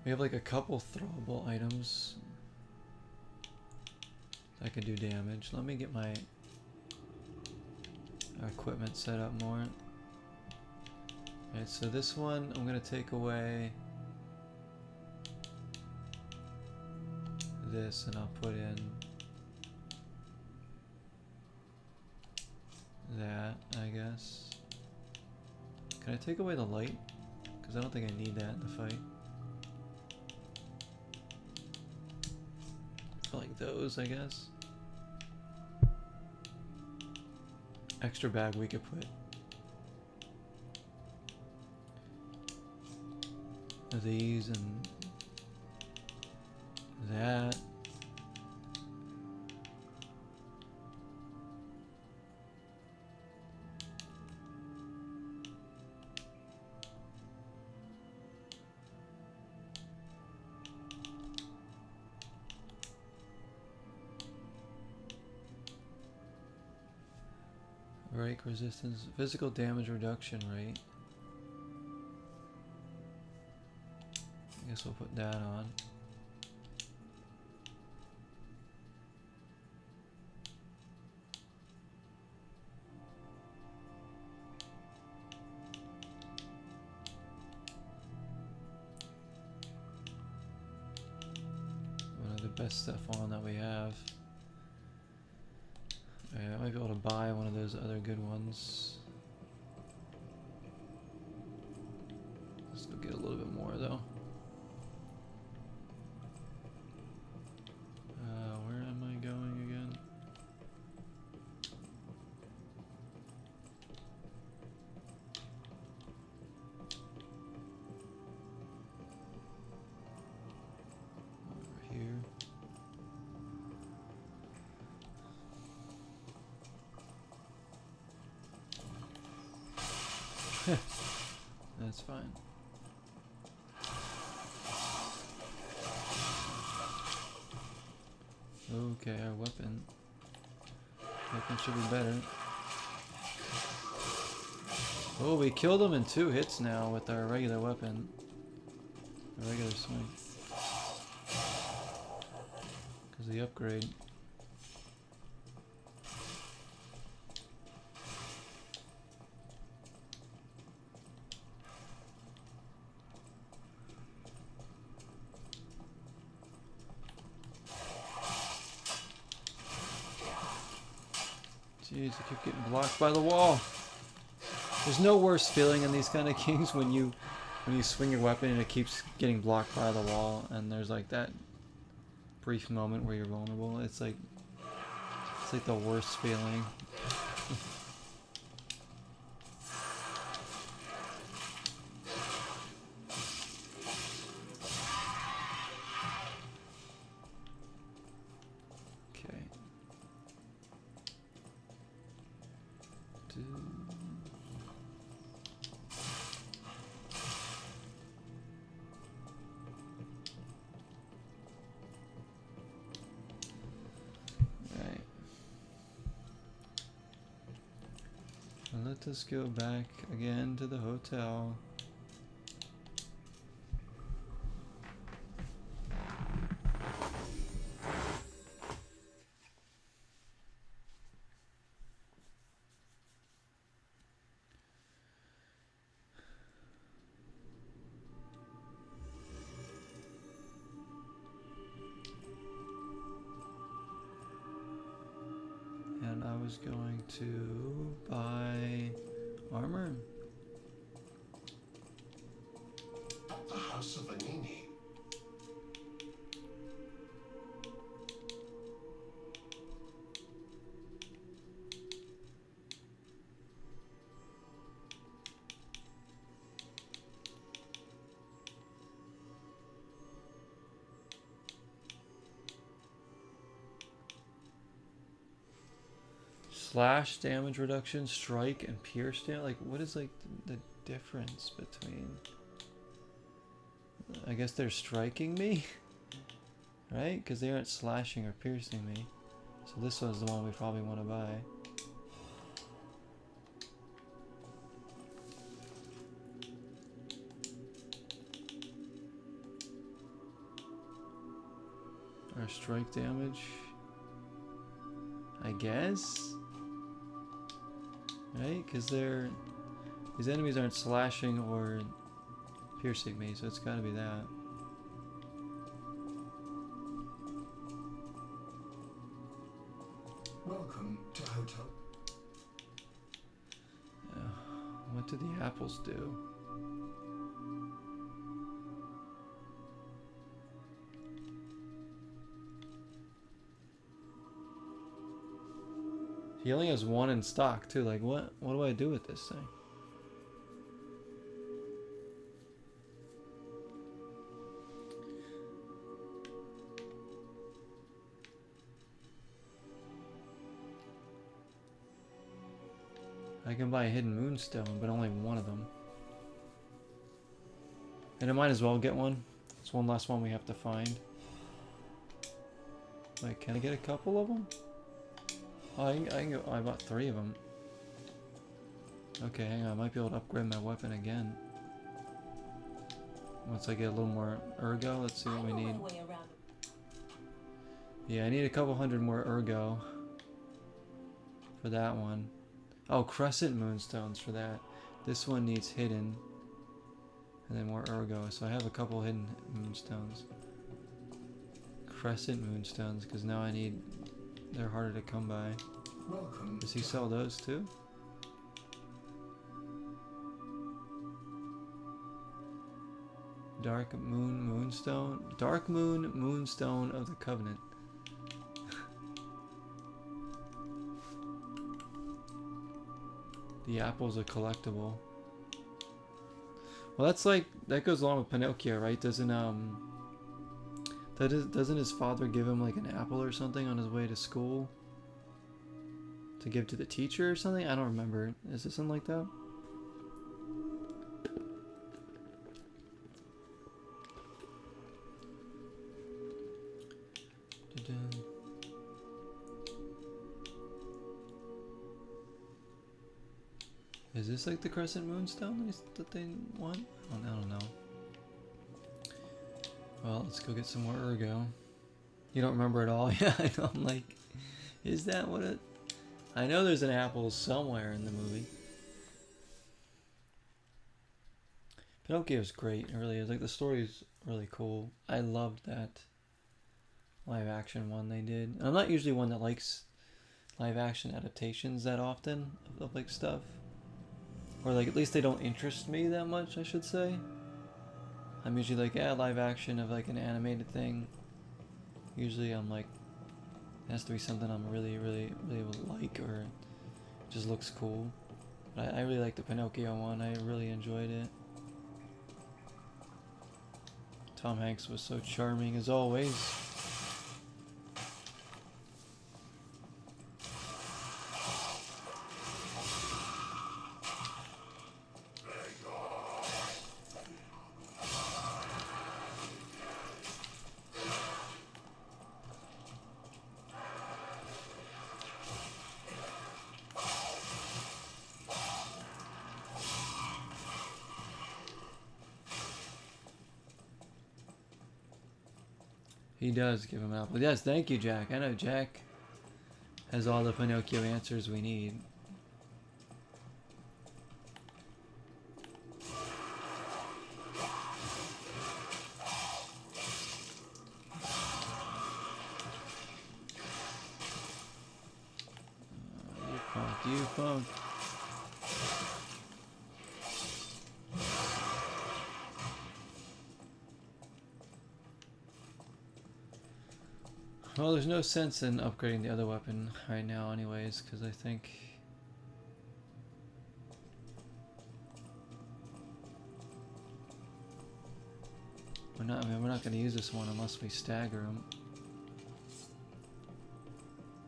We have like a couple throwable items that can do damage. Let me get my equipment set up more. Alright, so this one I'm going to take away this and I'll put in that, I guess. Can I take away the light? Because I don't think I need that in the fight. For like those, I guess. Extra bag we could put these and that. Break resistance, physical damage reduction rate. I guess we'll put that on. One of the best stuff on that we have. Yeah, I might be able to buy one of those other good ones. Let's go get a little bit more though. Where am I going again? Over here. That's fine. Okay, our weapon. Weapon should be better. Oh, we killed him in 2 hits now with our regular weapon. Our regular swing. Because of the upgrade. Jeez, I keep getting blocked by the wall. There's no worse feeling in these kind of games when you swing your weapon and it keeps getting blocked by the wall, and there's like that brief moment where you're vulnerable. It's like the worst feeling. Okay. Right. Let us go back again to the hotel. And I was going to buy armor. At the house of Anini. Slash damage reduction, strike, and pierce damage. Like, what is like the difference between? I guess they're striking me, right? Because they aren't slashing or piercing me. So this one's the one we probably want to buy. Our strike damage, I guess. Right? Because these enemies aren't slashing or piercing me, so it's got to be that. Welcome to hotel. What do the apples do? He only has 1 in stock too. Like, what do I do with this thing? I can buy a hidden moonstone, but only 1 of them. And I might as well get one. It's one last one we have to find. Wait, can I get a couple of them? Oh, I can go. Oh, I bought 3 of them. Okay, hang on. I might be able to upgrade my weapon again. Once I get a little more ergo, let's see what we need. Yeah, I need a couple hundred more ergo for that one. Oh, crescent moonstones for that. This one needs hidden. And then more ergo. So I have a couple hidden moonstones. Crescent moonstones, because now I need... They're harder to come by. Welcome. Does he sell those too? Dark Moon Moonstone. Dark Moon Moonstone of the Covenant. The apple's a collectible. Well, that's like, that goes along with Pinocchio, right? Doesn't his father give him like an apple or something on his way to school? To give to the teacher or something? I don't remember. Is it something like that? Is this like the Crescent Moonstone that they want? I don't know. Well, let's go get some more ergo. You don't remember it all? Yeah, I know. I'm like, is that what it... I know there's an apple somewhere in the movie. Pinocchio's great. It really is. Like, the story's really cool. I loved that live action one they did. And I'm not usually one that likes live action adaptations that often of like stuff. Or like, at least they don't interest me that much, I should say. I'm usually like, yeah, live action of like an animated thing. Usually I'm like, it has to be something I'm really like, or it just looks cool. But I really like the Pinocchio one. I really enjoyed it. Tom Hanks was so charming as always. He does give him an apple. Yes, thank you, Jack. I know Jack has all the Pinocchio answers we need. You punk. Well, there's no sense in upgrading the other weapon right now anyways, because I think... we're not going to use this one unless we stagger them.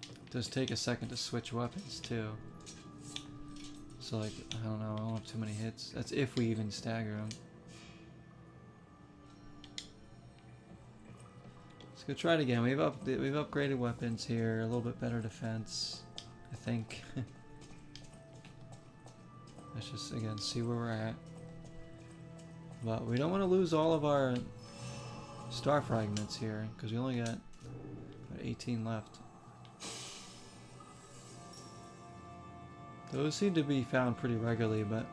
It does take a second to switch weapons too. So like, I don't know, I don't have too many hits. That's if we even stagger them. Let's go try it again. We've upgraded weapons here, a little bit better defense, I think. Let's just again see where we're at. But we don't want to lose all of our star fragments here, because we only got about 18 left. Those seem to be found pretty regularly, but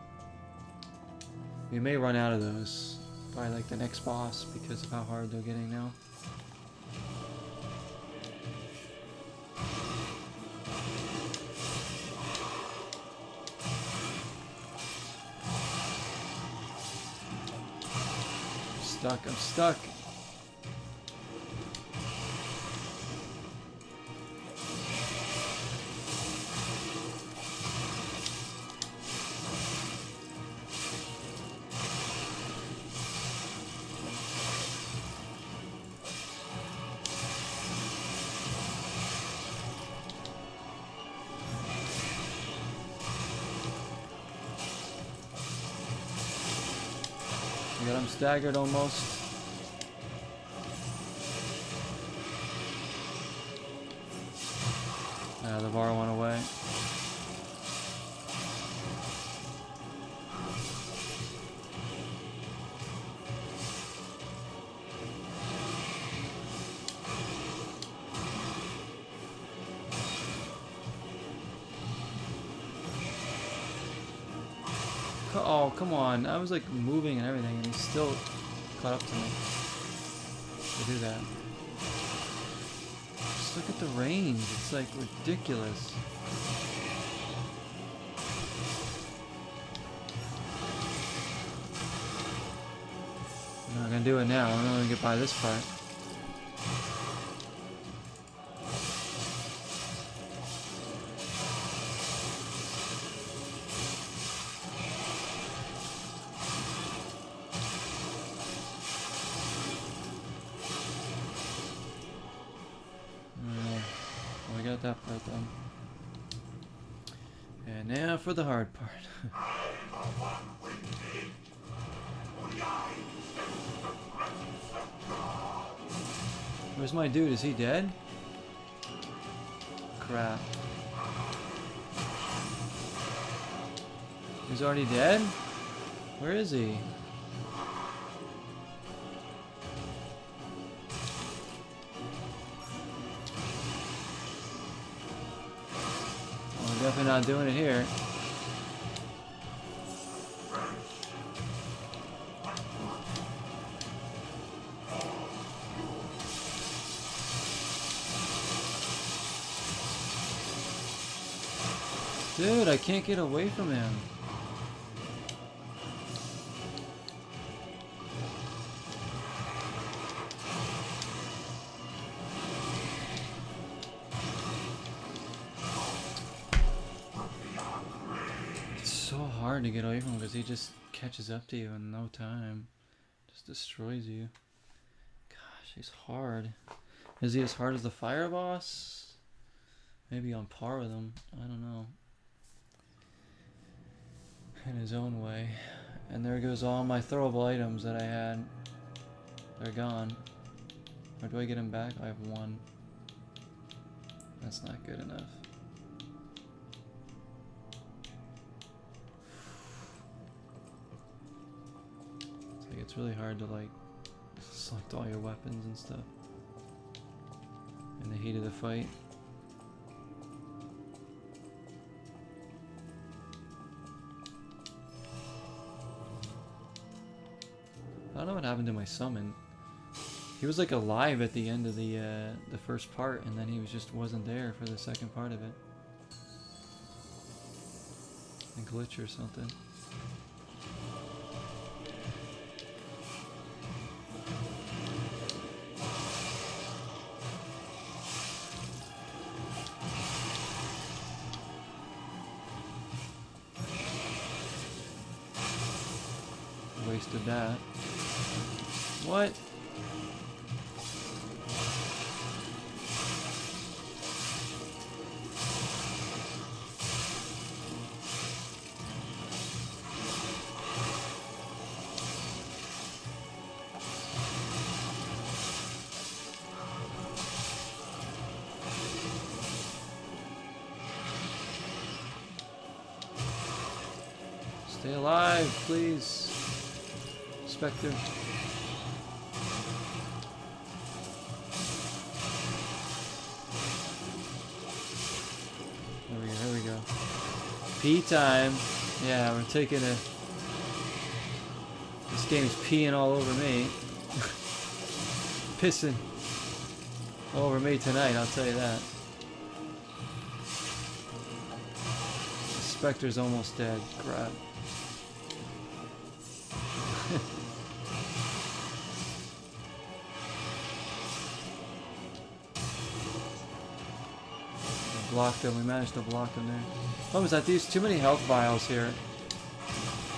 we may run out of those by like the next boss because of how hard they're getting now. I'm stuck. I got him staggered almost. The bar went away. Oh, come on. I was like moving and everything and he still caught up to me to do that. Just look at the range. It's like ridiculous. I'm not gonna do it now. I'm not gonna get by this part. That part done. And now for the hard part. Where's my dude? Is he dead? Crap. He's already dead? Where is he? Well, we're definitely not doing it here. Dude, I can't get away from him. It's so hard to get away from him because he just catches up to you in no time. Just destroys you. Gosh, he's hard. Is he as hard as the fire boss? Maybe on par with him. I don't know. In his own way. And there goes all my throwable items that I had. They're gone. Or do I get them back? I have one. That's not good enough. It's like it's really hard to like select all your weapons and stuff in the heat of the fight. I don't know what happened to my summon. He was like alive at the end of the first part, and then he wasn't there for the second part of it. A glitch or something. Wasted that. What? Stay alive, please. Spectre. There we go. Pee time. Yeah, we're taking a... This game's peeing all over me. Pissing all over me tonight, I'll tell you that. The Spectre's almost dead. Crap. Blocked him. We managed to block him there. What was that? These too many health vials here.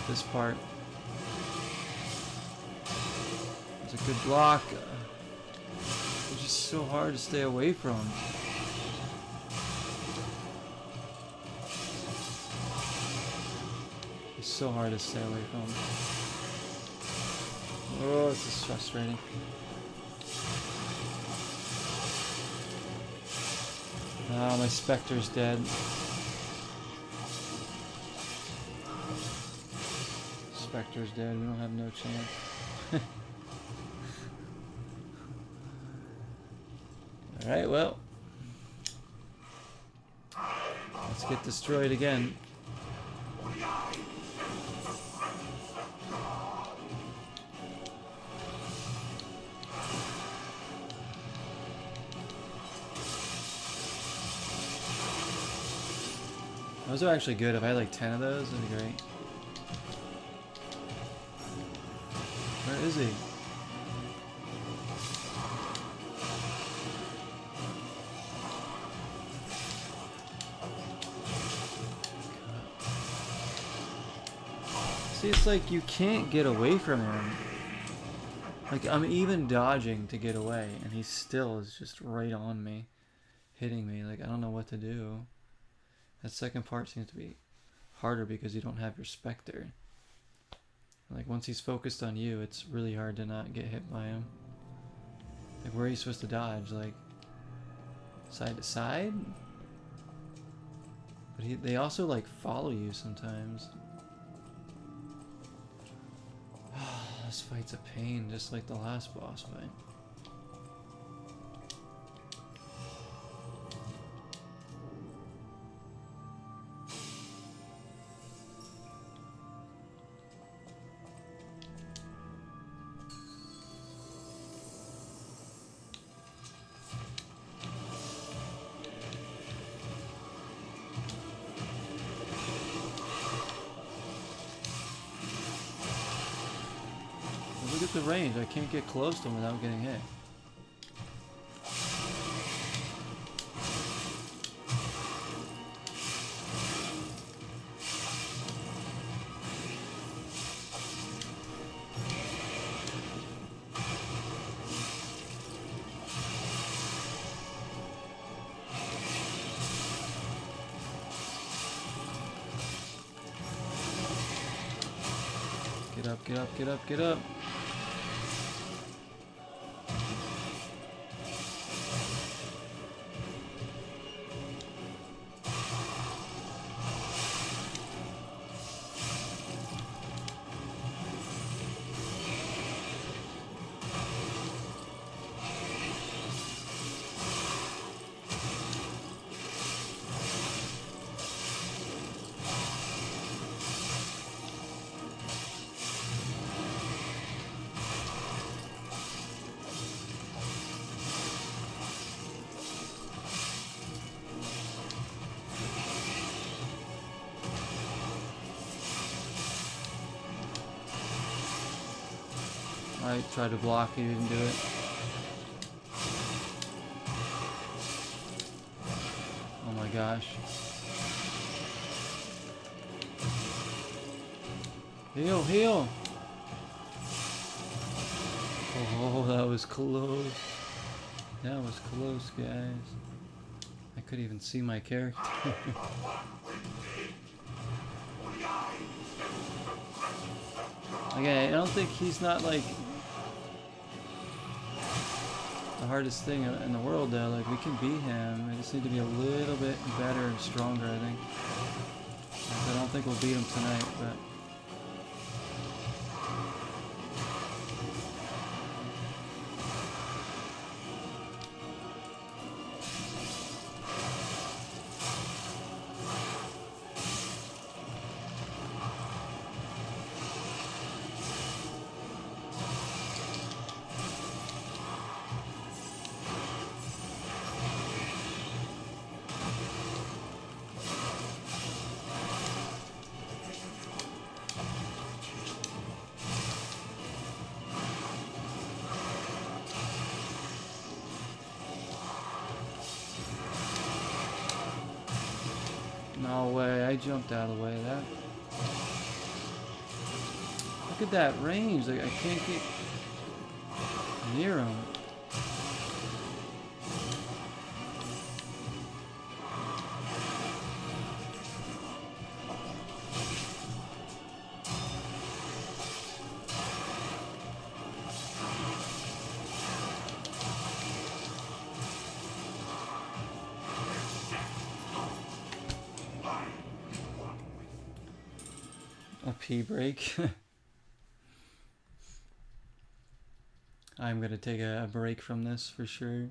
This part. It's a good block. It's just so hard to stay away from. It's so hard to stay away from. Oh, this is frustrating. Ah, my Spectre's dead. Spectre's dead. We don't have no chance. Alright, well. Let's get destroyed again. Those are actually good. If I had like 10 of those, that'd be great. Where is he? See, it's like you can't get away from him. Like, I'm even dodging to get away, and he still is just right on me, hitting me. Like, I don't know what to do. That second part seems to be harder because you don't have your Spectre. Like, once he's focused on you, it's really hard to not get hit by him. Like, where are you supposed to dodge? Like, side to side? But they also, like, follow you sometimes. This fight's a pain, just like the last boss fight. Look at the range. I can't get close to him without getting hit. Get up, get up, get up, get up. I tried to block, he didn't do it. Oh my gosh. Heal, heal! Oh, that was close. That was close, guys. I couldn't even see my character. Okay, I don't think he's not like the hardest thing in the world though. Like, we can beat him. We just need to be a little bit better and stronger, I think. I don't think we'll beat him tonight, but no way, I jumped out of the way of that. Look at that range, like I can't get near him. A pee break. I'm gonna take a break from this for sure.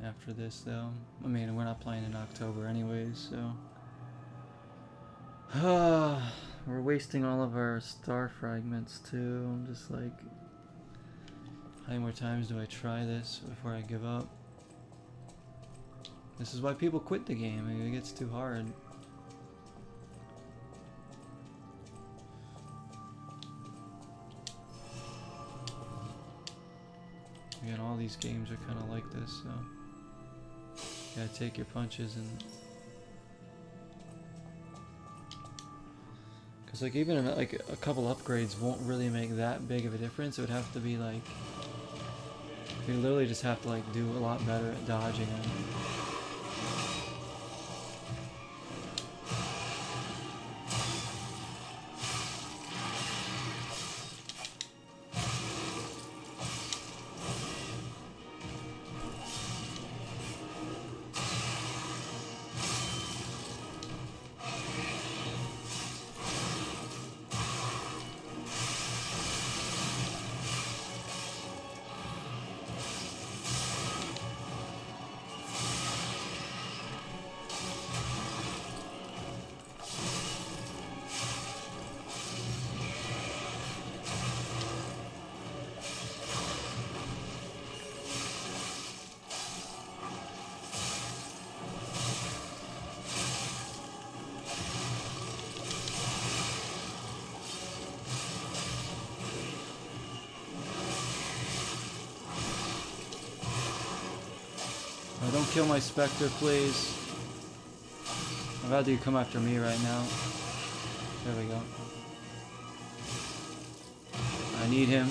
After this, though, I mean, we're not playing in October anyways, so we're wasting all of our star fragments too. I'm just like, how many more times do I try this before I give up? This is why people quit the game. It gets too hard. Again, all these games are kind of like this, so you gotta take your punches. And because like even like a couple upgrades won't really make that big of a difference. It would have to be like, you literally just have to like do a lot better at dodging them. don't kill my Spectre, please. I'd rather you come after me right now. There we go. I need him.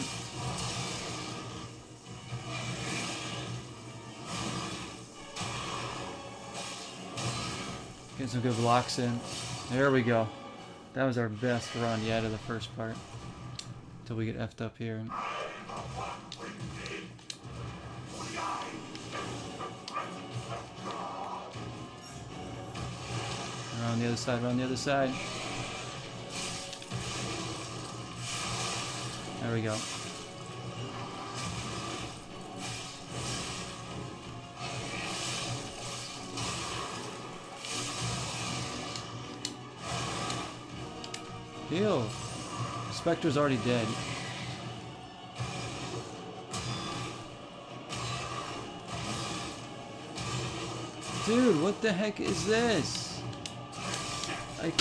Get some good blocks in. There we go. That was our best run yet of the first part. Until we get effed up here. Around the other side, around the other side. There we go. Heal. Spectre's already dead. Dude, what the heck is this? Like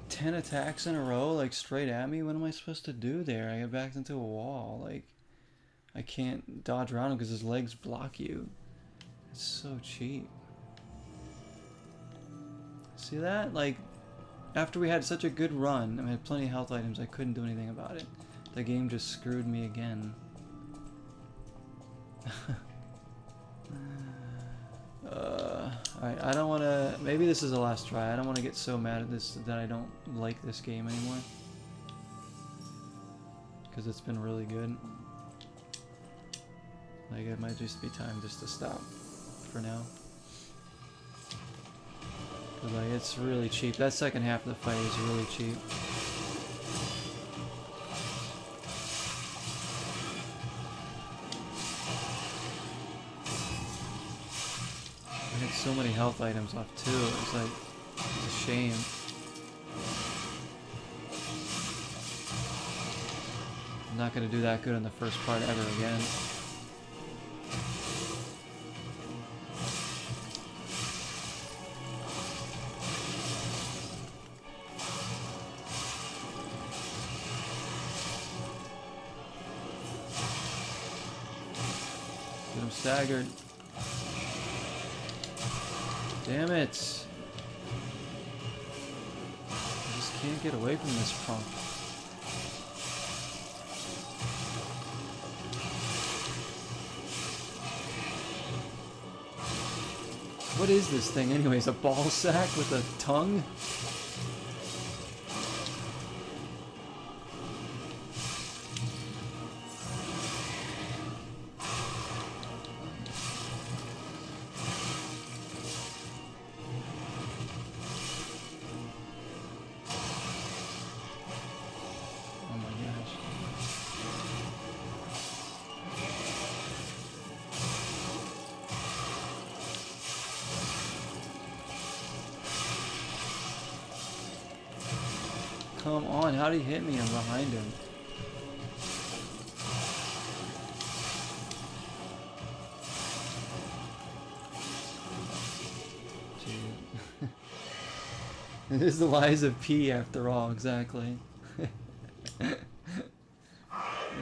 10 attacks in a row, like straight at me? What am I supposed to do there? I get backed into a wall. Like, I can't dodge around him because his legs block you. It's so cheap. See that? Like, after we had such a good run, and we had plenty of health items, I couldn't do anything about it. The game just screwed me again. Alright, I don't want to... Maybe this is the last try. I don't want to get so mad at this that I don't like this game anymore. Because it's been really good. Like, it might just be time just to stop for now. Because, like, it's really cheap. That second half of the fight is really cheap. I had so many health items left too. It was like, it's a shame. I'm not gonna do that good in the first part ever again. Get him staggered. Damn it! I just can't get away from this punk. What is this thing anyways? A ball sack with a tongue? Come on, how did he hit me? I'm behind him. Dude. It is the lies of P after all, exactly.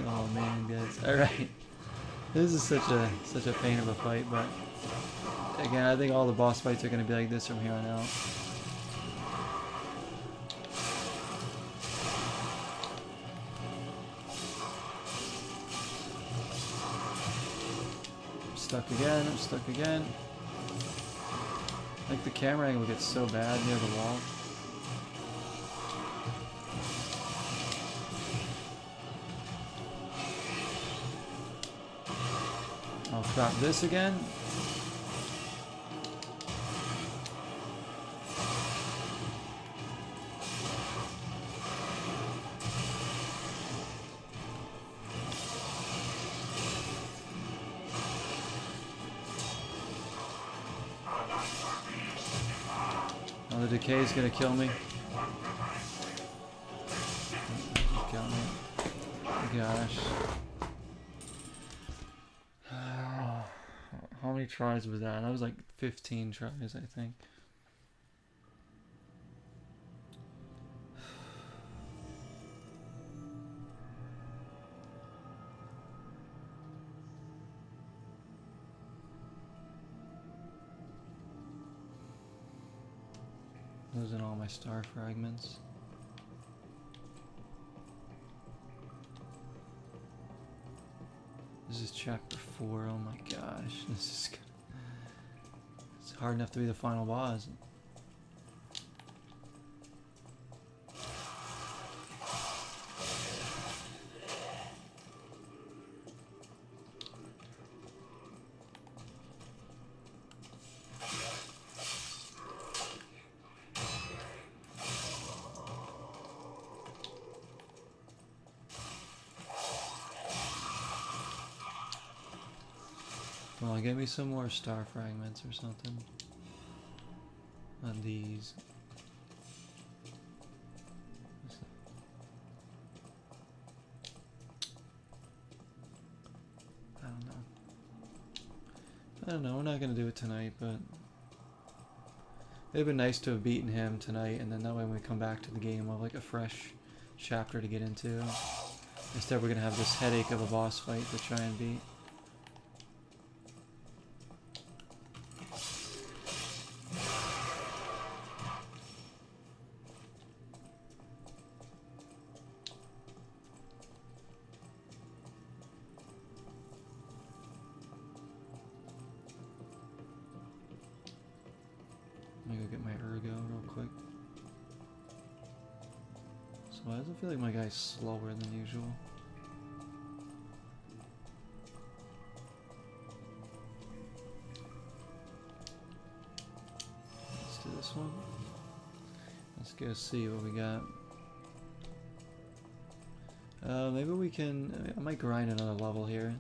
Oh man, guys. Alright. This is such a pain of a fight, but again, I think all the boss fights are gonna be like this from here on out. Stuck again, I'm stuck again. Like the camera angle gets so bad near the wall. I'll drop this again. Oh, the decay is gonna kill me. Kill me. Gosh. How many tries was that? That was like 15 tries, I think. losing all my star fragments. This is chapter 4. Oh my gosh, this is it's hard enough to be the final boss. Well, give me some more star fragments or something. On these. I don't know. I don't know. We're not gonna do it tonight, but it'd been nice to have beaten him tonight, and then that way when we come back to the game, we'll have like a fresh chapter to get into. Instead, we're gonna have this headache of a boss fight to try and beat. Let me go get my ergo real quick. So why does it feel like my guy's slower than usual? Let's do this one. Let's go see what we got. Maybe we can... I might grind another level here.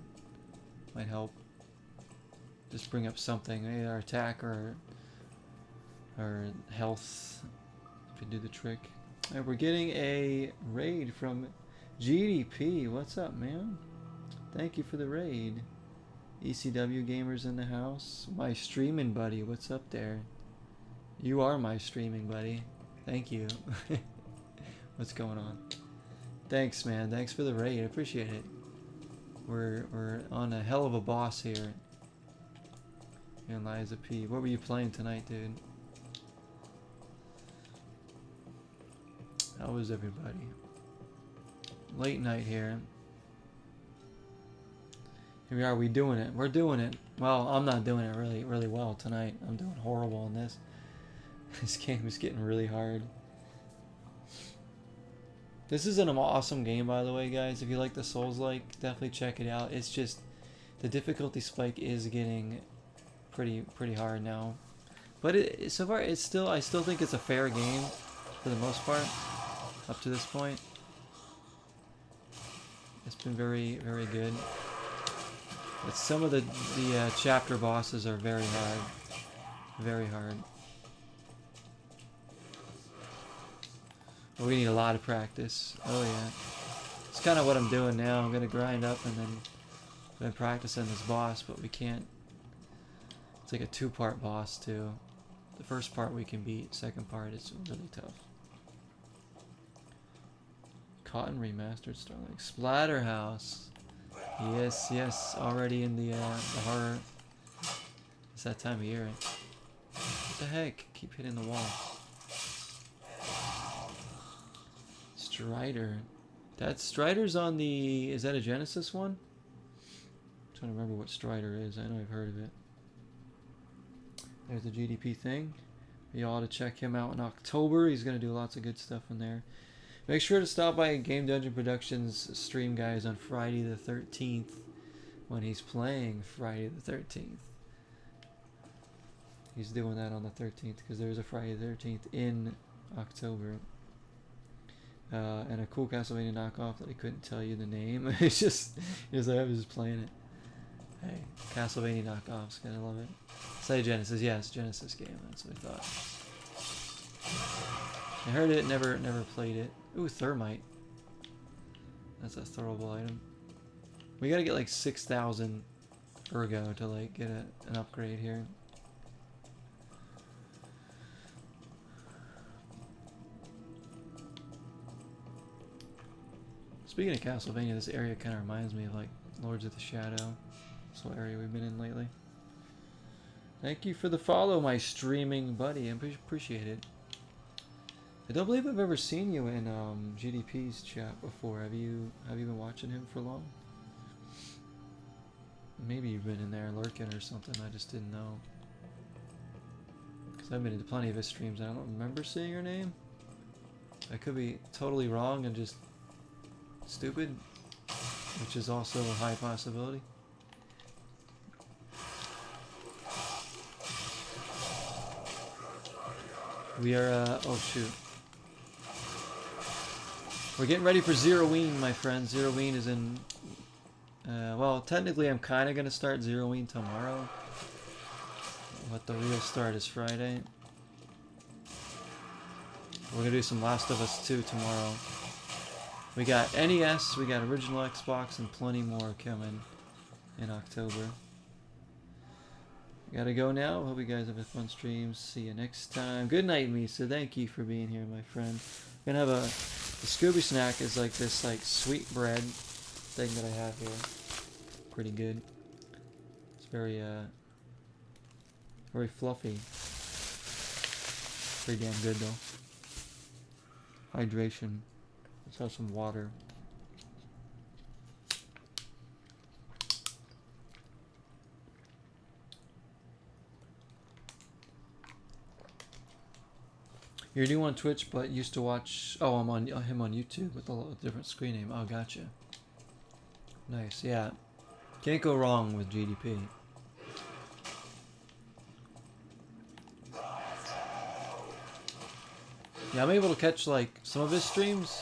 Might help. Just bring up something. Maybe our attack or health could do the trick. Alright, we're getting a raid from GDP. What's up, man? Thank you for the raid. ECW gamers in the house. My streaming buddy, what's up there? You are my streaming buddy. Thank you. What's going on? Thanks, man. Thanks for the raid. I appreciate it. We're on a hell of a boss here. And Liza P. What were you playing tonight, dude? How was everybody? Late night here. Here we are. We doing it. We're doing it. Well, I'm not doing it really well tonight. I'm doing horrible in this. This game is getting really hard. This is an awesome game, by the way, guys. If you like the Souls-like, definitely check it out. It's just the difficulty spike is getting pretty hard now, but so far I still think it's a fair game for the most part. Up to this point, it's been very good. But some of the chapter bosses are very hard, very hard. But we need a lot of practice. Oh yeah, it's kind of what I'm doing now. I'm gonna grind up and then practice on this boss, but we can't. It's like a two-part boss too. The first part we can beat. Second part is really tough. Cotton remastered Starlink Splatterhouse. Yes, already in the horror. It's that time of year. What the heck? Keep hitting the wall. Strider. Strider's on the... Is that a Genesis one? I'm trying to remember what Strider is. I know I've heard of it. There's the GDP thing. You ought to check him out in October. He's going to do lots of good stuff in there. Make sure to stop by Game Dungeon Productions stream, guys, on Friday the 13th when he's playing Friday the 13th. He's doing that on the 13th because there's a Friday the 13th in October. And a cool Castlevania knockoff that I couldn't tell you the name. It's just, I was just playing it. Hey, Castlevania knockoffs, gotta love it. Say Genesis, yes, Genesis game, that's what I thought. I heard it, never played it. Ooh, Thermite. That's a throwable item. We gotta get like 6,000 ergo to like get an upgrade here. Speaking of Castlevania, this area kind of reminds me of like Lords of the Shadow. This whole area we've been in lately. Thank you for the follow, my streaming buddy. I appreciate it. I don't believe I've ever seen you in GDP's chat before. Have you been watching him for long? Maybe you've been in there lurking or something. I just didn't know. Because I've been into plenty of his streams. I don't remember seeing your name. I could be totally wrong and just stupid, which is also a high possibility. We are, oh shoot. We're getting ready for Zeroween, my friend. Zeroween is in, well, technically I'm kind of going to start Zeroween tomorrow. But the real start is Friday. We're going to do some Last of Us 2 tomorrow. We got NES, we got original Xbox, and plenty more coming in October. Gotta go now. Hope you guys have a fun stream. See you next time. Good night, Misa. Thank you for being here, my friend. Gonna have the Scooby snack is like this like sweet bread thing that I have here. Pretty good. It's very very fluffy. Pretty damn good though. Hydration. Let's have some water. You're new on Twitch, but used to watch. Oh, I'm on him on YouTube with a different screen name. Oh, gotcha. Nice, yeah. Can't go wrong with GDP. Yeah, I'm able to catch like some of his streams.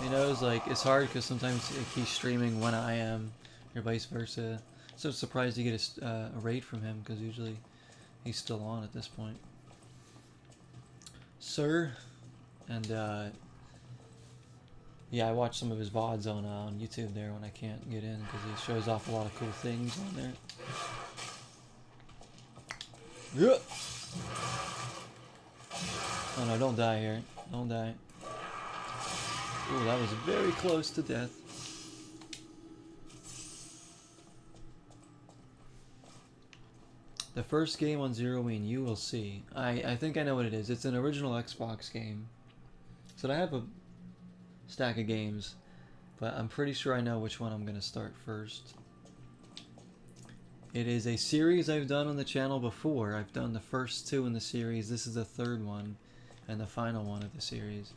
You know, it's hard because sometimes he's streaming when I am, or vice versa. So I'm surprised to get a raid from him because usually he's still on at this point. Sir, and yeah, I watch some of his VODs on YouTube there when I can't get in because he shows off a lot of cool things on there. Yeah. Oh no, don't die here. Don't die. Ooh, that was very close to death. The first game on Zeroween, you will see. I think I know what it is. It's an original Xbox game. So I have a stack of games, but I'm pretty sure I know which one I'm going to start first. It is a series I've done on the channel before. I've done the first two in the series. This is the third one and the final one of the series.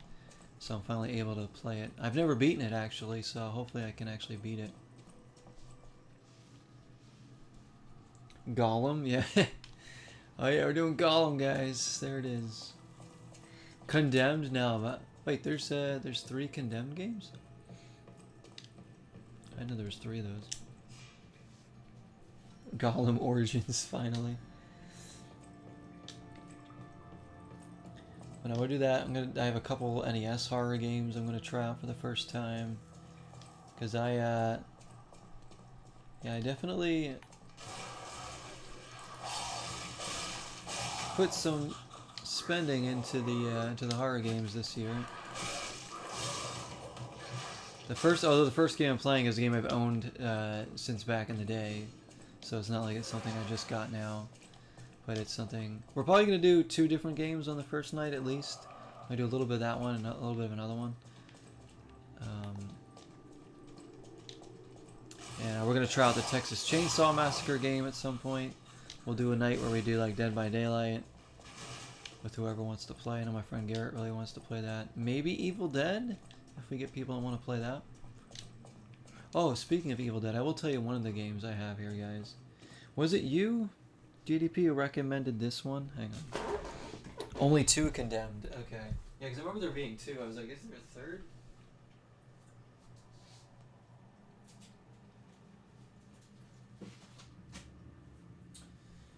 So I'm finally able to play it. I've never beaten it actually, so hopefully I can actually beat it. Gollum, yeah. Oh yeah, we're doing Gollum, guys. There it is. Condemned now. Wait, there's 3 Condemned games? I know there's 3 of those. Gollum Origins, finally. When I would do that, I have a couple NES horror games I'm gonna try out for the first time. Cause yeah, I definitely put some spending into the horror games this year. Although the first game I'm playing is a game I've owned since back in the day, so it's not like it's something I just got now. But it's something we're probably gonna do 2 different games on the first night at least. I do a little bit of that one and a little bit of another one. And we're gonna try out the Texas Chainsaw Massacre game at some point. We'll do a night where we do like Dead by Daylight with whoever wants to play. I know my friend Garrett really wants to play that. Maybe Evil Dead, if we get people that want to play that. Oh, speaking of Evil Dead, I will tell you one of the games I have here, guys. Was it you, GDP, who recommended this one? Hang on. Only 2 Condemned. Okay. Yeah, because I remember there being 2. I was like, is there a third?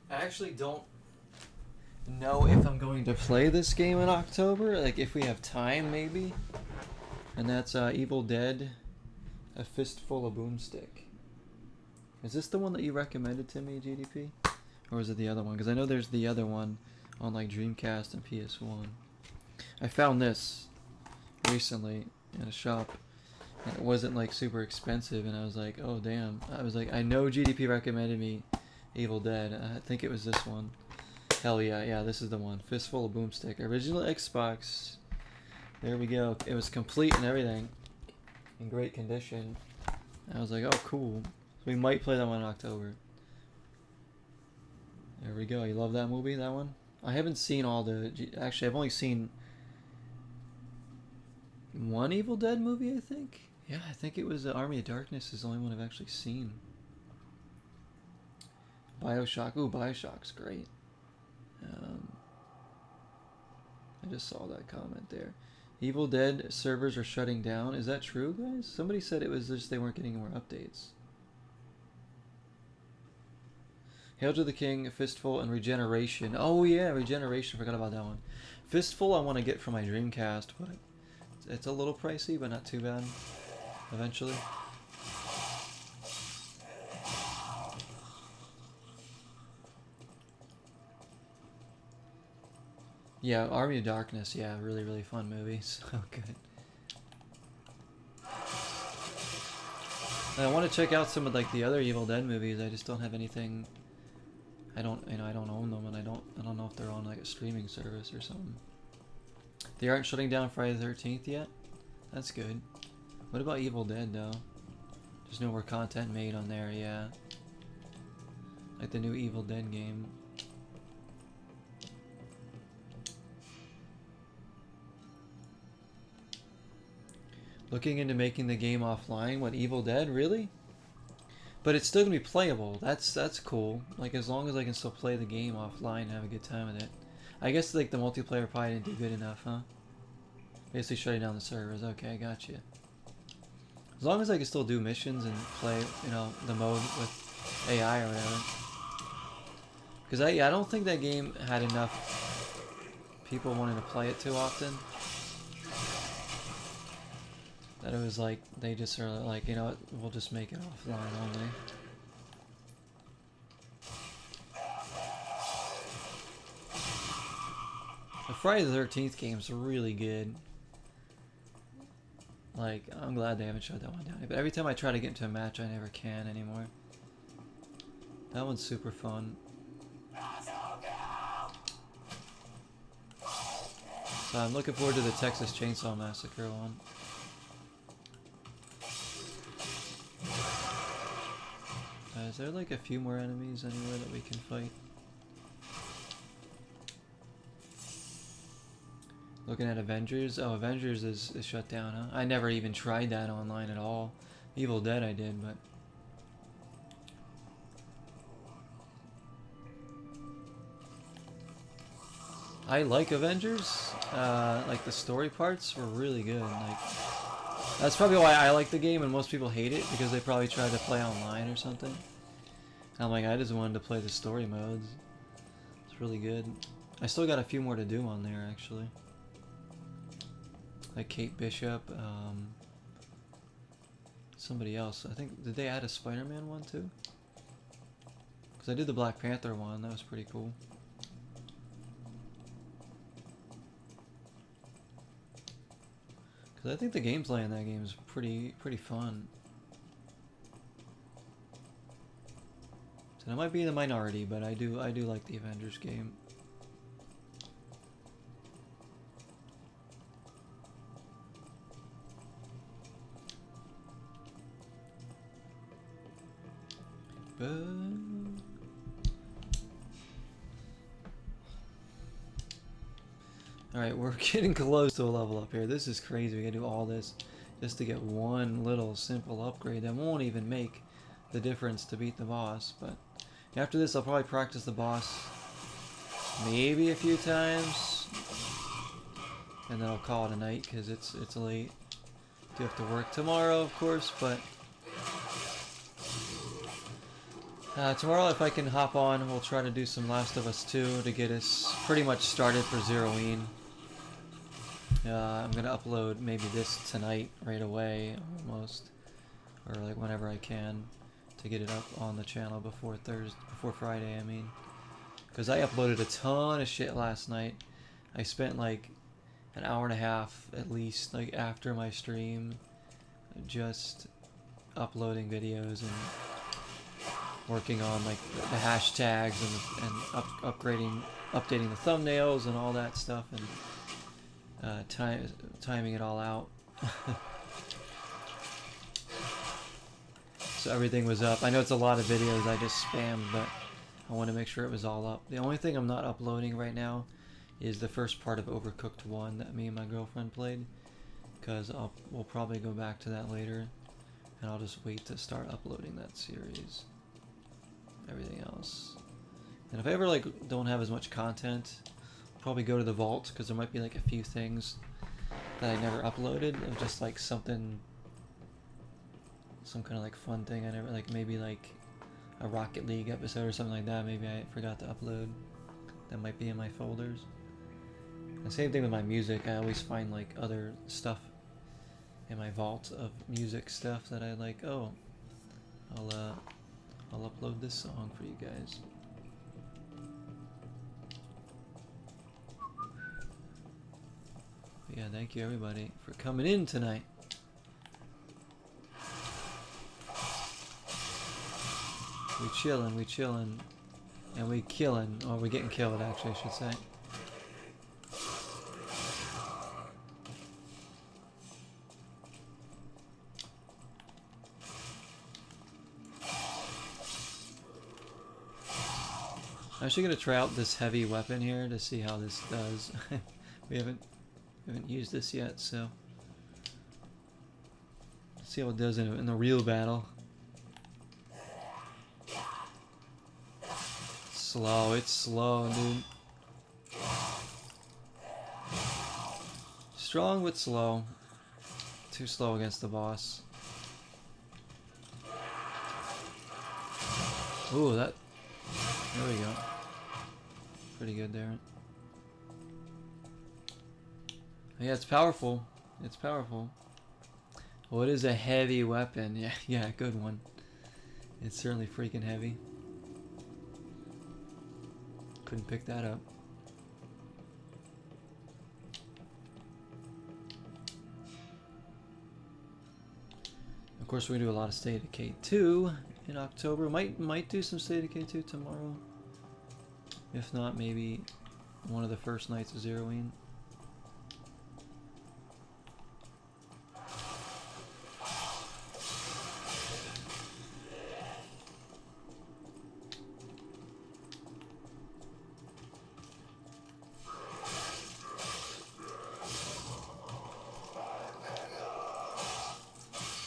I actually don't know if I'm going to play this game in October. Like, if we have time, maybe. And that's Evil Dead, A Fistful of Boomstick. Is this the one that you recommended to me, GDP? Or is it the other one? Because I know there's the other one on like Dreamcast and PS1. I found this recently in a shop. And it wasn't like super expensive. And I was like, oh damn. I was like, I know GDP recommended me Evil Dead. I think it was this one. Hell yeah, yeah, this is the one. Fistful of Boomstick. Original Xbox. There we go. It was complete and everything. In great condition. I was like, oh, cool. So we might play that one in October. There we go. You love that movie, that one? I haven't seen all the... Actually, I've only seen one Evil Dead movie, I think. Yeah, I think it was Army of Darkness is the only one I've actually seen. Bioshock. Ooh, Bioshock's great. I just saw that comment there. Evil Dead servers are shutting down. Is that true, guys? Somebody said it was just they weren't getting more updates. Hail to the King, Fistful, and Regeneration. Oh yeah, Regeneration. Forgot about that one. Fistful I want to get for my Dreamcast, but it's a little pricey, but not too bad. Eventually. Yeah, Army of Darkness. Yeah, really, really fun movie. So good. And I want to check out some of like the other Evil Dead movies. I just don't have anything. I don't own them, and I don't know if they're on like a streaming service or something. They aren't shutting down Friday the 13th yet. That's good. What about Evil Dead though? There's no more content made on there. Yeah. Like the new Evil Dead game. Looking into making the game offline. What, Evil Dead? Really? But it's still gonna be playable. That's cool. Like as long as I can still play the game offline and have a good time with it. I guess like the multiplayer probably didn't do good enough, huh? Basically shutting down the servers. Okay, I got you. As long as I can still do missions and play, you know, the mode with AI or whatever. Because I don't think that game had enough people wanting to play it too often. That it was like, they just are like, you know what, we'll just make it offline only. The Friday the 13th game's really good. Like, I'm glad they haven't shut that one down. But every time I try to get into a match, I never can anymore. That one's super fun. So I'm looking forward to the Texas Chainsaw Massacre one. Is there like a few more enemies anywhere that we can fight? Looking at Avengers. Oh, Avengers is shut down, huh? I never even tried that online at all. Evil Dead I did, but... I like Avengers. Like the story parts were really good. Like, that's probably why I like the game and most people hate it, because they probably tried to play online or something. I'm like, I just wanted to play the story modes. It's really good. I still got a few more to do on there, actually. Like Kate Bishop, somebody else. I think, did they add a Spider-Man one too? Because I did the Black Panther one, that was pretty cool. Because I think the gameplay in that game is pretty fun. So I might be in the minority, but I do like the Avengers game. But alright, we're getting close to a level up here. This is crazy. We gotta do all this just to get one little simple upgrade that won't even make the difference to beat the boss. But after this, I'll probably practice the boss maybe a few times, and then I'll call it a night because it's late. Do have to work tomorrow, of course, but tomorrow, if I can hop on, we'll try to do some Last of Us 2 to get us pretty much started for Zeroween. I'm gonna upload maybe this tonight, right away, almost, or like whenever I can, to get it up on the channel before Friday. I mean, because I uploaded a ton of shit last night. I spent like an hour and a half at least, like after my stream, just uploading videos and working on like the hashtags and updating the thumbnails and all that stuff, and timing it all out. So everything was up. I know it's a lot of videos I just spammed, but I want to make sure it was all up. The only thing I'm not uploading right now is the first part of Overcooked 1 that me and my girlfriend played, because we'll probably go back to that later, and I'll just wait to start uploading that series. Everything else. And if I ever like don't have as much content, I'll probably go to the vault, because there might be like a few things that I never uploaded, of just like something, some kind of like fun thing I never, like maybe like a Rocket League episode or something like that, maybe I forgot to upload, that might be in my folders. And same thing with my music, I always find like other stuff in my vault of music stuff that I like, oh, I'll upload this song for you guys. But yeah, thank you everybody for coming in tonight. We chillin', and we killing, or we're getting killed actually, I should say. I'm actually gonna try out this heavy weapon here to see how this does. we haven't used this yet, so let's see how it does in the real battle. Slow, it's slow, dude. Strong but slow. Too slow against the boss. Ooh, that. There we go. Pretty good there. Yeah, it's powerful. It's powerful. Well, it is a heavy weapon. Yeah, yeah, good one. It's certainly freaking heavy. Couldn't pick that up. Of course, we're gonna do a lot of State of Decay 2 in October. Might do some State of Decay 2 tomorrow. If not, maybe one of the first nights of Zeroing.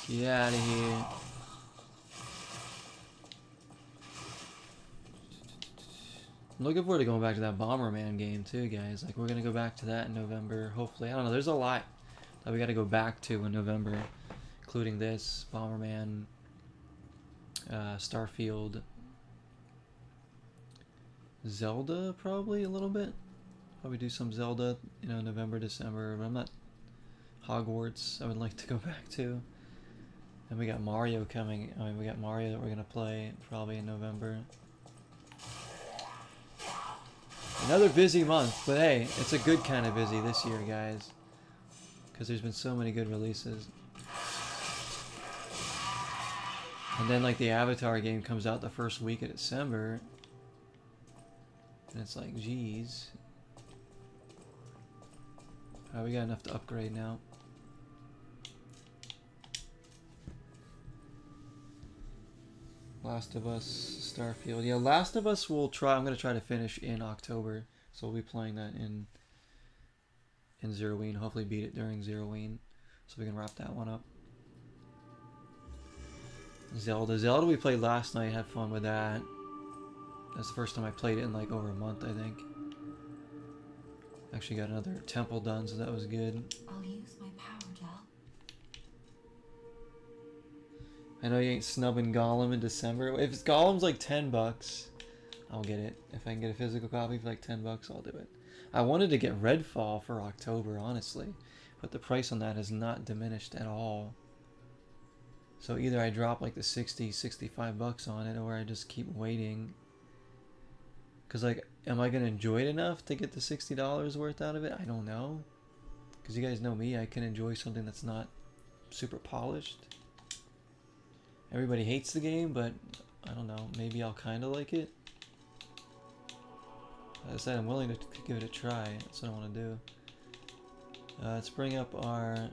Get out of here. I'm looking forward to going back to that Bomberman game too, guys. Like, we're gonna go back to that in November, hopefully. I don't know, there's a lot that we gotta go back to in November, including this, Bomberman, Starfield, Zelda, probably a little bit. Probably do some Zelda, you know, November, December, but I'm not... Hogwarts, I would like to go back to. And we got Mario coming. I mean, we got Mario that we're gonna play probably in November. Another busy month, but hey, it's a good kind of busy this year, guys. Because there's been so many good releases. And then, like, the Avatar game comes out the first week of December. And it's like, geez. We got enough to upgrade now. Last of Us, Starfield. Yeah, Last of Us will try. I'm gonna try to finish in October, so we'll be playing that in Zeroing. Hopefully, beat it during Zeroing, so we can wrap that one up. Zelda, we played last night. Had fun with that. That's the first time I played it in like over a month, I think. Actually, got another temple done, so that was good. I'll use my power to help. I know you ain't snubbing Gollum in December. If Gollum's like $10, I'll get it. If I can get a physical copy for like $10, I'll do it. I wanted to get Redfall for October, honestly, but the price on that has not diminished at all. So either I drop like the 60, 65 bucks on it, or I just keep waiting. Cause like, am I gonna enjoy it enough to get the $60 worth out of it? I don't know. Cause you guys know me, I can enjoy something that's not super polished. Everybody hates the game, but I don't know. Maybe I'll kind of like it. As I said, I'm willing to give it a try. That's what I want to do. Let's bring up our...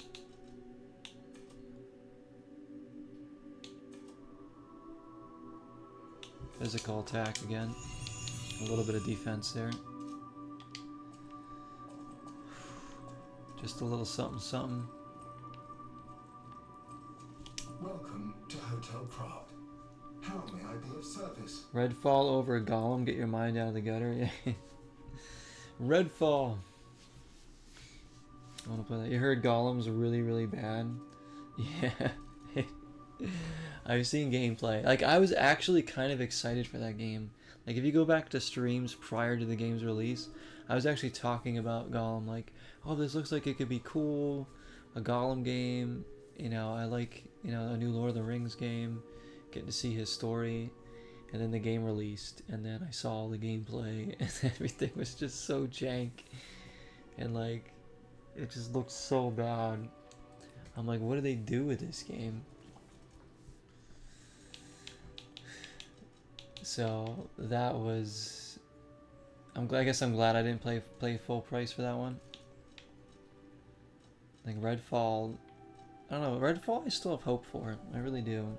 physical attack again. A little bit of defense there. Just a little something something. Welcome to Hotel Prague. How may I be of service? Redfall over Gollum, get your mind out of the gutter. Yeah. Redfall. I want to play that. You heard Gollum's really, really bad? Yeah. I've seen gameplay. Like, I was actually kind of excited for that game. Like, if you go back to streams prior to the game's release, I was actually talking about Gollum, like, oh, this looks like it could be cool. A Gollum game. You know, I like, you know, a new Lord of the Rings game. Getting to see his story. And then the game released. And then I saw the gameplay. And everything was just so jank. And, like, it just looked so bad. I'm like, what do they do with this game? So that was... I guess I'm glad I didn't play full price for that one. Like Redfall... I don't know, Redfall I still have hope for. I really do.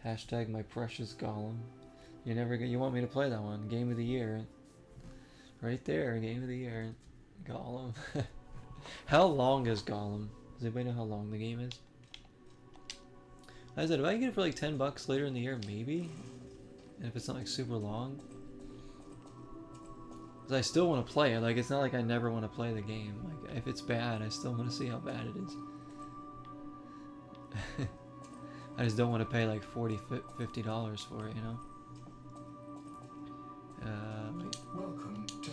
Hashtag my precious Gollum. You want me to play that one. Game of the year. Right there, game of the year. Gollum. How long is Gollum? Does anybody know how long the game is? I said, if I can get it for like $10 later in the year, maybe? And if it's not like super long? Because I still want to play it. Like, it's not like I never want to play the game. Like, if it's bad, I still want to see how bad it is. I just don't want to pay like $40, $50 for it, you know? Wait. Welcome to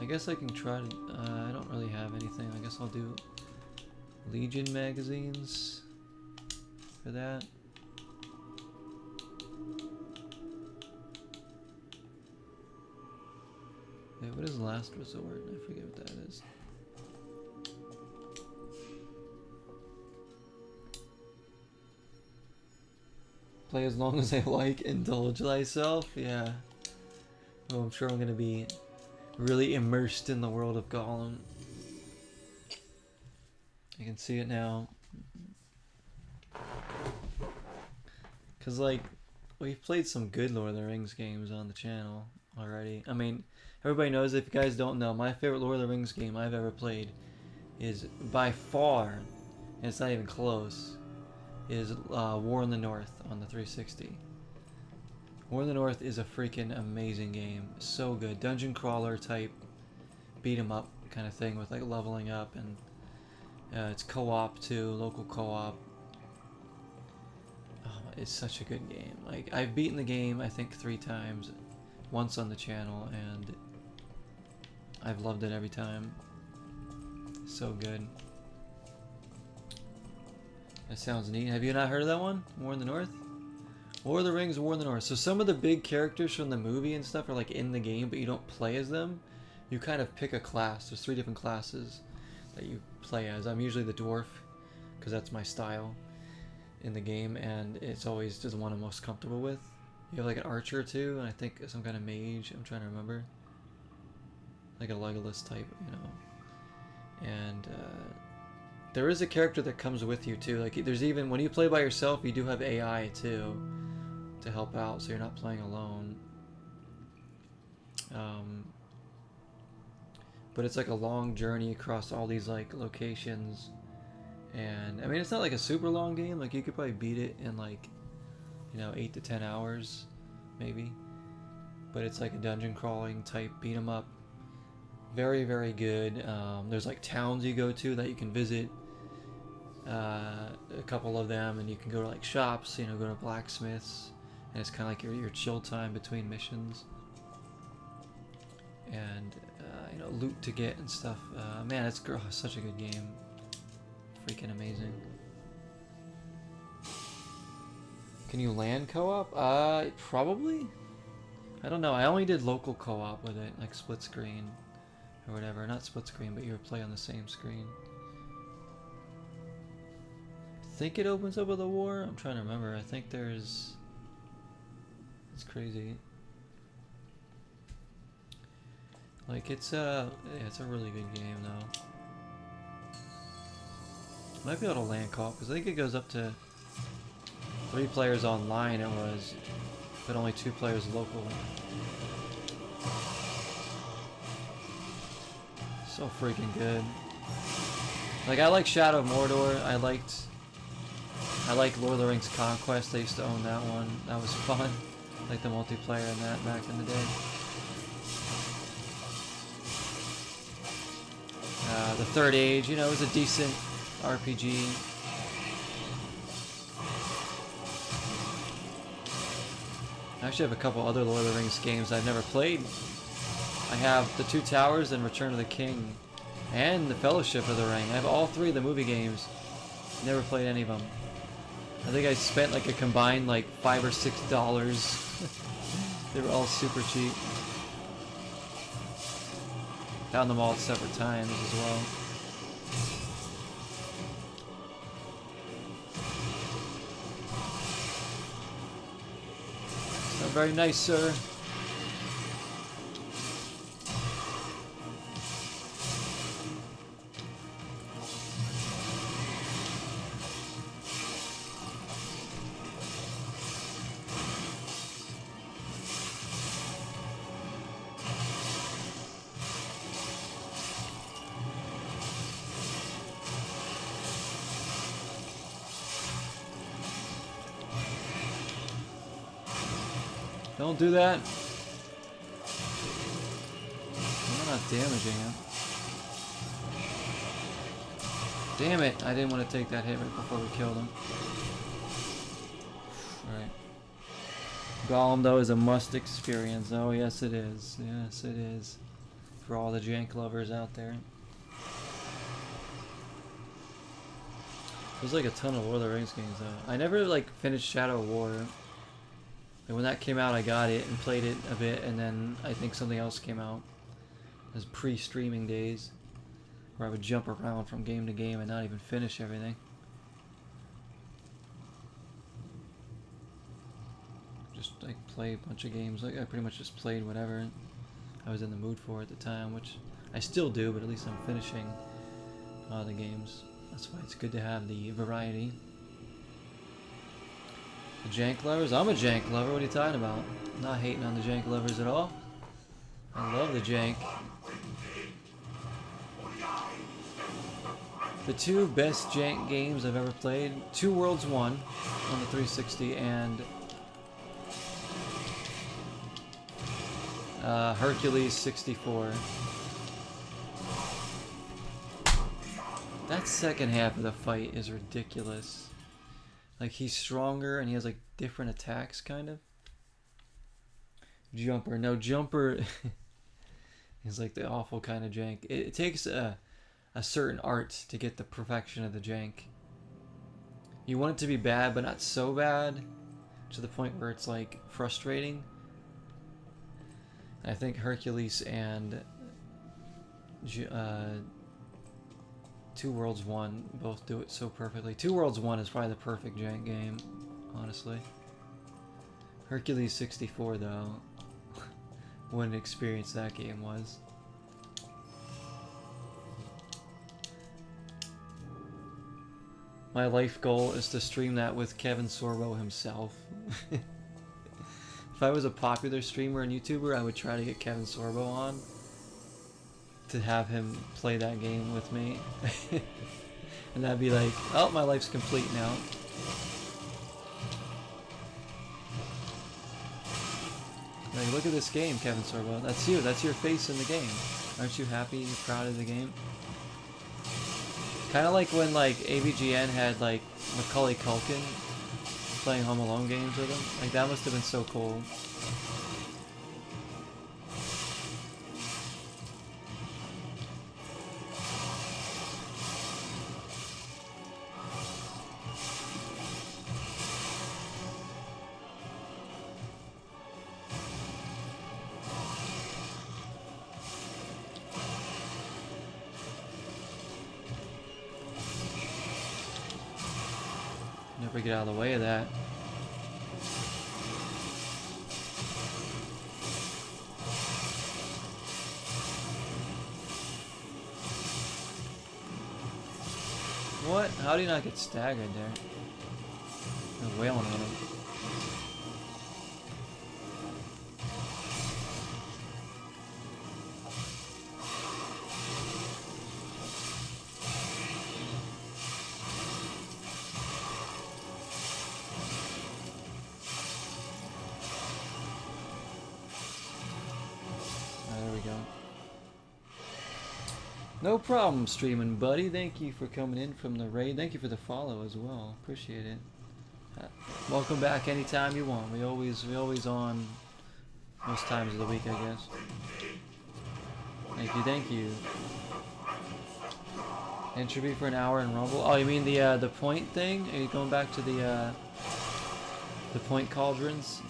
I guess I can try to... I don't really have anything. I guess I'll do Legion magazines for that. Wait, what is Last Resort? I forget what that is. Play as long as I like, indulge thyself. Yeah. Well, I'm sure I'm gonna be really immersed in the world of Gollum. I can see it now. Cause like, we've played some good Lord of the Rings games on the channel already. I mean, everybody knows, if you guys don't know, my favorite Lord of the Rings game I've ever played is by far, and it's not even close, is War in the North on the 360. War in the North is a freaking amazing game. So good. Dungeon crawler type, beat 'em up kind of thing with like leveling up, and it's co-op too, local co-op. Oh, it's such a good game. Like, I've beaten the game I think 3 times, once on the channel, and I've loved it every time. So good. That sounds neat. Have you not heard of that one? War in the North? Lord of the Rings, War in the North. So some of the big characters from the movie and stuff are like in the game, but you don't play as them. You kind of pick a class. There's 3 different classes that you play as. I'm usually the dwarf, because that's my style in the game, and it's always just the one I'm most comfortable with. You have like an archer too, and I think some kind of mage. I'm trying to remember. Like a Legolas type, you know. And there is a character that comes with you too. Like, there's even, when you play by yourself, you do have AI too to help out, so you're not playing alone. But it's like a long journey across all these like locations, and I mean, it's not like a super long game. Like, you could probably beat it in like, you know, 8 to 10 hours maybe, but it's like a dungeon crawling type beat 'em up. Very, very good. There's like towns you go to that you can visit, a couple of them, and you can go to like shops, you know, go to blacksmiths, and it's kind of like your chill time between missions, and you know, loot to get and stuff. Man, it's such a good game. Freaking amazing. Can you land co-op? Probably. I don't know. I only did local co-op with it, like split screen. or whatever. Not split screen, but you would play on the same screen. I think it opens up with a war. I'm trying to remember. I think there's... It's crazy. Like it's a really good game though. Might be able to land call because I think it goes up to 3 players online. It was, but only 2 players local. So freaking good. Like I like Shadow of Mordor. I like Lord of the Rings Conquest. I used to own that one. That was fun. Like the multiplayer in that back in the day. The Third Age, you know, it was a decent RPG. I actually have a couple other Lord of the Rings games I've never played. I have The Two Towers and Return of the King and The Fellowship of the Ring. I have all 3 of the movie games. Never played any of them. I think I spent like a combined like $5 or $6. They were all super cheap. Found them all at separate times as well. So very nice, sir. Don't do that. I'm not damaging him. Damn it, I didn't want to take that hit right before we killed him. Alright. Gollum, though, is a must experience. Oh, yes it is. Yes it is. For all the jank lovers out there. There's like a ton of Lord of the Rings games, though. I never, like, finished Shadow of War. And when that came out, I got it and played it a bit, and then I think something else came out. It was pre-streaming days, where I would jump around from game to game and not even finish everything. Just like play a bunch of games. Like I pretty much just played whatever I was in the mood for at the time, which I still do, but at least I'm finishing the games. That's why it's good to have the variety. The jank lovers? I'm a jank lover. What are you talking about? I'm not hating on the jank lovers at all. I love the jank. The 2 best jank games I've ever played: Two Worlds 1 on the 360 and Hercules 64. That second half of the fight is ridiculous. Like, he's stronger and he has like different attacks, kind of. Jumper. No, Jumper is like the awful kind of jank. It takes a certain art to get the perfection of the jank. You want it to be bad, but not so bad to the point where it's like frustrating. I think Hercules and Two Worlds 1 both do it so perfectly. Two Worlds 1 is probably the perfect jank game, honestly. Hercules 64, though, what an experience that game was. My life goal is to stream that with Kevin Sorbo himself. If I was a popular streamer and YouTuber, I would try to get Kevin Sorbo on to have him play that game with me. And that'd be like, oh, my life's complete now. Like, look at this game, Kevin Sorbo. That's you. That's your face in the game. Aren't you happy? You're proud of the game? Kind of like when like AVGN had like Macaulay Culkin playing Home Alone games with him. Like, that must have been so cool. we get out of the way of that. What? How do you not get staggered there? They're wailing on him. There we go. No problem, streaming buddy. Thank you for coming in from the raid. Thank you for the follow as well. Appreciate it. Welcome back anytime you want. We always on most times of the week, I guess. Thank you, thank you. Entropy for an hour in Rumble. Oh, you mean the point thing? Are you going back to the point cauldrons?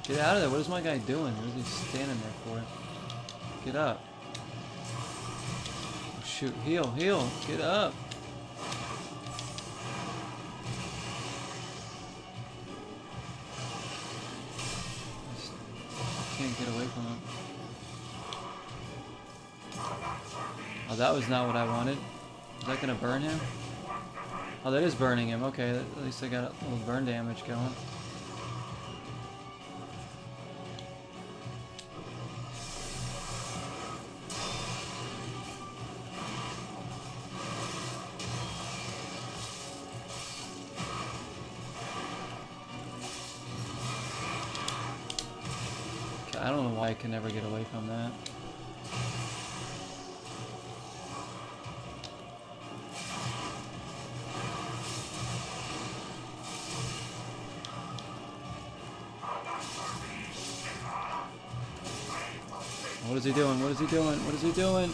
Get out of there. What is my guy doing? What is he standing there for? Get up. Oh, shoot. Heal. Heal. Get up. I can't get away from him. Oh, that was not what I wanted. Is that going to burn him? Oh, that is burning him. Okay, at least I got a little burn damage going. I don't know why I can never get away from that. What is he doing? What is he doing? What is he doing?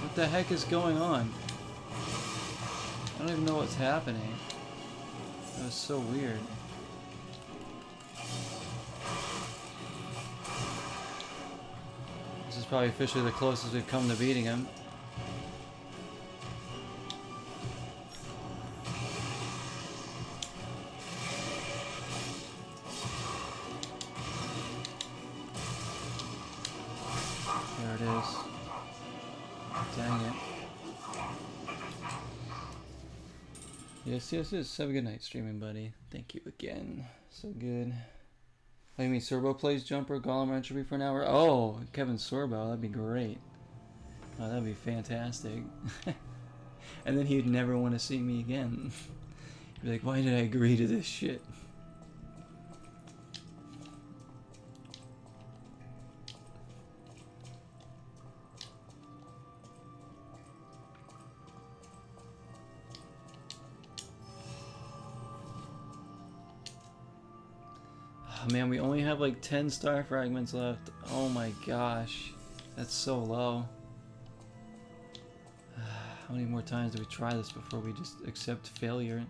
What the heck is going on? I don't even know what's happening. That was so weird. This is probably officially the closest we've come to beating him. There it is. Dang it. Yes, yes, yes. Have a good night, streaming buddy. Thank you again. So good. Oh, you mean Sorbo plays Jumper, Golem Entropy for an hour? Oh, Kevin Sorbo, that'd be great. Oh, that'd be fantastic. And then he'd never want to see me again. He'd be like, why did I agree to this shit? Oh, man, we only have like 10 star fragments left. Oh my gosh. That's so low. How many more times do we try this before we just accept failure?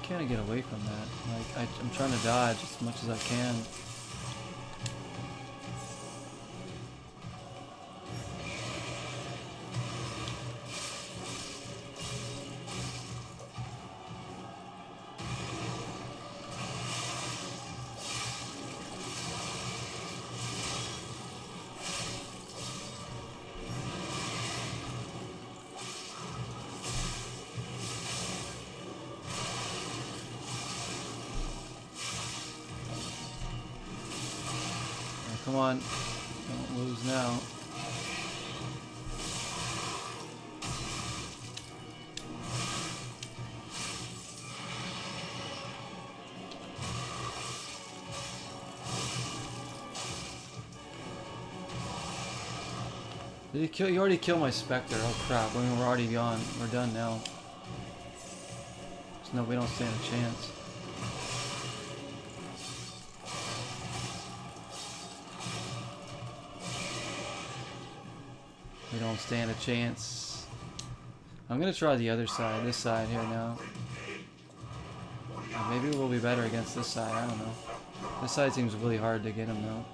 Trying to get away from that. Like I'm trying to dodge as much as I can. come on. Don't lose now. Did you kill? You already killed my Spectre. Oh crap! We're already gone. We're done now. So no, we don't stand a chance. We don't stand a chance. I'm gonna try the other side. This side here now. Maybe we'll be better against this side. I don't know. This side seems really hard to get him though.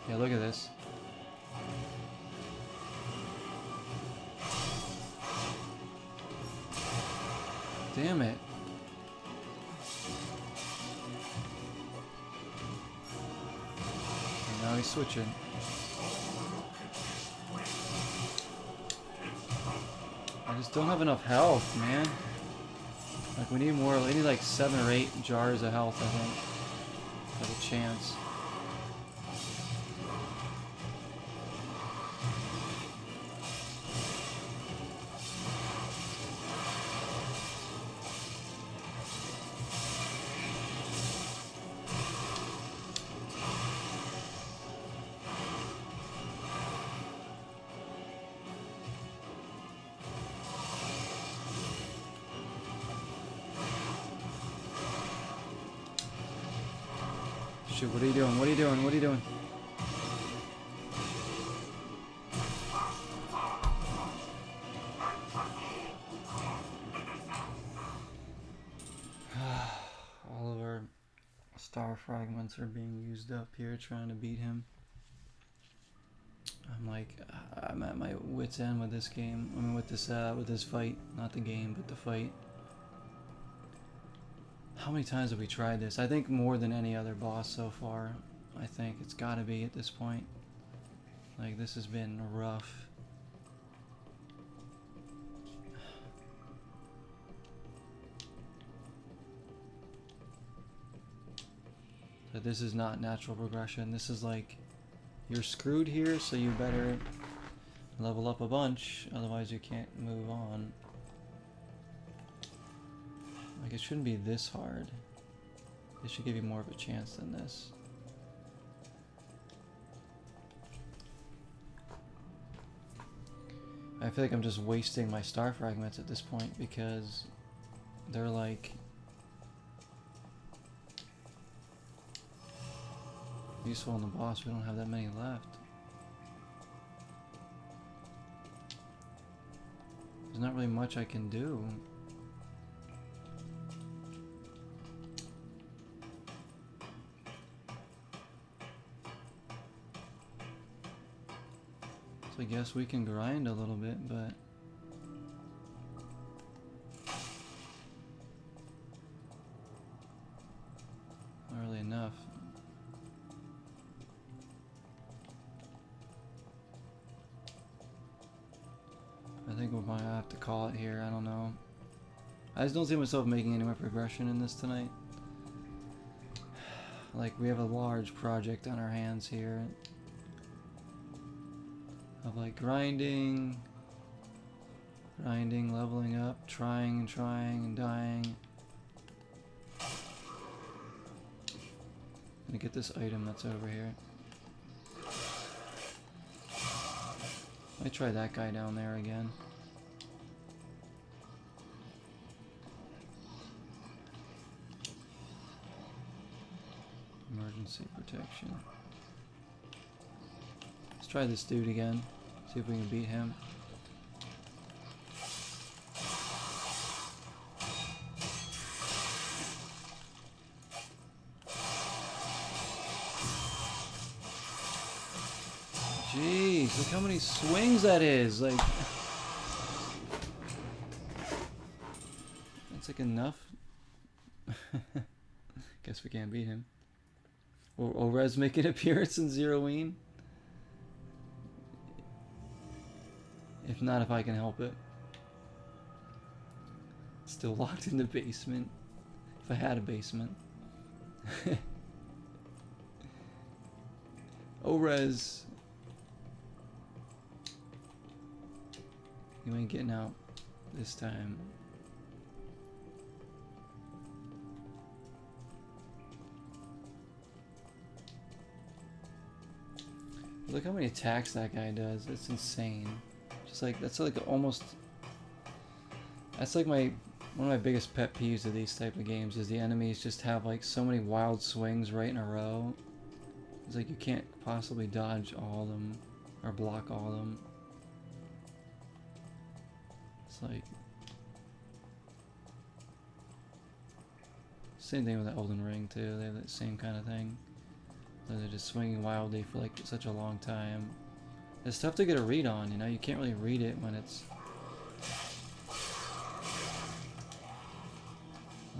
Yeah, look at this. Damn it. And now he's switching. I just don't have enough health, man. Like, we need more. We need like 7 or 8 jars of health, I think. To have a chance. Shoot, what are you doing? What are you doing? What are you doing? All of our star fragments are being used up here trying to beat him. I'm like, I'm at my wit's end with this game. I mean, with this fight. Not the game, but the fight. How many times have we tried this? I think more than any other boss so far. I think it's gotta be at this point. Like, this has been rough. But this is not natural progression. This is like, you're screwed here, so you better level up a bunch, otherwise you can't move on. Like, it shouldn't be this hard. This should give you more of a chance than this. I feel like I'm just wasting my star fragments at this point because they're like useful in the boss. We don't have that many left. There's not really much I can do. I guess we can grind a little bit, but not really enough. I think we might have to call it here. I don't know. I just don't see myself making any more progression in this tonight. Like, we have a large project on our hands here. Of like grinding, leveling up, trying and dying. I'm gonna get this item that's over here. Might try that guy down there again. Emergency protection. Let's try this dude again. See if we can beat him. Jeez, look how many swings that is. Like, that's like enough. Guess we can't beat him. Will Rez make an appearance in Zeroine? If not, if I can help it. Still locked in the basement. If I had a basement. Orez. You ain't getting out this time. Look how many attacks that guy does. It's insane. Just like that's like almost. That's like one of my biggest pet peeves of these type of games is the enemies just have like so many wild swings right in a row. It's like you can't possibly dodge all of them or block all of them. It's like same thing with the Elden Ring too. They have that same kind of thing. They're just swinging wildly for like such a long time. It's tough to get a read on, you know. You can't really read it when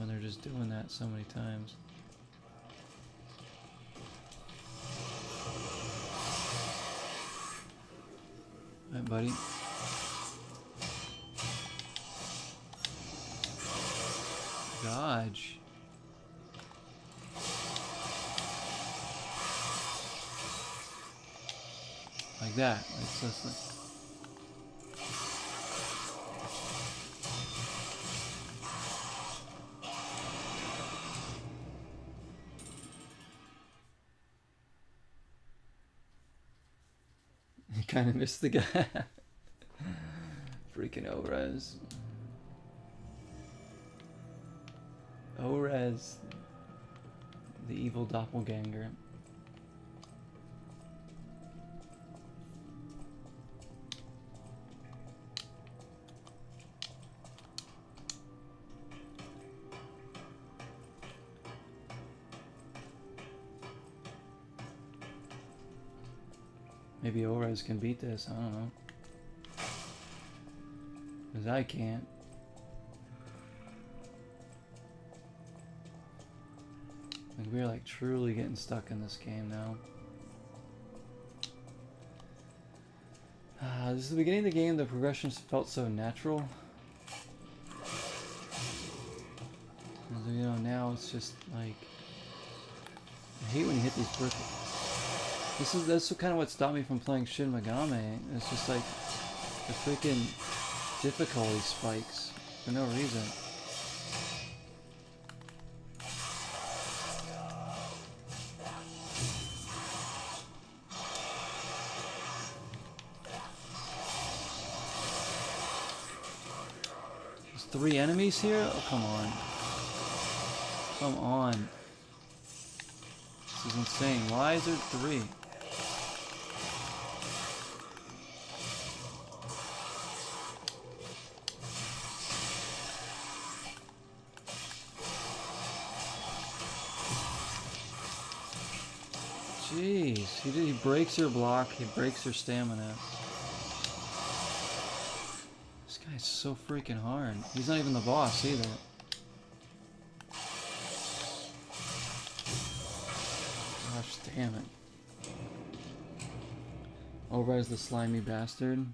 they're just doing that so many times. Alright, buddy. Dodge. Like that. It's just like you kind of missed the guy. Freaking Orez. Orez. The evil doppelganger. Maybe Orez can beat this, I don't know. Because I can't. Like we're like truly getting stuck in this game now. This is the beginning of the game, the progressions felt so natural. And so, you know, now it's just like I hate when you hit these bricks. That's kind of what stopped me from playing Shin Megami. It's just like the freaking difficulty spikes for no reason. There's 3 enemies here? Oh, come on. Come on. This is insane. Why is there 3? Jeez, he breaks your block, he breaks your stamina. This guy's so freaking hard. He's not even the boss either. Gosh damn it. Orez the slimy bastard.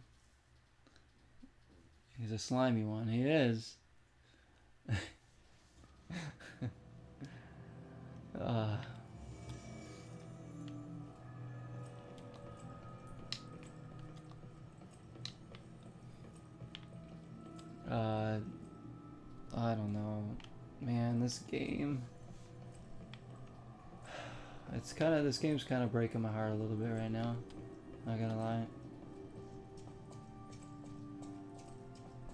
He's a slimy one, he is. I don't know, man. This game, this game's kind of breaking my heart a little bit right now. Not gonna lie.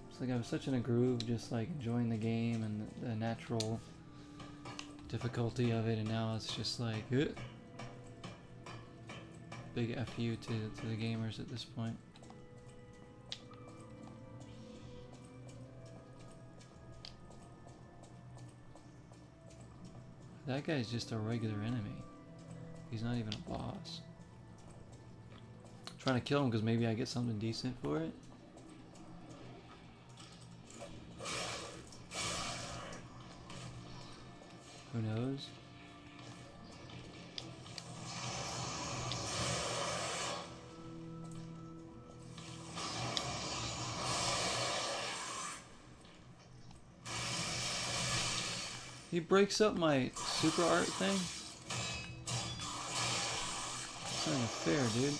It's like I was such in a groove, just like enjoying the game and the natural difficulty of it, and now it's just like big FU to the gamers at this point. That guy's just a regular enemy. He's not even a boss. I'm trying to kill him because maybe I get something decent for it. Who knows? He breaks up my super art thing? It's not even fair, dude.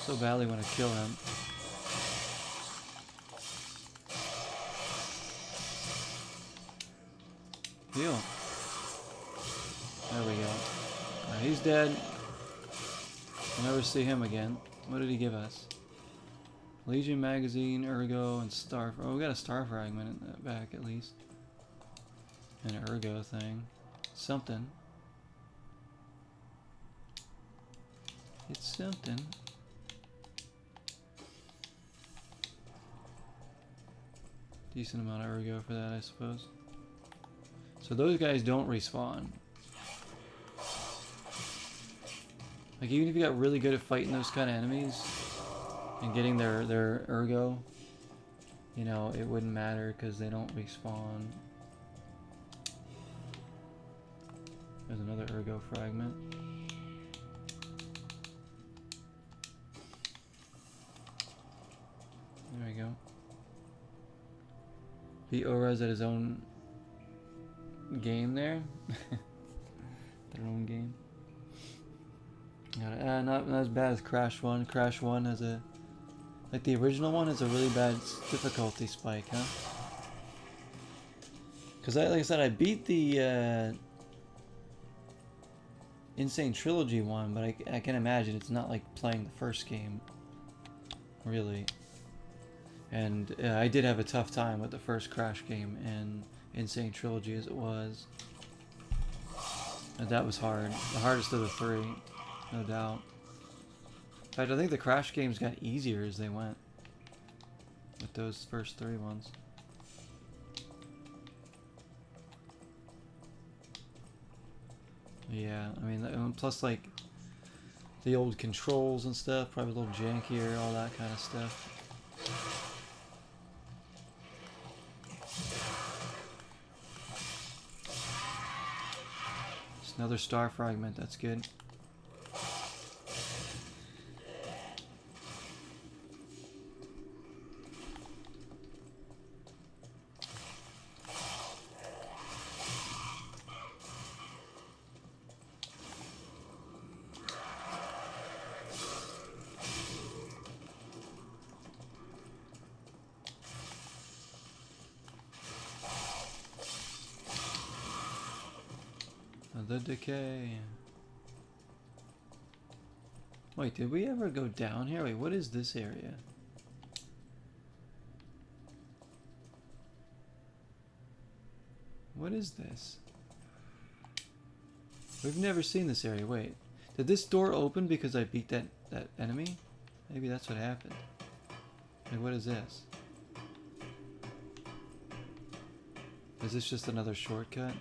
So badly want to kill him. Heal. There we go. He's dead. We'll never see him again. What did he give us? Legion magazine, ergo, and star. Oh, we got a star fragment in that back at least. An ergo thing. Something. It's something. Decent amount of ergo for that, I suppose. So those guys don't respawn. Like, even if you got really good at fighting those kind of enemies and getting their ergo, you know, it wouldn't matter because they don't respawn. There's another ergo fragment. There we go. Beat Orez at his own game there. Their own game. Not as bad as Crash 1. Crash 1 has a... Like the original one has a really bad difficulty spike, huh? Because like I said, I beat the Insane Trilogy one, but I can imagine it's not like playing the first game. Really. And I did have a tough time with the first Crash game and Insane Trilogy as it was. And that was hard. The hardest of the three, no doubt. In fact, I think the Crash games got easier as they went with those first three ones. Yeah, I mean, plus like the old controls and stuff, probably a little jankier, all that kind of stuff. Just another star fragment, that's good. The decay. Wait, did we ever go down here? Wait, what is this area? What is this? We've never seen this area. Wait, did this door open because I beat that enemy? Maybe that's what happened. Like, what is this? Is this just another shortcut?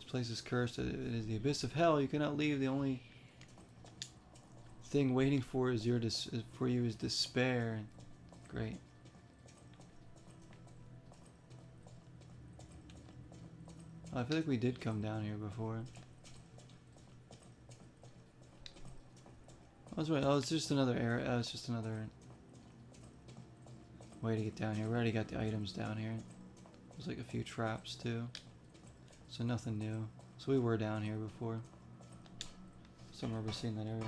Place is cursed. It is the abyss of hell. You cannot leave. The only thing waiting for is for you is despair. Great. Oh, I feel like we did come down here before. I was right. Oh, it's just another area. Oh, it's just another way to get down here. We already got the items down here. There's like a few traps too. So nothing new. So we were down here before. So I remember seeing that area.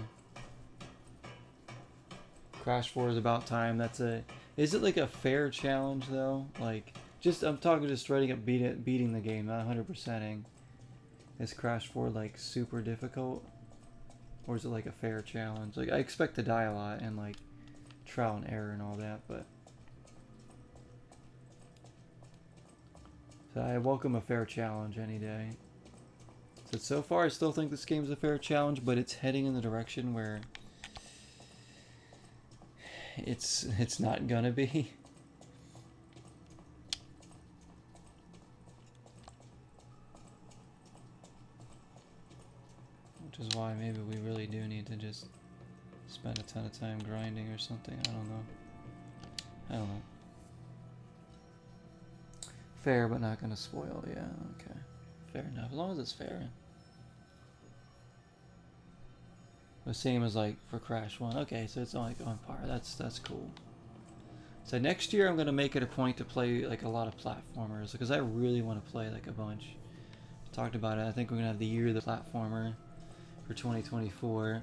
Crash 4 is about time. That's a... Is it like a fair challenge though? Like, just I'm talking just straight up beating the game, not 100%ing. Is Crash 4 like super difficult? Or is it like a fair challenge? Like, I expect to die a lot and like trial and error and all that, but... So I welcome a fair challenge any day. So far I still think this game's a fair challenge, but it's heading in the direction where it's not gonna be. Which is why maybe we really do need to just spend a ton of time grinding or something. I don't know. Fair, but not gonna spoil. Yeah, okay. Fair enough. As long as it's fair. The same as like for Crash 1. Okay, so it's only on par. That's cool. So next year I'm gonna make it a point to play like a lot of platformers because I really want to play like a bunch. Talked about it. I think we're gonna have the year of the platformer for 2024.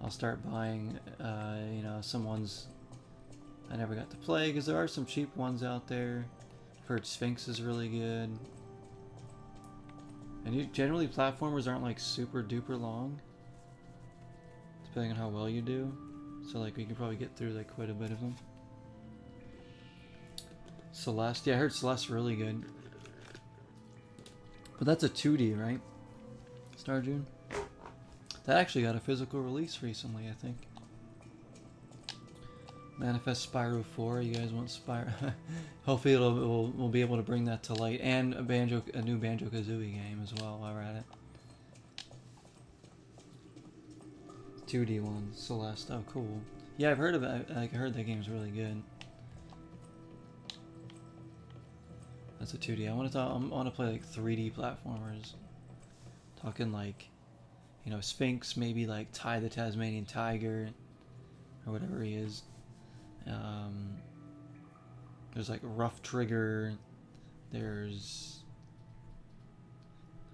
I'll start buying, you know, some ones I never got to play because there are some cheap ones out there. I've heard Sphinx is really good. And generally platformers aren't like super duper long, depending on how well you do. So like you can probably get through like quite a bit of them. Celeste, yeah, I heard Celeste's really good. But that's a 2D, right? Star June? That actually got a physical release recently, I think. Manifest Spyro 4, you guys want Spyro? Hopefully we'll be able to bring that to light. And a new Banjo-Kazooie game as well while we're at it. 2D one, Celeste, oh cool. Yeah, I've heard of it, I heard that game's really good. That's a 2D. I want to play like 3D platformers. Talking like, you know, Sphinx, maybe like Ty the Tasmanian Tiger, or whatever he is. There's like Rough Trigger. There's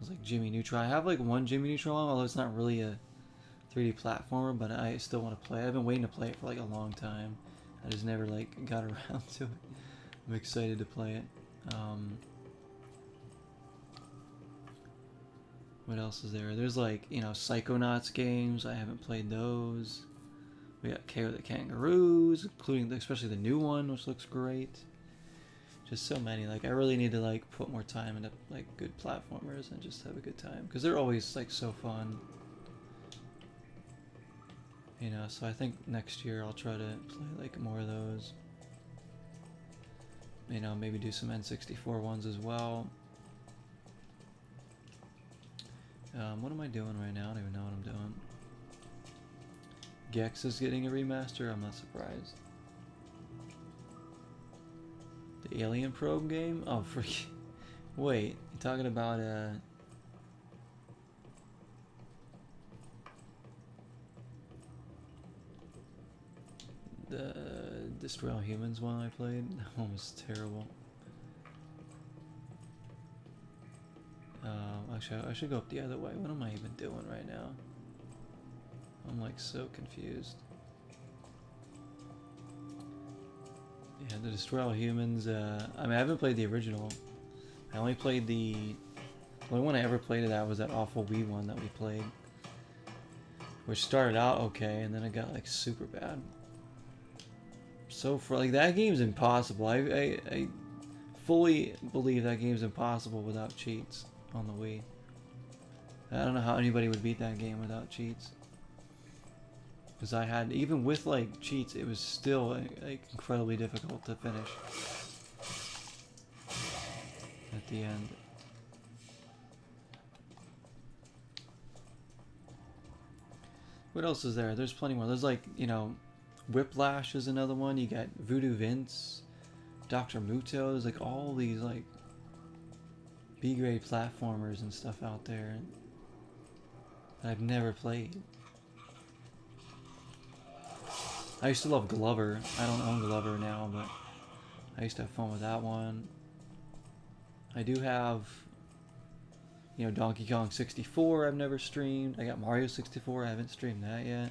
like Jimmy Neutron. I have like one Jimmy Neutron, although it's not really a 3D platformer, but I still want to play it. I've been waiting to play it for like a long time. I just never like got around to it. I'm excited to play it. What else is there? There's like, you know, Psychonauts games. I haven't played those. We got KO the Kangaroos, including especially the new one, which looks great. Just so many. Like I really need to like put more time into like good platformers and just have a good time because they're always like so fun. You know, so I think next year I'll try to play like more of those. You know, maybe do some N64 ones as well. What am I doing right now? I don't even know what I'm doing. Gex is getting a remaster. I'm not surprised. The Alien Probe game? Oh, freak. Wait, you talking about the Destroy All Humans one I played? That one was terrible. Actually, I should go up the other way. What am I even doing right now? I'm like so confused. Yeah, the Destroy All Humans, I mean, I haven't played the original. I only played the only one I ever played of that was that awful Wii one that we played. Which started out okay, and then it got like super bad. So for like that game's impossible. I fully believe that game's impossible without cheats on the Wii. I don't know how anybody would beat that game without cheats. Because I had, even with like cheats, it was still like incredibly difficult to finish at the end. What else is there? There's plenty more. There's like, you know, Whiplash is another one. You got Voodoo Vince, Dr. Muto. There's like all these like B-grade platformers and stuff out there that I've never played. I used to love Glover. I don't own Glover now, but I used to have fun with that one. I do have, you know, Donkey Kong 64 I've never streamed. I got Mario 64, I haven't streamed that yet.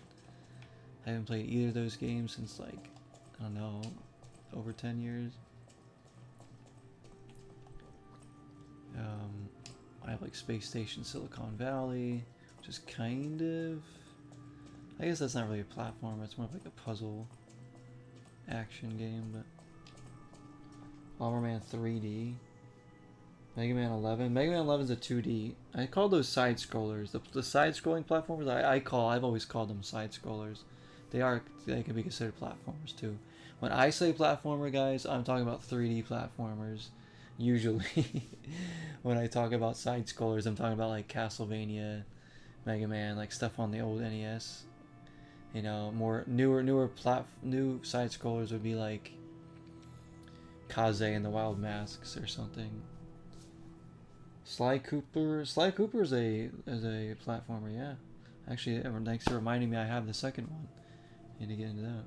I haven't played either of those games since like, I don't know, over 10 years. I have like Space Station Silicon Valley, which is kind of, I guess that's not really a platform, it's more of like a puzzle action game, but Bomberman 3D, Mega Man 11. Mega Man 11 is a 2D. I call those side scrollers. The side scrolling platformers, I've always called them side scrollers. They can be considered platformers too. When I say platformer, guys, I'm talking about 3D platformers. Usually, when I talk about side scrollers, I'm talking about like Castlevania, Mega Man, like stuff on the old NES. You know, more new side scrollers would be like Kaze and the Wild Masks or something. Sly Cooper is a platformer, yeah. Actually, thanks for reminding me I have the second one. Need to get into that.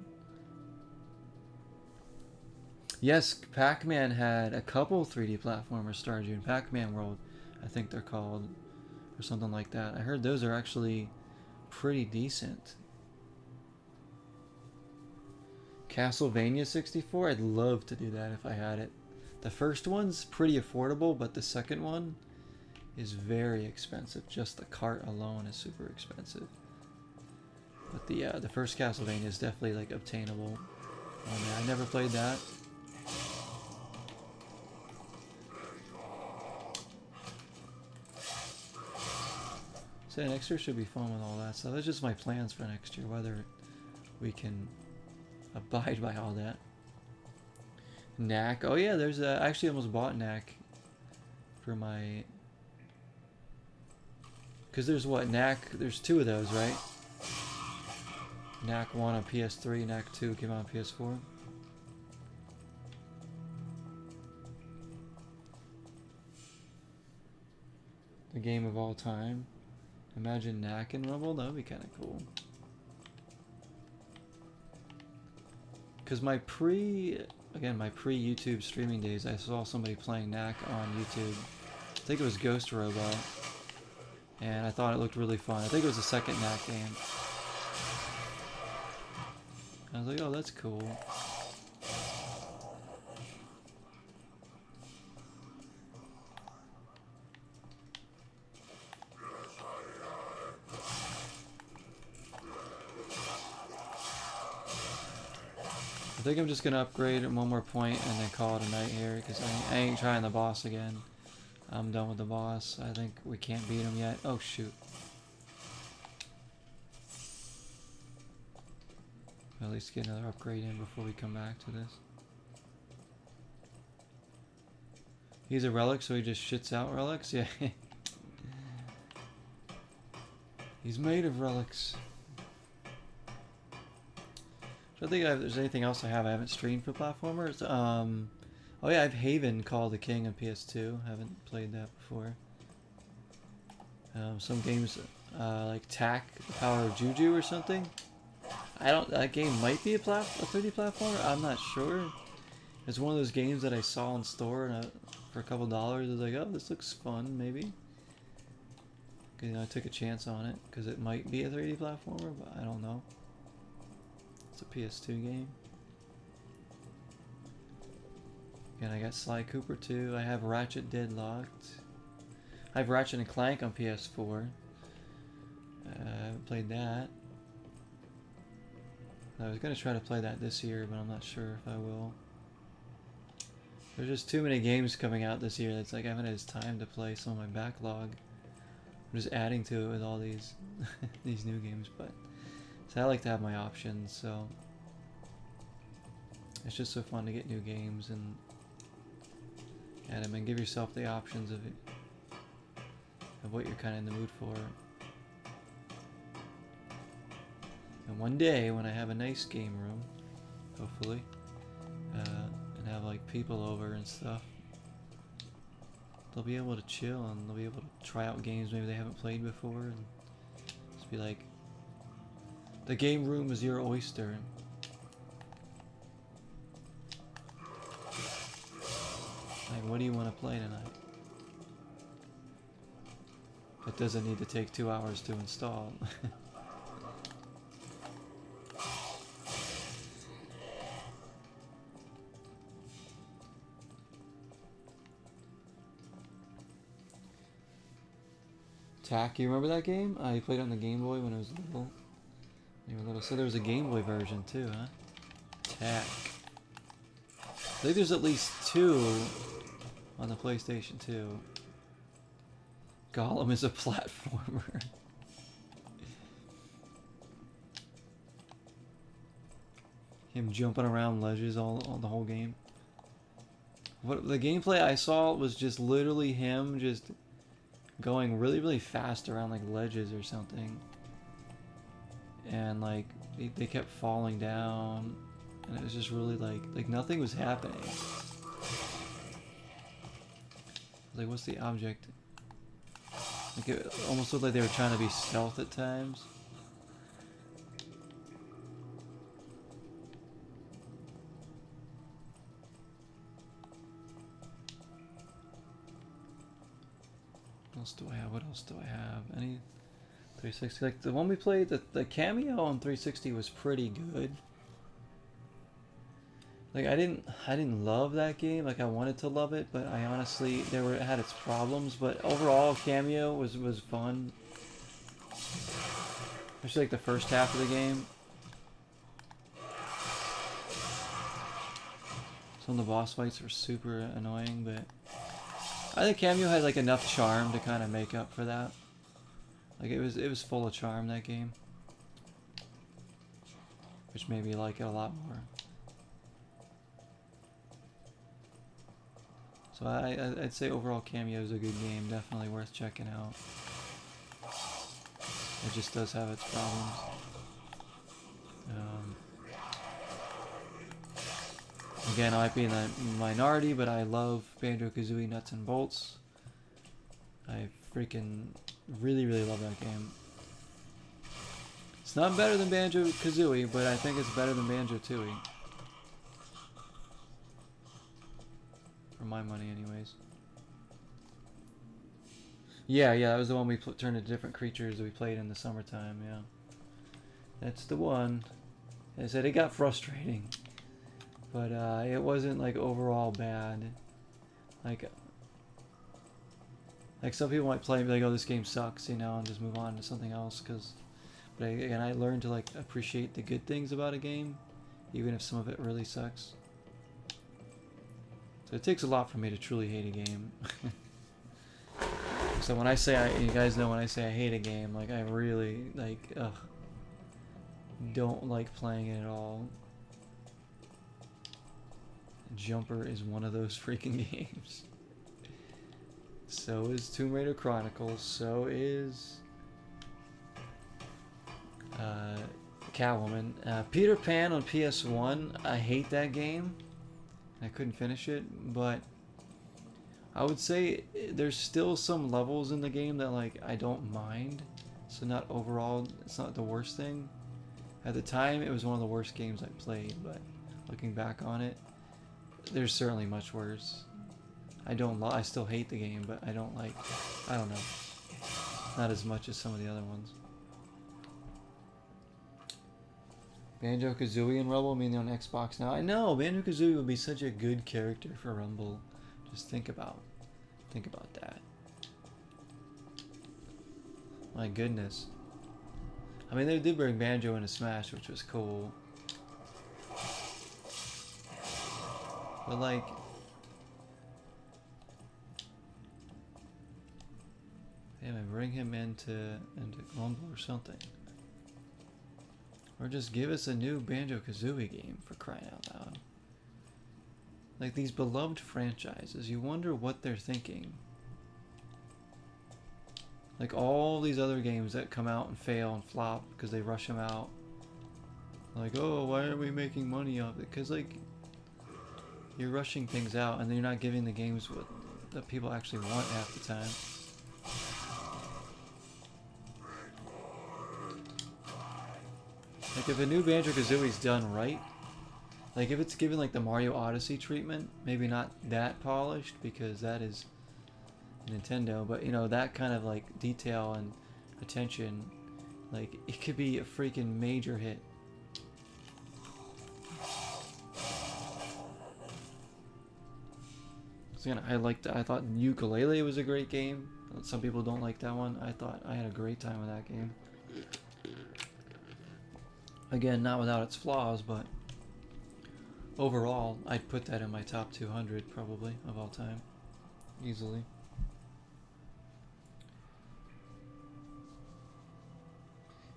Yes, Pac-Man had a couple 3D platformers started in Pac-Man World, I think they're called, or something like that. I heard those are actually pretty decent. Castlevania 64, I'd love to do that if I had it. The first one's pretty affordable, but the second one is very expensive. Just the cart alone is super expensive. But the first Castlevania is definitely like obtainable. Oh man, I never played that. So next year should be fun with all that stuff. That's just my plans for next year, whether we can abide by all that. Knack. Oh yeah, there's I actually almost bought Knack for my... Because there's what, Knack, there's two of those, right? Knack 1 on PS3, Knack 2 came out on PS4. The game of all time. Imagine Knack and Rumble, that would be kind of cool. Because my pre-YouTube streaming days, I saw somebody playing Knack on YouTube. I think it was Ghost Robot. And I thought it looked really fun. I think it was the second Knack game. I was like, oh, that's cool. I think I'm just gonna upgrade at one more point and then call it a night here, because I ain't trying the boss again. I'm done with the boss. I think we can't beat him yet. Oh shoot. At least get another upgrade in before we come back to this. He's a relic, so he just shits out relics? Yeah. He's made of relics. So I think if there's anything else I haven't streamed for platformers. Oh yeah, I have Haven Call of the King on PS2. Haven't played that before. Some games like Tak, The Power of Juju or something. That game might be a 3D platformer. I'm not sure. It's one of those games that I saw in store and for a couple dollars. I was like, oh, this looks fun, maybe. You know, I took a chance on it because it might be a 3D platformer, but I don't know. It's a PS2 game. Again, I got Sly Cooper 2. I have Ratchet Deadlocked. I have Ratchet and Clank on PS4. I haven't played that. I was going to try to play that this year, but I'm not sure if I will. There's just too many games coming out this year. It's like I haven't had time to play some of my backlog. I'm just adding to it with all these these new games, but so I like to have my options. So it's just so fun to get new games and add them and give yourself the options of what you're kind of in the mood for. And one day when I have a nice game room, hopefully, and have like people over and stuff, they'll be able to chill and they'll be able to try out games maybe they haven't played before and just be like, the game room is your oyster. Like, what do you want to play tonight? It doesn't need to take 2 hours to install. Tak, you remember that game? You played it on the Game Boy when it was little. You were little. So there was a Game Boy version too, huh? Tak. I think there's at least 2 on the PlayStation 2. Gollum is a platformer. Him jumping around ledges all the whole game. What the gameplay I saw was just literally him just going really, really fast around like ledges or something. And like they kept falling down and it was just really like nothing was happening. Like, what's the object? Like, it almost looked like they were trying to be stealth at times. else do I have? What else do I have? Any 360? Like the one we played, the cameo on 360 was pretty good. Like I didn't love that game. Like I wanted to love it, but I honestly it had its problems. But overall, cameo was fun. Especially like the first half of the game. Some of the boss fights were super annoying, but I think cameo had like enough charm to kind of make up for that. Like it was full of charm, that game, which made me like it a lot more. So I'd say overall cameo is a good game, definitely worth checking out. It just does have its problems. Again, I might be in the minority, but I love Banjo-Kazooie Nuts and Bolts. I freaking really love that game. It's not better than Banjo-Kazooie, but I think it's better than Banjo-Tooie. For my money, anyways. Yeah, that was the one we turned into different creatures that we played in the summertime, yeah. That's the one. I said it got frustrating. But it wasn't like overall bad. Like some people might play and be like, oh, this game sucks, you know, and just move on to something else. But again, I learned to like appreciate the good things about a game, even if some of it really sucks. So it takes a lot for me to truly hate a game. So when I say, you guys know when I say I hate a game, like I really like, don't like playing it at all. Jumper is one of those freaking games. So is Tomb Raider Chronicles. So is Catwoman. Peter Pan on PS1. I hate that game. I couldn't finish it, but I would say there's still some levels in the game that like I don't mind. So not overall, it's not the worst thing. At the time, it was one of the worst games I played, but looking back on it, there's certainly much worse. I still hate the game, but I don't know. Not as much as some of the other ones. Banjo-Kazooie and Rumble, meaning on Xbox now. I know, Banjo-Kazooie would be such a good character for Rumble. Just think about that. My goodness. I mean, they did bring Banjo into Smash, which was cool. But like, yeah, bring him into Rumble or something. Or just give us a new Banjo-Kazooie game, for crying out loud. Like these beloved franchises, you wonder what they're thinking. Like all these other games that come out and fail and flop because they rush them out. Like, oh, why aren't we making money off it? Because like, you're rushing things out and you're not giving the games what that people actually want half the time. Like if a new Banjo-Kazooie is done right, like if it's given like the Mario Odyssey treatment, maybe not that polished because that is Nintendo, but you know, that kind of like detail and attention, like it could be a freaking major hit. So again, I thought Ukulele was a great game. Some people don't like that one. I thought I had a great time with that game. Again, not without its flaws, but overall, I'd put that in my top 200 probably of all time, easily.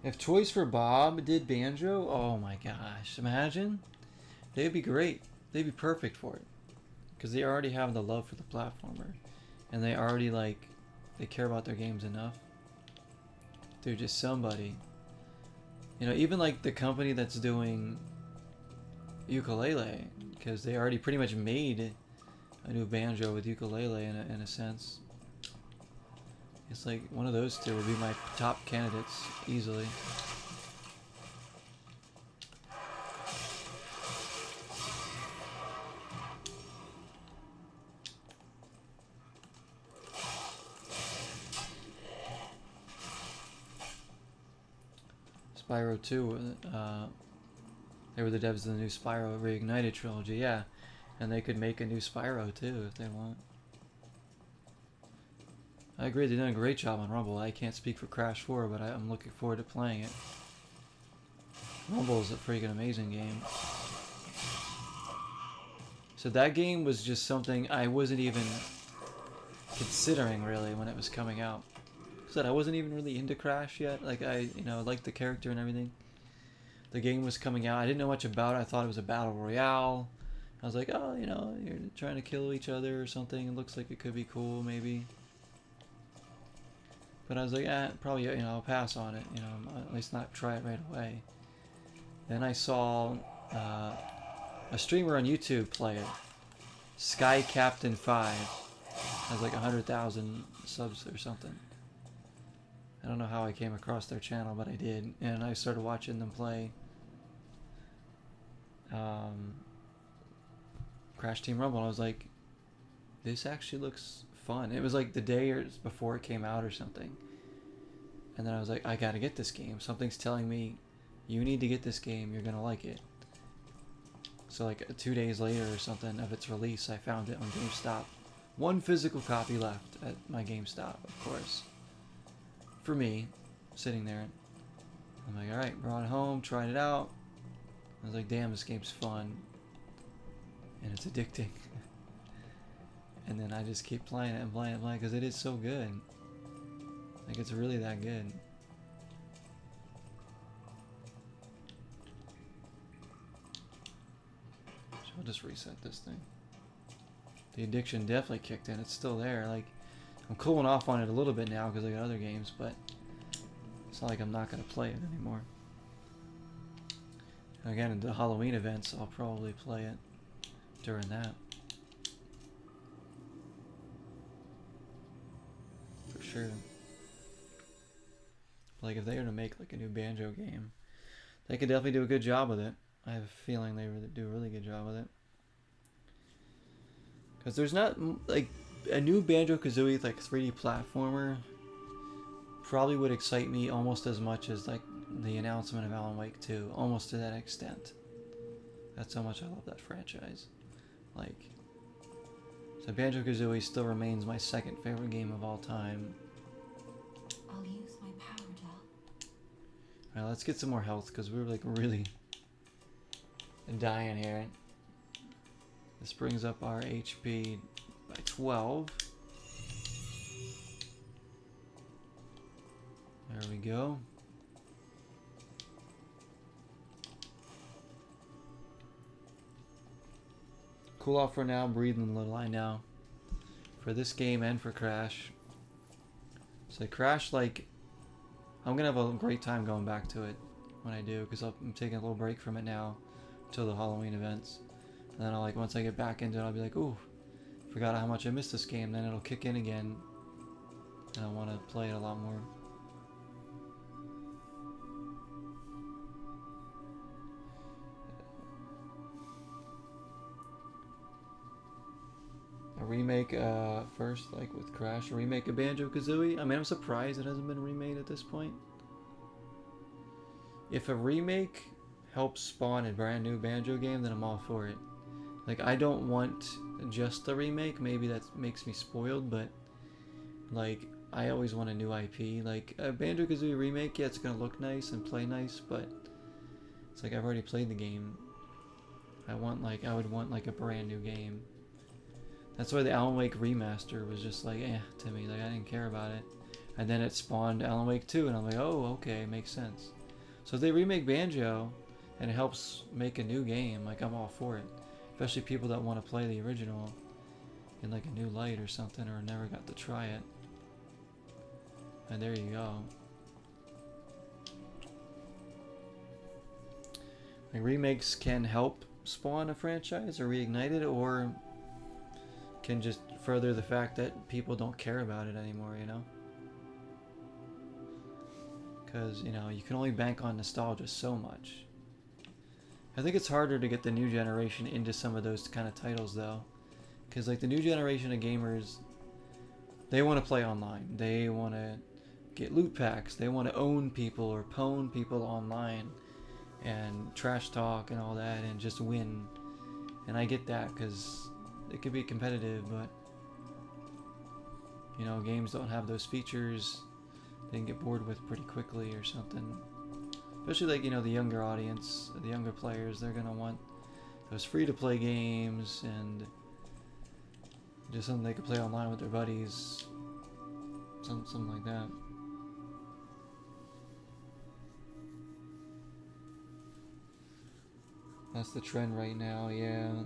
If Toys for Bob did Banjo, oh my gosh, imagine. They'd be great. They'd be perfect for it. Because they already have the love for the platformer. And they already, like, they care about their games enough. They're just somebody. You know, even like the company that's doing Ukulele, because they already pretty much made a new Banjo with Ukulele in a sense. It's like one of those two would be my top candidates easily. Spyro 2. They were the devs of the new Spyro Reignited trilogy, yeah. And they could make a new Spyro too if they want. I agree, they've done a great job on Rumble. I can't speak for Crash 4, but I'm looking forward to playing it. Rumble is a freaking amazing game. So that game was just something I wasn't even considering really when it was coming out. I said I wasn't even really into Crash yet. Like liked the character and everything. The game was coming out. I didn't know much about it. I thought it was a battle royale. I was like, oh, you're trying to kill each other or something. It looks like it could be cool, maybe. But I was like, probably, I'll pass on it. At least not try it right away. Then I saw a streamer on YouTube play it. Sky Captain 5 has like 100,000 subs or something. I don't know how I came across their channel, but I did, and I started watching them play Crash Team Rumble, and I was like, this actually looks fun. It was like the day or before it came out or something, and then I was like, I gotta get this game. Something's telling me, you need to get this game, you're gonna like it. So like 2 days later or something of its release, I found it on GameStop. One physical copy left at my GameStop, of course. For me, sitting there. I'm like, alright, brought it home, tried it out. I was like, damn, this game's fun. And it's addicting. And then I just keep playing it and playing it and playing it because it is so good. Like, it's really that good. So I'll just reset this thing. The addiction definitely kicked in. It's still there. Like, I'm cooling off on it a little bit now because I got other games, but it's not like I'm not going to play it anymore. Again, in the Halloween events, I'll probably play it during that. For sure. Like, if they were to make like a new Banjo game, they could definitely do a good job with it. I have a feeling they would do a really good job with it. Because there's not, like, a new Banjo-Kazooie, like, 3D platformer probably would excite me almost as much as, like, the announcement of Alan Wake 2. Almost to that extent. That's how much I love that franchise. Like, so Banjo-Kazooie still remains my second favorite game of all time. I'll use my power gel. Alright, let's get some more health, because we're, like, really dying here. This brings up our HP by 12. There we go. Cool off for now, breathing a little, I know. For this game and for Crash. So Crash, like, I'm gonna have a great time going back to it when I do, because I'm taking a little break from it now till the Halloween events. And then I'll, like, once I get back into it, I'll be like, ooh, forgot how much I missed this game. Then it'll kick in again, and I want to play it a lot more. A remake first, like with Crash, a remake of Banjo-Kazooie? I mean, I'm surprised it hasn't been remade at this point. If a remake helps spawn a brand new Banjo game, then I'm all for it. Like, I don't want just the remake. Maybe that makes me spoiled, but like, I always want a new IP. Like, a Banjo-Kazooie remake, yeah, it's gonna look nice and play nice, but it's like I've already played the game. I would want like a brand new game. That's why the Alan Wake remaster was just like, to me. Like, I didn't care about it. And then it spawned Alan Wake 2, and I'm like, oh, okay, makes sense. So if they remake Banjo, and it helps make a new game, like, I'm all for it. Especially people that want to play the original in like a new light or something, or never got to try it. And there you go. Like, remakes can help spawn a franchise or reignite it, or can just further the fact that people don't care about it anymore, you know? Because, you know, you can only bank on nostalgia so much. I think it's harder to get the new generation into some of those kind of titles, though. Because, like, the new generation of gamers, they want to play online. They want to get loot packs. They want to own people or pwn people online and trash talk and all that and just win. And I get that because it could be competitive, but you know, games don't have those features. They can get bored with pretty quickly or something. Especially like, you know, the younger audience, the younger players, they're gonna want those free-to-play games and just something they could play online with their buddies, something like that. That's the trend right now, yeah.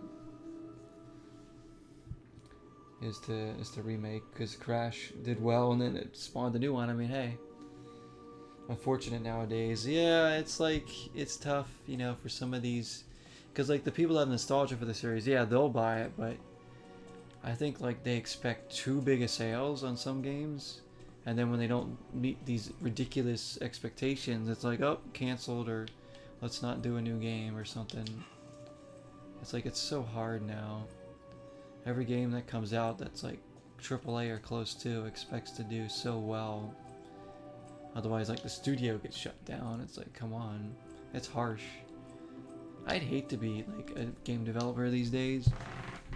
Is to remake, because Crash did well and then it spawned a new one. I mean, hey, unfortunate nowadays. Yeah, it's like, it's tough, you know, for some of these, because like the people that have nostalgia for the series, yeah, they'll buy it, but I think like they expect too big a sales on some games, and then when they don't meet these ridiculous expectations, it's like, oh, canceled, or let's not do a new game or something. It's like, it's so hard now. Every game that comes out that's like AAA or close to expects to do so well. Otherwise, like, the studio gets shut down. It's like, come on. It's harsh. I'd hate to be like a game developer these days,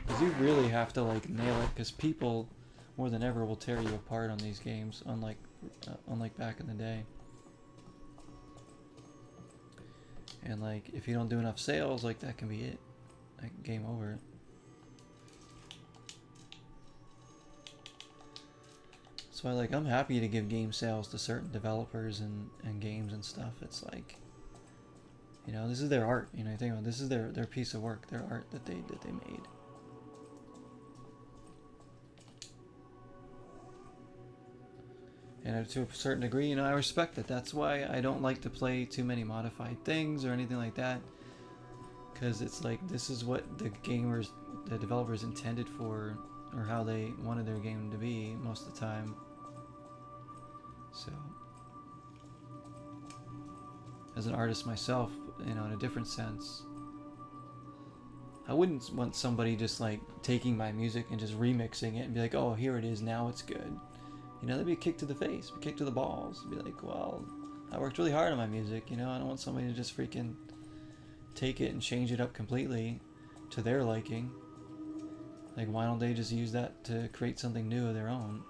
because you really have to like nail it, because people more than ever will tear you apart on these games, unlike back in the day. And like, if you don't do enough sales, like, that can be it. Like, game over. So like, I'm happy to give game sales to certain developers and games and stuff. It's like, you know, this is their art. You know, you think about it, this is their piece of work, their art that they made. And to a certain degree, you know, I respect it. That's why I don't like to play too many modified things or anything like that. Because it's like, this is what the developers intended for, or how they wanted their game to be most of the time. So, as an artist myself, you know, in a different sense, I wouldn't want somebody just like taking my music and just remixing it and be like, oh, here it is, now it's good. You know, that'd be a kick to the face, a kick to the balls. Be like, well, I worked really hard on my music, you know, I don't want somebody to just freaking take it and change it up completely to their liking. Like, why don't they just use that to create something new of their own?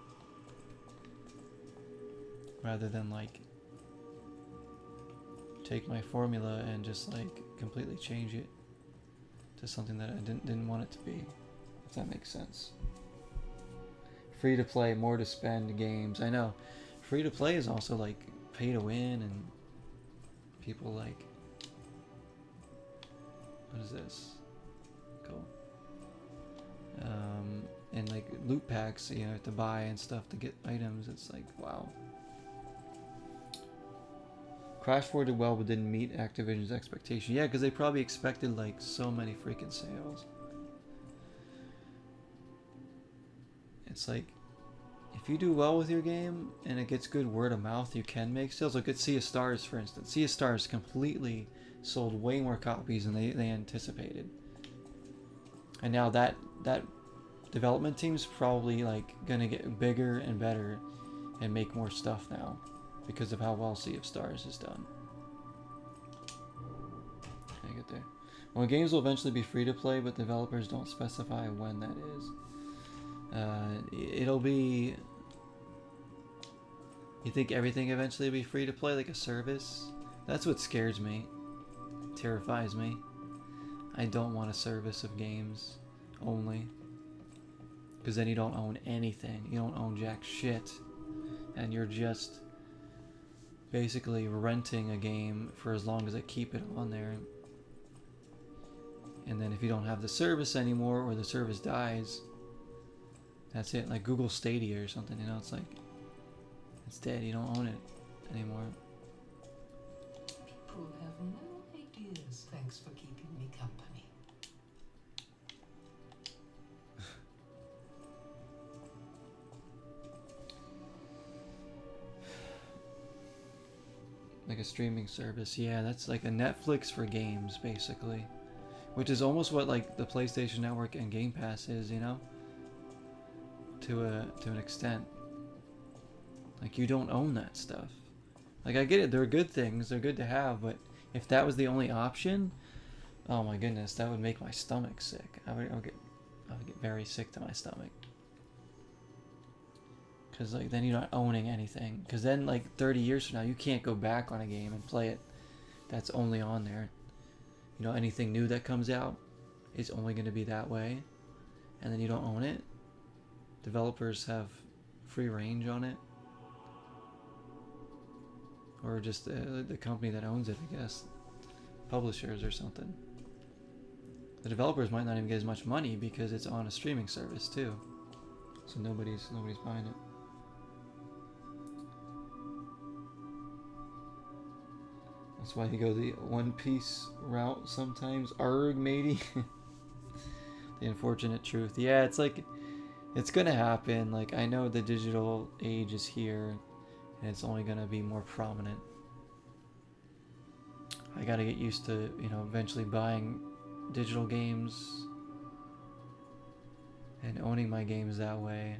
Rather than, like, take my formula and just, like, completely change it to something that I didn't want it to be. If that makes sense. Free to play, more to spend games. I know. Free to play is also, like, pay to win, and people, like... What is this? Cool. And like loot packs, you know, to buy and stuff to get items. It's like, wow. Crash 4 did well, but didn't meet Activision's expectation. Yeah, because they probably expected like so many freaking sales. It's like, if you do well with your game and it gets good word of mouth, you can make sales. Look at Sea of Stars, for instance. Sea of Stars completely sold way more copies than they anticipated. And now that development team's probably like gonna get bigger and better and make more stuff now because of how well Sea of Stars is done. Can I get there? Well, games will eventually be free to play, but developers don't specify when that is. It'll be... You think everything eventually will be free to play, like a service? That's what scares me. Terrifies me. I don't want a service of games only, because then you don't own anything. You don't own jack shit, and you're just basically renting a game for as long as they keep it on there. And then if you don't have the service anymore, or the service dies, that's it. Like Google Stadia or something, you know, it's like, it's dead. You don't own it anymore. People have no ideas. Thanks for keeping me company. Like a streaming service, yeah, that's like a Netflix for games, basically. Which is almost what like the PlayStation Network and Game Pass is, you know? To an extent. Like, you don't own that stuff. Like, I get it, they're good things, they're good to have, but if that was the only option, oh my goodness, that would make my stomach sick. I would get very sick to my stomach. Because, like, then you're not owning anything. Because then, like, 30 years from now, you can't go back on a game and play it that's only on there. You know, anything new that comes out is only going to be that way. And then you don't own it. Developers have free range on it. Or just the company that owns it, I guess. Publishers or something. The developers might not even get as much money because it's on a streaming service too. So nobody's buying it. That's why you go the One Piece route sometimes. Arg, matey. The unfortunate truth. Yeah, it's like, it's gonna happen. Like, I know the digital age is here, and it's only gonna be more prominent. I gotta get used to, you know, eventually buying digital games and owning my games that way.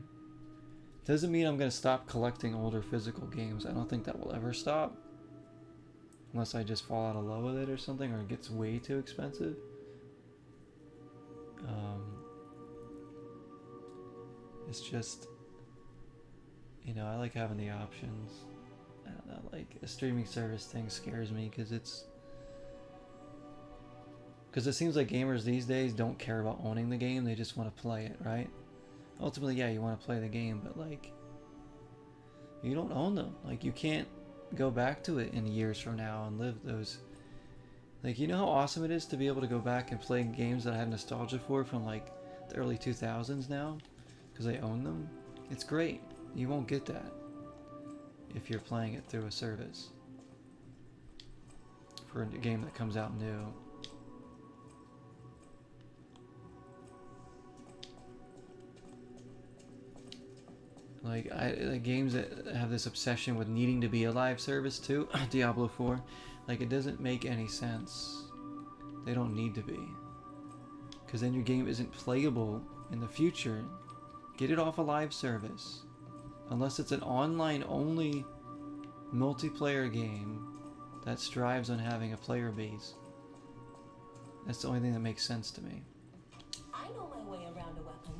Doesn't mean I'm gonna stop collecting older physical games. I don't think that will ever stop. Unless I just fall out of love with it or something, or it gets way too expensive. It's just, you know, I like having the options. I don't know, like, a streaming service thing scares me because it seems like gamers these days don't care about owning the game, they just want to play it, right? Ultimately, yeah, you want to play the game, but, like, you don't own them. Like, you can't go back to it in years from now and live those. Like, you know how awesome it is to be able to go back and play games that I have nostalgia for from, like, the early 2000s now? Because I own them? It's great. You won't get that if you're playing it through a service for a game that comes out new. Like, games that have this obsession with needing to be a live service too, Diablo 4, like, it doesn't make any sense. They don't need to be. Because then your game isn't playable in the future. Get it off a live service. Unless it's an online only multiplayer game that strives on having a player base. That's the only thing that makes sense to me. I know my way around a weapon.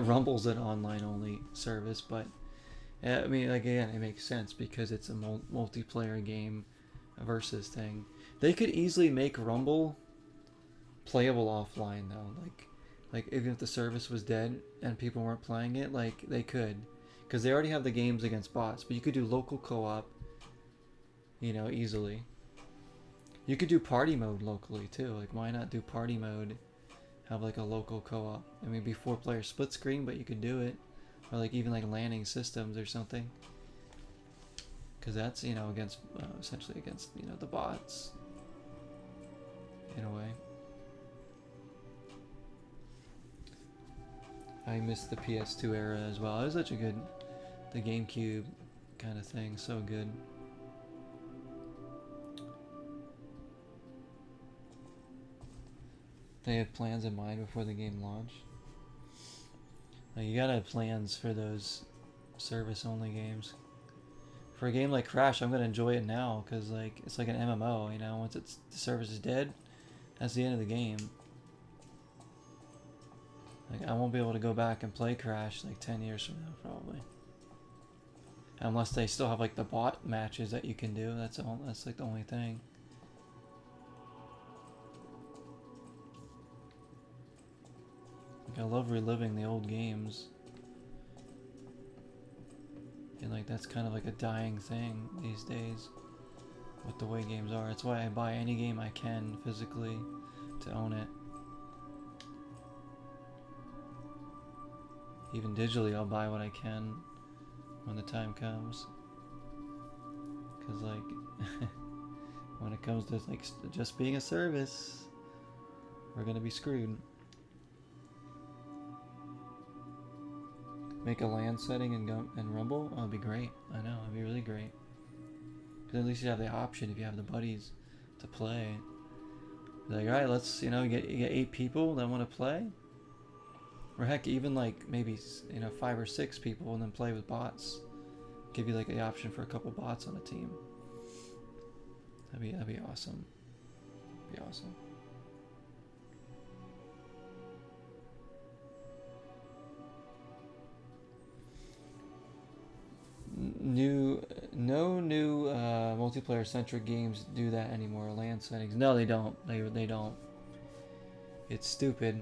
Rumble's an online only service, but I mean, like, again, it makes sense because it's a multiplayer game versus thing. They could easily make Rumble playable offline though, like even if the service was dead and people weren't playing it, like, they could, because they already have the games against bots. But you could do local co-op, you know, easily. You could do party mode locally too. Like, why not do party mode? Have like a local co-op. I mean, be 4-player split screen, but you could do it, or like even like landing systems or something. Because that's, you know, against essentially against, you know, the bots in a way. I missed the PS2 era as well. It was such a good, the GameCube kind of thing, so good. They had plans in mind before the game launched. Like, you gotta have plans for those service-only games. For a game like Crash, I'm gonna enjoy it now because, like, it's like an MMO. You know, once the service is dead, that's the end of the game. Like, I won't be able to go back and play Crash like 10 years from now, probably. Unless they still have like the bot matches that you can do. That's like the only thing. Like, I love reliving the old games. And like, that's kind of like a dying thing these days with the way games are. That's why I buy any game I can physically to own it. Even digitally, I'll buy what I can when the time comes. Because, like, when it comes to, like, just being a service, we're gonna be screwed. Make a LAN setting and Rumble? Oh, it'd be great. I know, it'd be really great. Because at least you have the option if you have the buddies to play. Be like, alright, let's, you know, you get 8 people that want to play. Or heck, even like maybe, you know, 5 or 6 people and then play with bots give you like the option for a couple bots on a team. That'd be awesome. Be awesome. No new multiplayer centric games do that anymore. LAN settings. No, they don't. They don't. It's stupid.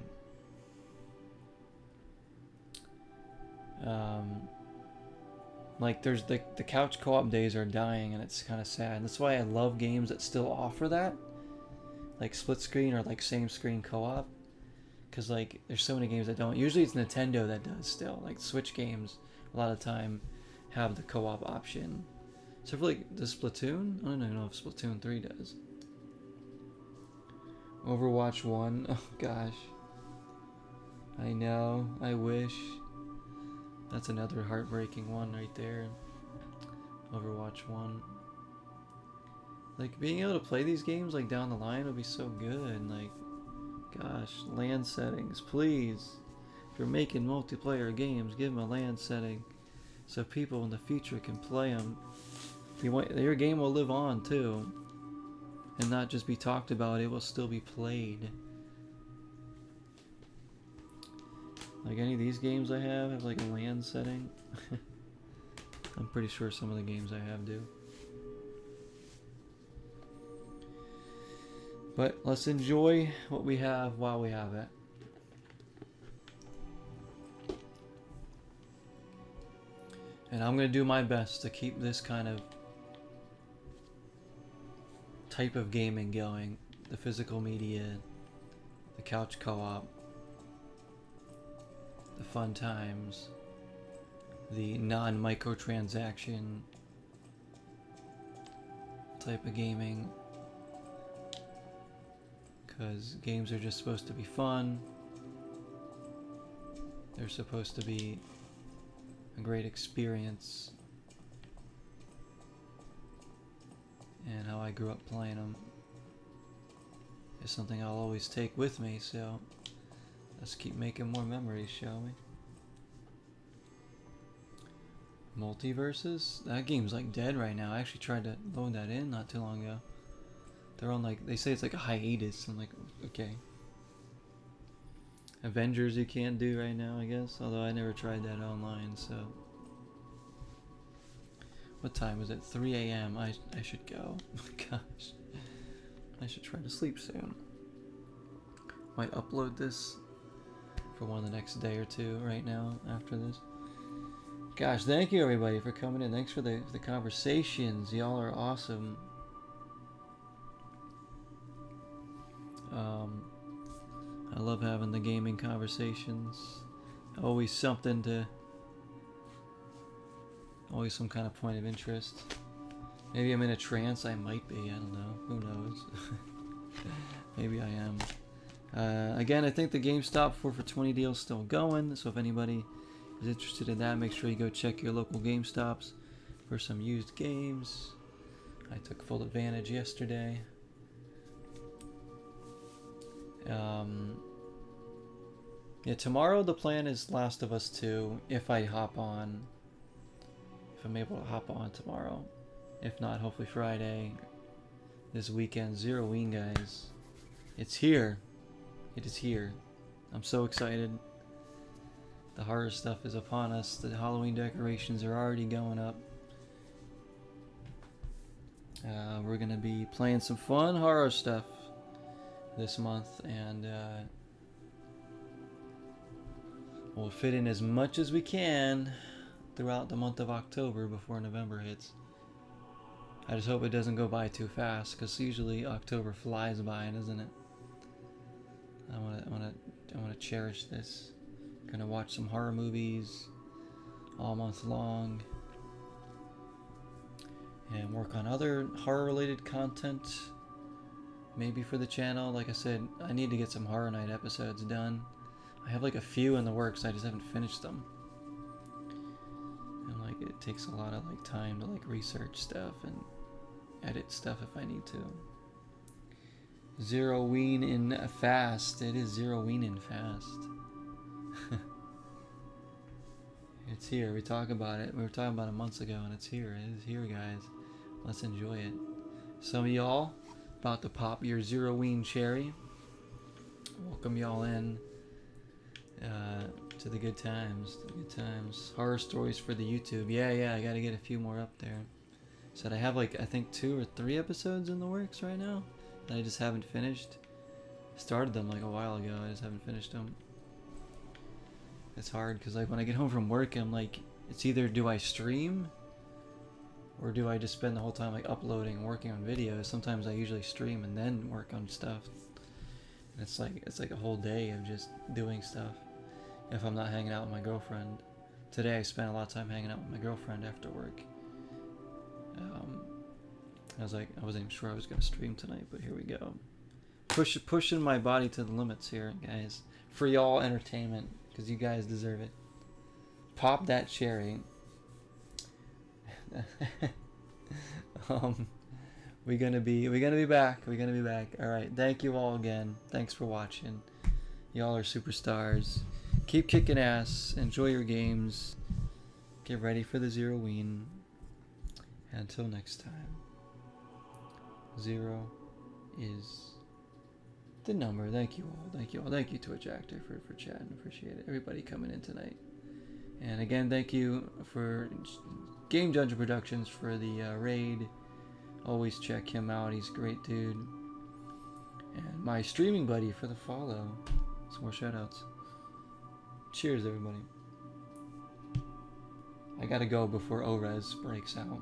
Like there's the couch co-op days are dying, and it's kind of sad. That's why I love games that still offer that, like split screen or like same screen co-op, because like there's so many games that don't. Usually it's Nintendo that does still. Like Switch games a lot of time have the co-op option. So for like the Splatoon, I don't even know if Splatoon 3 does. Overwatch 1, oh gosh. I know, I wish. That's another heartbreaking one right there. Overwatch 1. Like being able to play these games like down the line would be so good. Like, gosh, LAN settings, please. If you're making multiplayer games, give them a LAN setting so people in the future can play them. Your game will live on too, and not just be talked about. It will still be played. Like any of these games I have like a LAN setting. I'm pretty sure some of the games I have do. But let's enjoy what we have while we have it. And I'm going to do my best to keep this kind of type of gaming going. The physical media, the couch co-op, the fun times, the non-microtransaction type of gaming. Because games are just supposed to be fun. They're supposed to be a great experience. And how I grew up playing them is something I'll always take with me, so let's keep making more memories, shall we? Multiverses? That game's like dead right now. I actually tried to load that in not too long ago. They're on like, they say it's like a hiatus. I'm like, okay. Avengers you can't do right now, I guess. Although I never tried that online, so. What time is it? 3 a.m. I should go. Gosh. I should try to sleep soon. Might upload this for one of the next day or two right now after this. Gosh, thank you everybody for coming in. Thanks for the conversations. Y'all are awesome. I love having the gaming conversations. Always something to... Always some kind of point of interest. Maybe I'm in a trance. I might be. I don't know. Who knows? Maybe I am. Again, I think the GameStop 4 for 20 deal is still going. So if anybody is interested in that, make sure you go check your local GameStops for some used games. I took full advantage yesterday. Yeah, tomorrow the plan is Last of Us 2, if I hop on. If I'm able to hop on tomorrow. If not, hopefully Friday. This weekend, Zeroween, guys. It's here. It is here. I'm so excited. The horror stuff is upon us. The Halloween decorations are already going up. We're going to be playing some fun horror stuff this month, and we'll fit in as much as we can throughout the month of October before November hits. I just hope it doesn't go by too fast, because usually October flies by, doesn't it? I want to cherish this. Gonna watch some horror movies all month long, and work on other horror-related content. Maybe for the channel. Like I said, I need to get some Horror Night episodes done. I have like a few in the works, I just haven't finished them. And like it takes a lot of like time to like research stuff and edit stuff if I need to. Zeroween in fast. It is Zeroween in fast. It's here. We talk about it. We were talking about it months ago, and it's here. It is here, guys. Let's enjoy it. Some of y'all about to pop your Zeroween cherry. Welcome y'all in to the good times. The good times. Horror stories for the YouTube. Yeah. I gotta get a few more up there. Said I have like I think 2 or 3 episodes in the works right now that I just haven't finished. Started them like a while ago. I just haven't finished them. It's hard because like when I get home from work, I'm like, it's either do I stream or do I just spend the whole time like uploading and working on videos. Sometimes I usually stream and then work on stuff. And it's like a whole day of just doing stuff if I'm not hanging out with my girlfriend. Today I spent a lot of time hanging out with my girlfriend after work. I was like, I wasn't even sure I was gonna stream tonight, but here we go. Pushing my body to the limits here, guys. For y'all entertainment, because you guys deserve it. Pop that cherry. We're gonna be back. We're gonna be back. All right. Thank you all again. Thanks for watching. Y'all are superstars. Keep kicking ass. Enjoy your games. Get ready for the Zeroween. Until next time. 0 is the number. Thank you all. Thank you all. Thank you Twitch Actor for chatting. Appreciate it. Everybody coming in tonight. And again, thank you for Game Dungeon Productions for the raid. Always check him out. He's a great dude. And my streaming buddy for the follow. Some more shoutouts. Cheers, everybody. I gotta go before ORES breaks out.